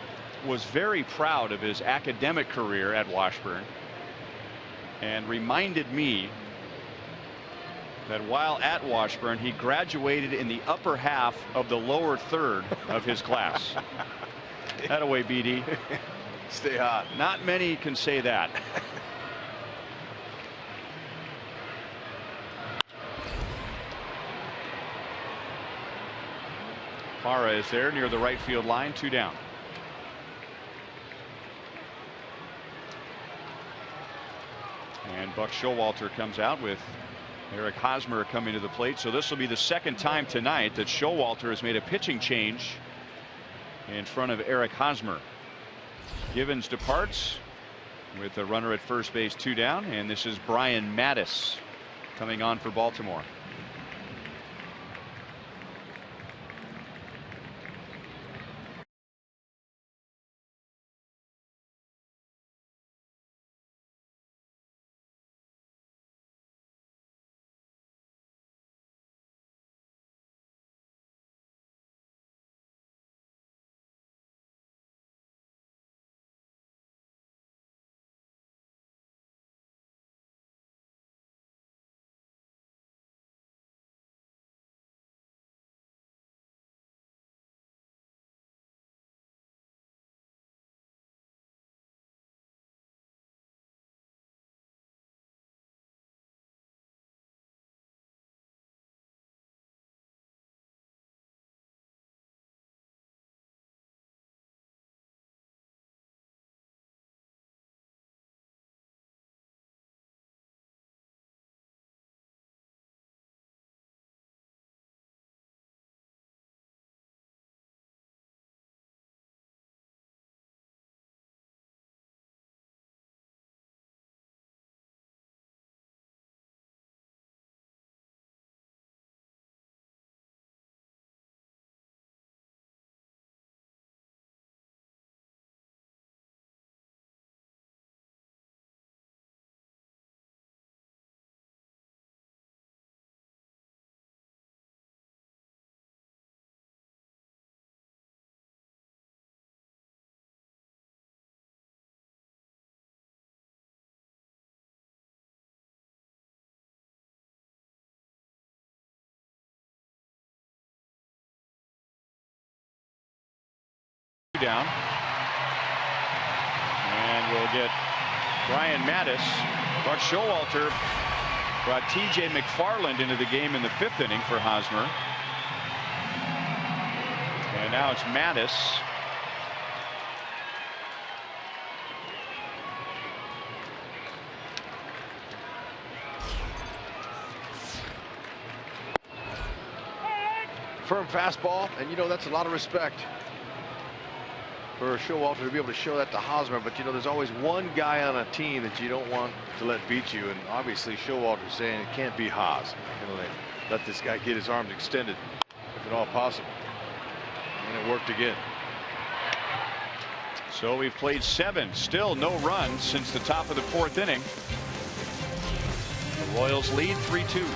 was very proud of his academic career at Washburn, and reminded me that while at Washburn he graduated in the upper half of the lower third of his class. Thataway, BD. Stay hot. Not many can say that. PARRA is there near the right field line, 2 down. And Buck Showalter comes out with Eric Hosmer coming to the plate. So this will be the second time tonight that Showalter has made a pitching change in front of Eric Hosmer. Givens departs with a runner at first base, 2 down, and this is Brian Mattis coming on for Baltimore. Down, and we'll get Brian Mattis. Buck Showalter brought T.J. McFarland into the game in the 5th inning for Hosmer. And now it's Mattis. Firm fastball, and you know that's a lot of respect for Showalter to be able to show that to Hosmer. But you know there's always one guy on a team that you don't want to let beat you, and obviously Showalter's saying it can't be Hos. You know, they let this guy get his arms extended if at all possible, and it worked again. So we've played 7, still no runs since the top of the 4th inning. The Royals lead 3-2.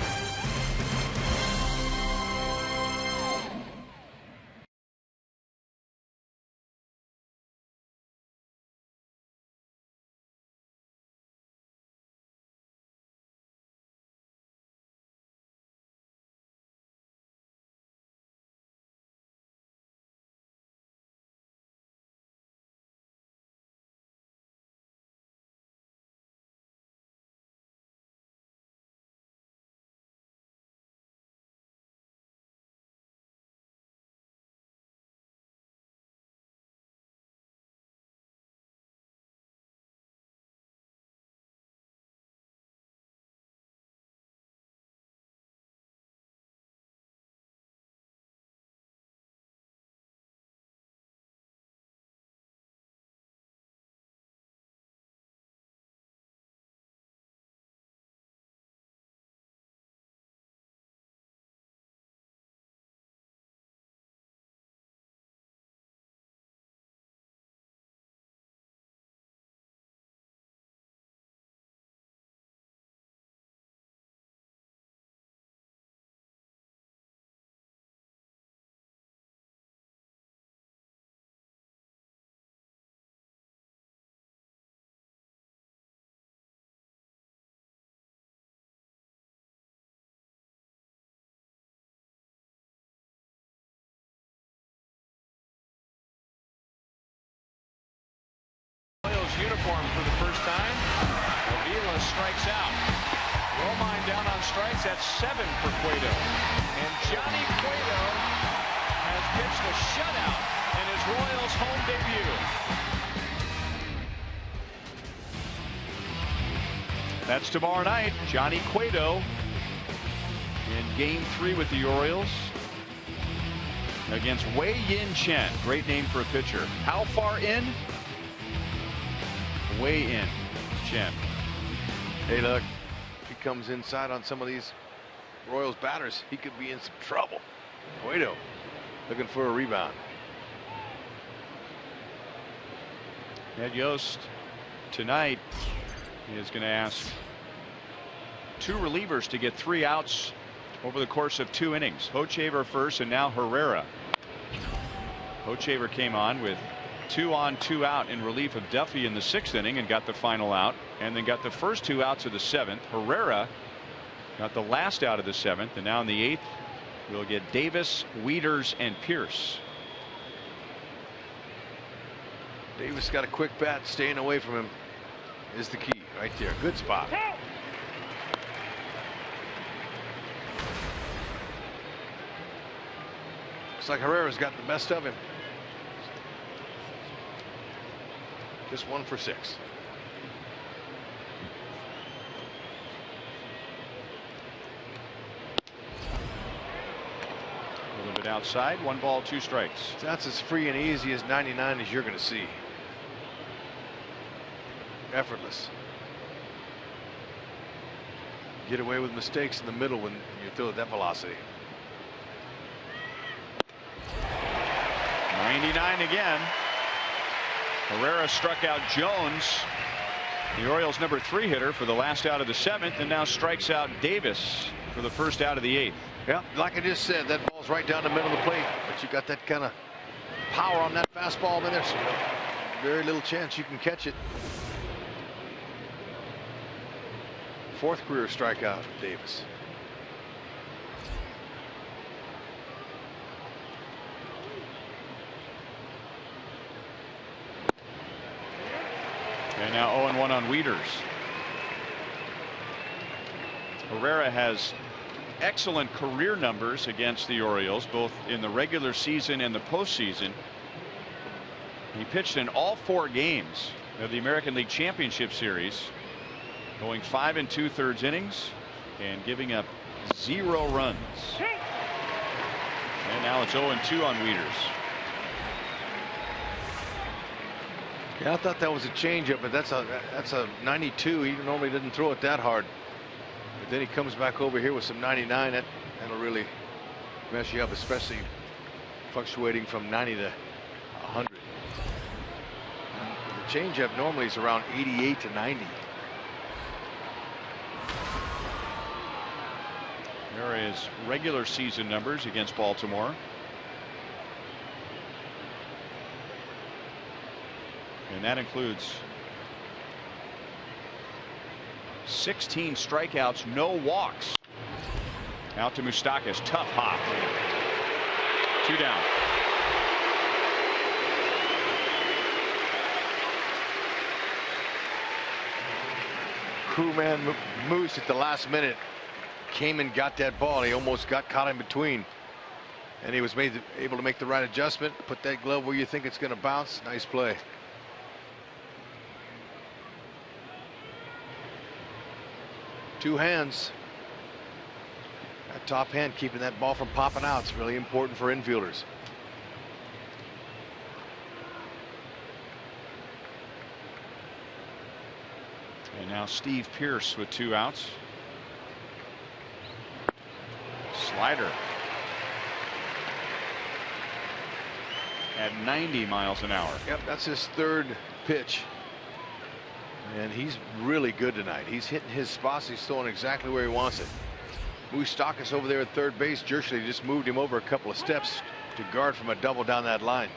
Uniform for the first time. Avila strikes out. Romine down on strikes. That's 7 for Cueto. And Johnny Cueto has pitched a shutout in his Royals home debut. That's tomorrow night. Johnny Cueto in Game 3 with the Orioles against Wei Yin Chen. Great name for a pitcher. How far in? Way in, Chen. Hey, look, if he comes inside on some of these Royals batters, he could be in some trouble. Cueto looking for a rebound. Ed Yost tonight is going to ask 2 relievers to get 3 outs over the course of 2 innings. Hochevar first, and now Herrera. Hochevar came on with 2 on 2 out in relief of Duffy in the 6th inning and got the final out, and then got the first 2 outs of the 7th. Herrera got the last out of the 7th, and now in the 8th we'll get Davis, Wieters, and Pierce. Davis got a quick bat. Staying away from him is the key right there. Good spot. Looks like Herrera's got the best of him. Just 1 for 6. A little bit outside. 1 ball, 2 strikes. That's as free and easy as 99 as you're going to see. Effortless. Get away with mistakes in the middle when you throw at that velocity. 99 again. Herrera struck out Jones, the Orioles' number 3 hitter, for the last out of the 7th, and now strikes out Davis for the first out of the 8th. Yeah, like I just said, that ball's right down the middle of the plate, but you got that kind of power on that fastball in there, so very little chance you can catch it. 4th career strikeout for Davis. And now 0-1 on WIETERS. Herrera has excellent career numbers against the Orioles, both in the regular season and the postseason. He pitched in all 4 games of the American League Championship Series, going 5 2/3 innings and giving up 0 runs. And now it's 0-2 on WIETERS. Yeah, I thought that was a changeup, but that's a 92. He normally doesn't throw it that hard. But then he comes back over here with some 99. That'll really mess you up, especially fluctuating from 90 to 100. The changeup normally is around 88 to 90. There are his regular season numbers against Baltimore. And that includes 16 strikeouts, no walks. Out to Moustakas, tough hop. 2 down. Crewman Moose at the last minute came and got that ball. He almost got caught in between. And he was able to make the right adjustment, put that glove where you think it's going to bounce. Nice play. Two hands. That top hand keeping that ball from popping out. It's really important for infielders. And now Steve Pearce with 2 outs. Slider at 90 miles an hour. Yep, that's his 3rd pitch. And he's really good tonight. He's hitting his spots. He's throwing exactly where he wants it. Moustakas over there at 3rd base. Jershly just moved him over a couple of steps to guard from a double down that line.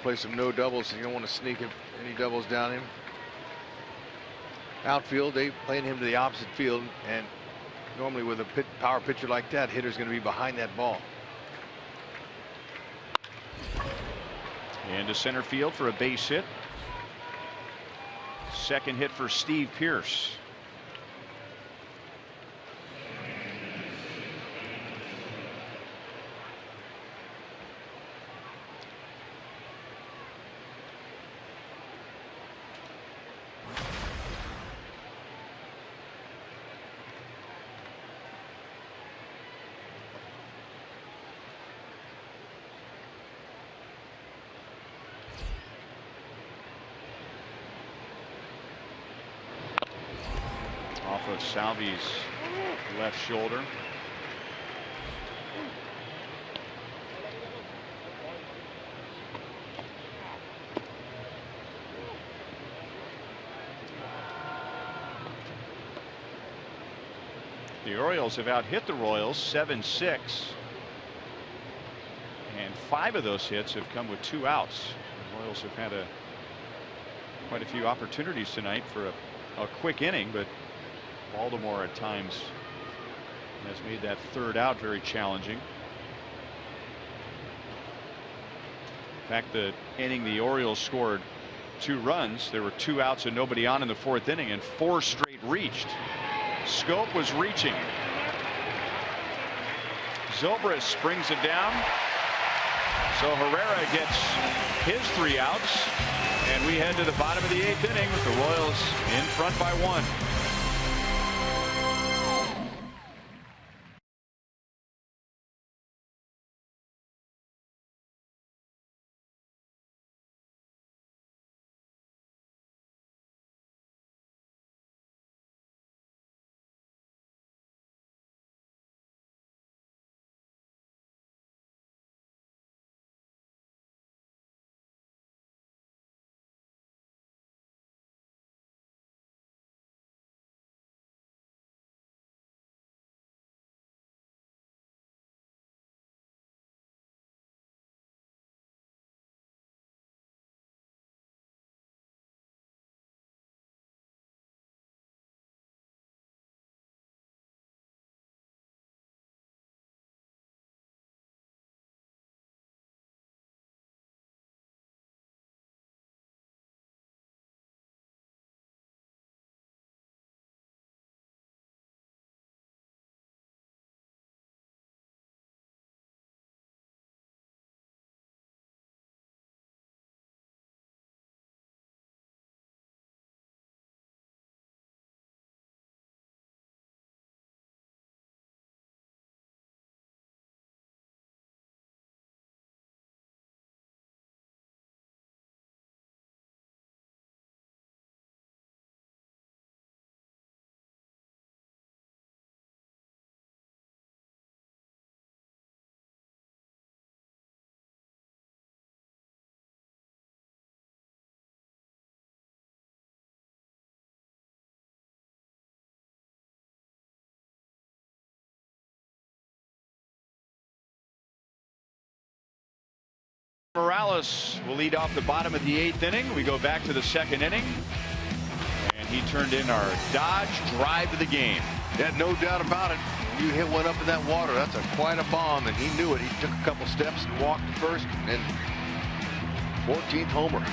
Play some no doubles. So you don't want to sneak any doubles down him. Outfield, they playing him to the opposite field, and normally with a power pitcher like that, hitter's going to be behind that ball. And to center field for a base hit. Second hit for Steve Pearce. Off of Salvi's left shoulder. The Orioles have out-hit the Royals 7-6. And 5 of those hits have come with 2 outs. The Royals have had quite a few opportunities tonight for a quick inning, but Baltimore at times has made that 3rd out very challenging. In fact, the inning the Orioles scored 2 runs, there were 2 outs and nobody on in the 4th inning, and 4 straight reached. Schoop was reaching. Zobrist brings it down. So Herrera gets his 3 outs, and we head to the bottom of the 8th inning with the Royals in front by 1. Morales will lead off the bottom of the 8th inning. We go back to the 2nd inning. And he turned in our Dodge drive of the game. Yeah, no doubt about it. You hit one up in that water, that's quite a bomb, and he knew it. He took a couple steps and walked first, and 14th homer.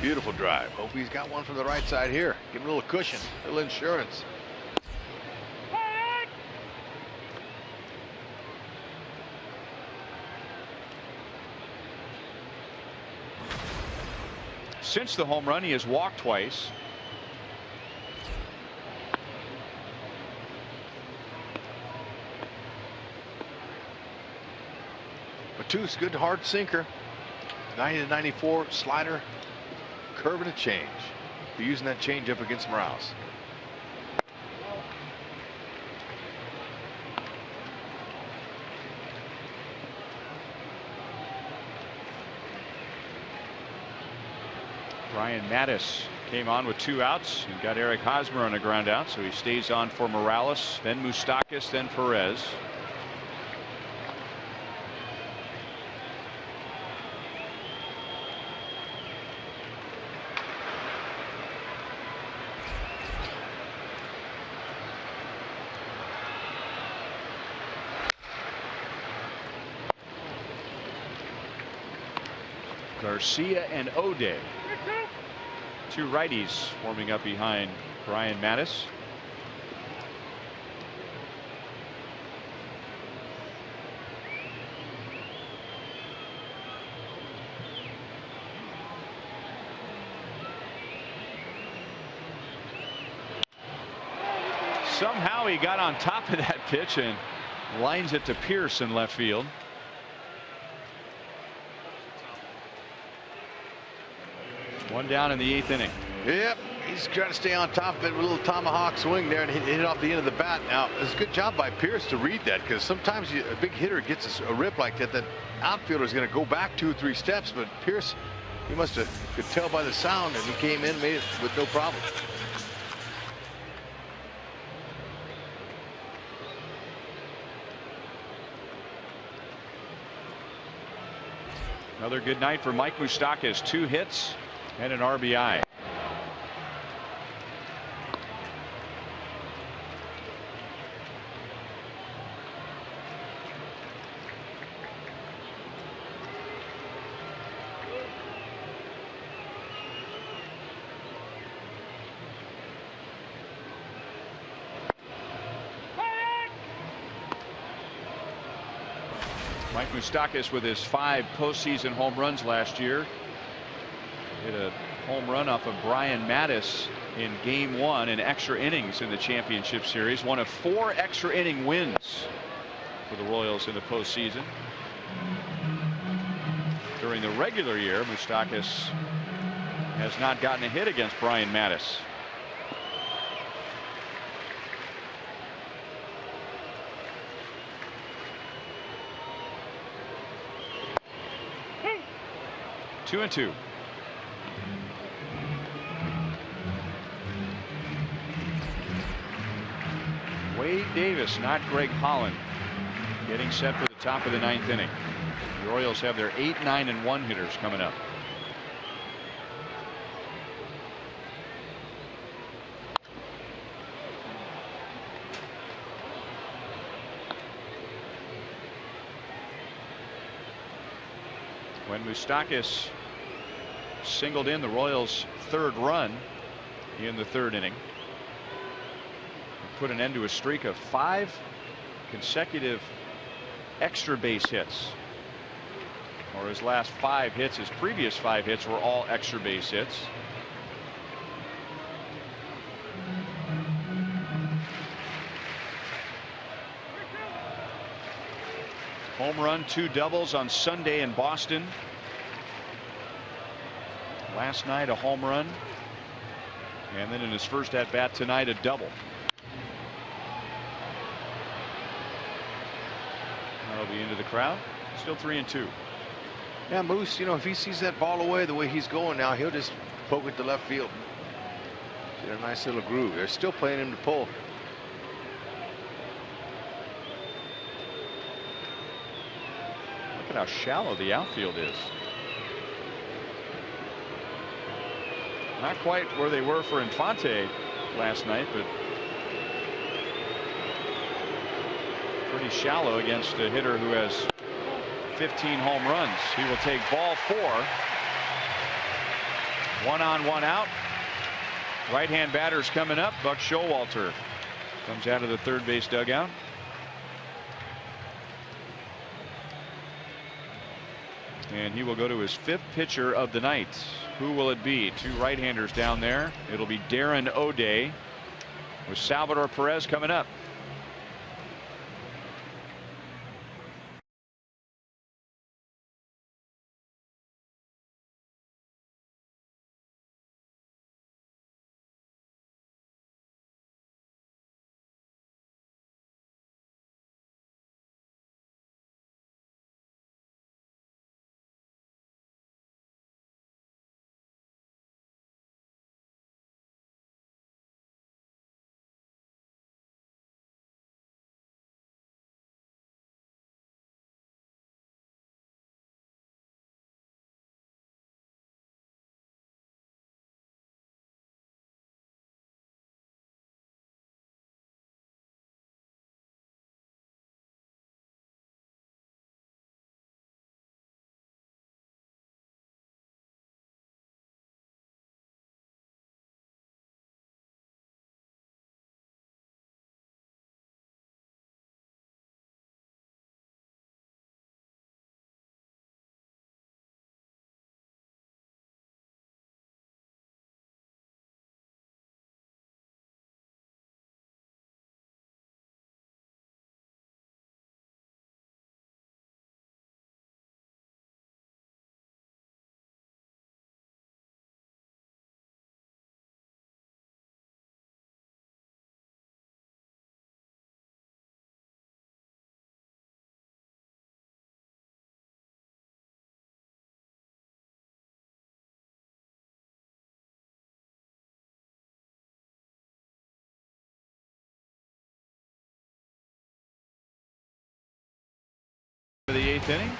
Beautiful drive. Hope he's got one from the right side here. Give him a little cushion, a little insurance. Since the home run, he has walked twice. Matus, good hard sinker. 90 to 94 slider, curve and a change. They're using that change up against Morales. Brian Mattis came on with 2 outs and got Eric Hosmer on a ground out, so he stays on for Morales, then Moustakas, then Perez. Garcia and O'Day, 2 righties warming up behind Brian Mattis. Somehow he got on top of that pitch and lines it to Pierce in left field. One down in the 8th inning. Yep, he's trying to stay on top of it with a little tomahawk swing there and hit it off the end of the bat. Now, it's a good job by Pierce to read that, because sometimes a big hitter gets a rip like that, that outfielder is going to go back 2 or 3 steps, but Pierce, he must have could tell by the sound, and he came in, made it with no problem. Another good night for Mike Moustakas, 2 hits and an RBI. Mike Moustakas with his 5 postseason home runs last year. Hit a home run off of Brian Mattis in game 1 in extra innings in the championship series. One of 4 extra inning wins for the Royals in the postseason. During the regular year, Moustakas has not gotten a hit against Brian Mattis. Two and 2. Wade Davis, not Greg Holland, getting set for the top of the 9th inning. The Orioles have their 8, 9, and 1 hitters coming up. When Moustakas singled in the Royals' 3rd run in the 3rd inning, put an end to a streak of 5 consecutive extra base hits. Or his last 5 hits, his previous 5 hits were all extra base hits. Home run, 2 doubles on Sunday in Boston. Last night a home run, and then in his first at bat tonight a double. That'll be into the crowd. Still 3 and 2. Yeah, Moose, you know, if he sees that ball away the way he's going now, he'll just poke it to left field. Get a nice little groove. They're still playing him to pull. Look at how shallow the outfield is. Not quite where they were for Infante last night, but pretty shallow against a hitter who has 15 home runs. He will take ball 4. 1 on, 1 out. Right-hand batter's coming up. Buck Showalter comes out of the third base dugout. And he will go to his 5th pitcher of the night. Who will it be? 2 right-handers down there. It'll be Darren O'Day with Salvador Perez coming up. For the 8th inning,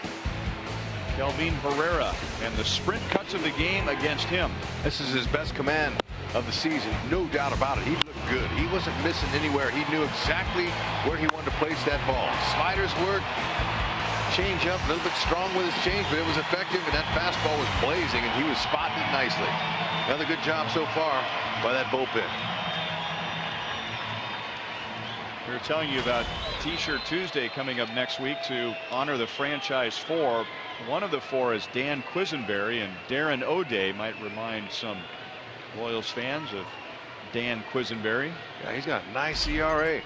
Kelvin Herrera, and the sprint cuts of the game against him. This is his best command of the season, no doubt about it. He looked good. He wasn't missing anywhere. He knew exactly where he wanted to place that ball. Sliders work, change up, a little bit strong with his change, but it was effective, and that fastball was blazing, and he was spotting it nicely. Another good job so far by that bullpen. We were telling you about T-shirt Tuesday coming up next week to honor the franchise 4. One of the 4 is Dan Quisenberry, and Darren O'Day might remind some Royals fans of Dan Quisenberry. Yeah, he's got a nice ERA.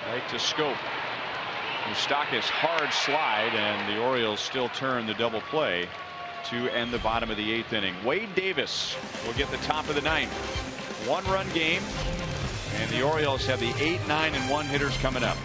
Right to Scope. Moustakas hard slide, and the Orioles still turn the double play to end the bottom of the 8th inning. Wade Davis will get the top of the 9th. 1-run game, and the Orioles have the 8, 9, and 1 hitters coming up.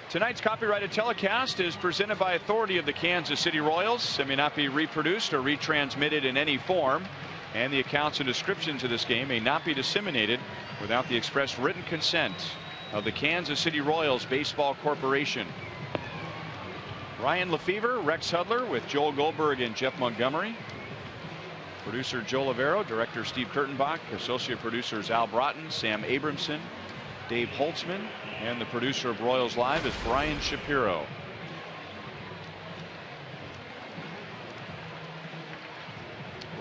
Tonight's copyrighted telecast is presented by authority of the Kansas City Royals and may not be reproduced or retransmitted in any form. And the accounts and descriptions of this game may not be disseminated without the express written consent of the Kansas City Royals Baseball Corporation. Ryan Lefevre, Rex Hudler with Joel Goldberg and Jeff Montgomery. Producer Joe Lavero, director Steve Kurtenbach, associate producers Al Broughton, Sam Abramson, Dave Holtzman, and the producer of Royals Live is Brian Shapiro.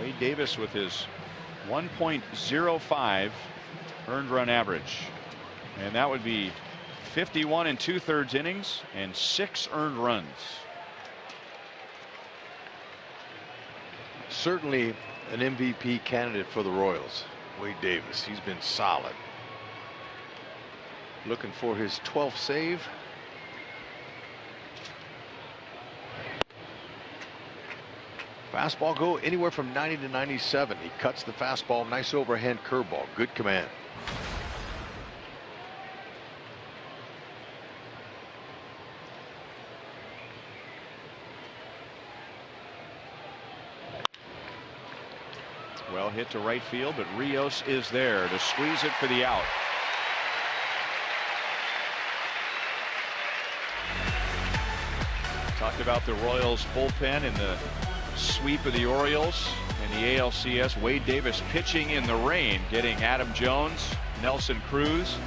Wade Davis with his 1.05 earned run average, and that would be 51 2/3 innings and 6 earned runs. Certainly an MVP candidate for the Royals. Wade Davis, he's been solid. Looking for his 12th save. Fastball go anywhere from 90 to 97. He cuts the fastball. Nice overhand curveball. Good command. Well hit to right field, but Rios is there to squeeze it for the out. Talked about the Royals bullpen and the sweep of the Orioles and the ALCS. Wade Davis pitching in the rain, getting Adam Jones, Nelson Cruz.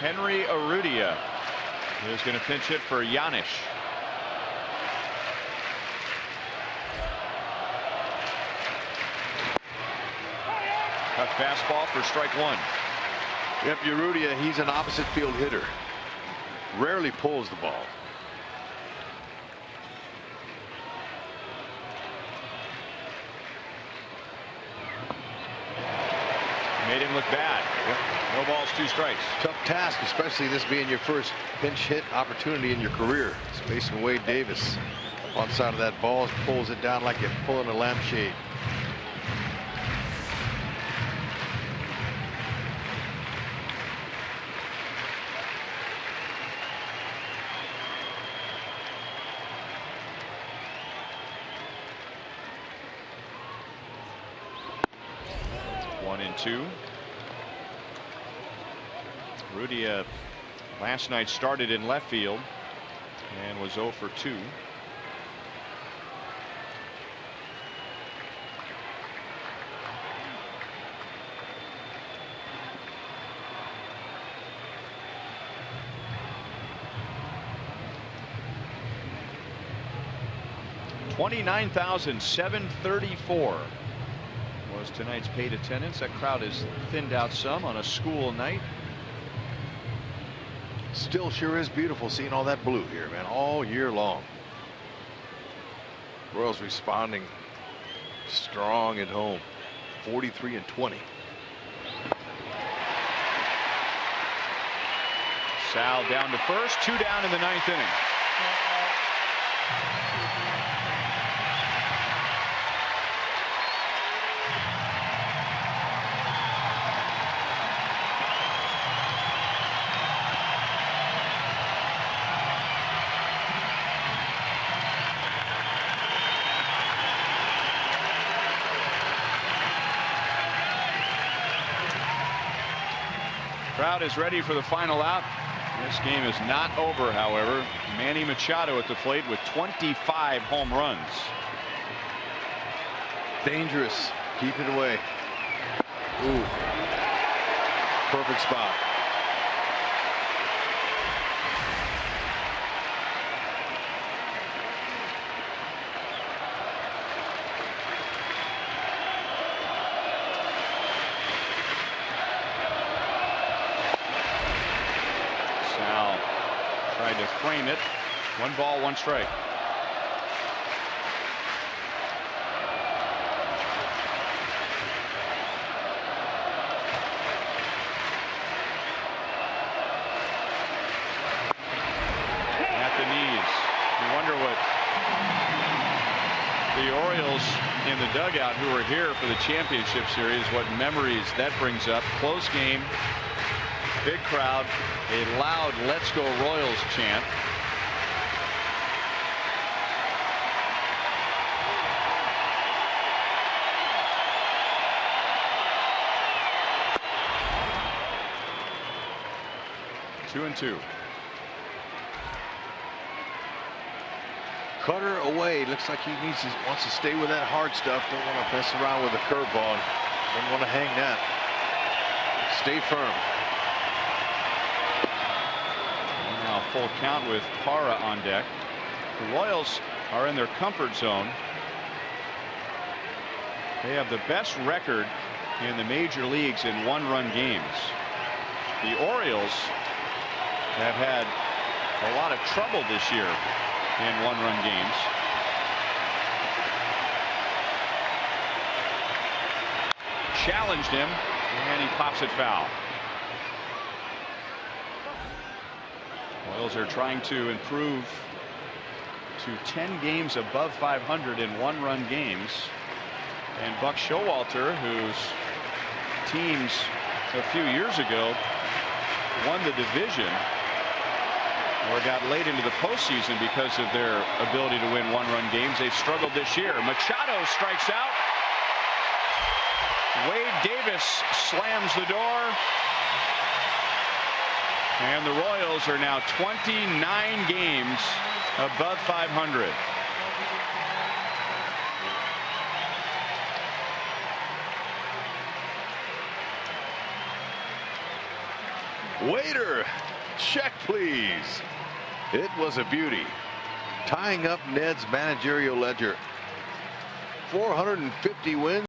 Henry Urrutia is going to pinch hit for Yanish. Tough fastball for strike one. Yep, Urrutia, he's an opposite field hitter. Rarely pulls the ball. Made him look bad. Yep. No balls, 2 strikes. Tough task, especially this being your first pinch hit opportunity in your career. It's facing Wade Davis. On side of that ball, pulls it down like you're pulling a lampshade. Urrutia last night started in left field and was 0 for 2. $29,734 was tonight's paid attendance. That crowd is thinned out some on a school night. Still sure is beautiful seeing all that blue here, man, all year long. Royals responding strong at home. 43-20. Sal down to first, 2 down in the 9th inning. Crowd is ready for the final out. This game is not over, however. Manny Machado at the plate with 25 home runs. Dangerous. Keep it away. Ooh. Perfect spot. Tried to frame it. 1 ball, 1 strike. At the knee in the dugout who were here for the championship series, what memories that brings up. Close game, big crowd, a loud "Let's Go Royals" chant. Two and two. Cutter away. Looks like he wants to stay with that hard stuff. Don't want to mess around with a curveball. Doesn't want to hang that. Stay firm. And now full count with PARRA on deck. The Royals are in their comfort zone. They have the best record in the major leagues in one-run games. The Orioles have had a lot of trouble this year in one-run games. Challenged him, and he pops it foul. Royals are trying to improve to 10 games above 500 in one-run games. And Buck Showalter, whose teams a few years ago won the division, or got late into the postseason because of their ability to win one-run games. They've struggled this year. Machado strikes out. Wade Davis slams the door. And the Royals are now 29 games above 500. Waiter, check please. It was a beauty. Tying up Ned's managerial ledger. 450 wins.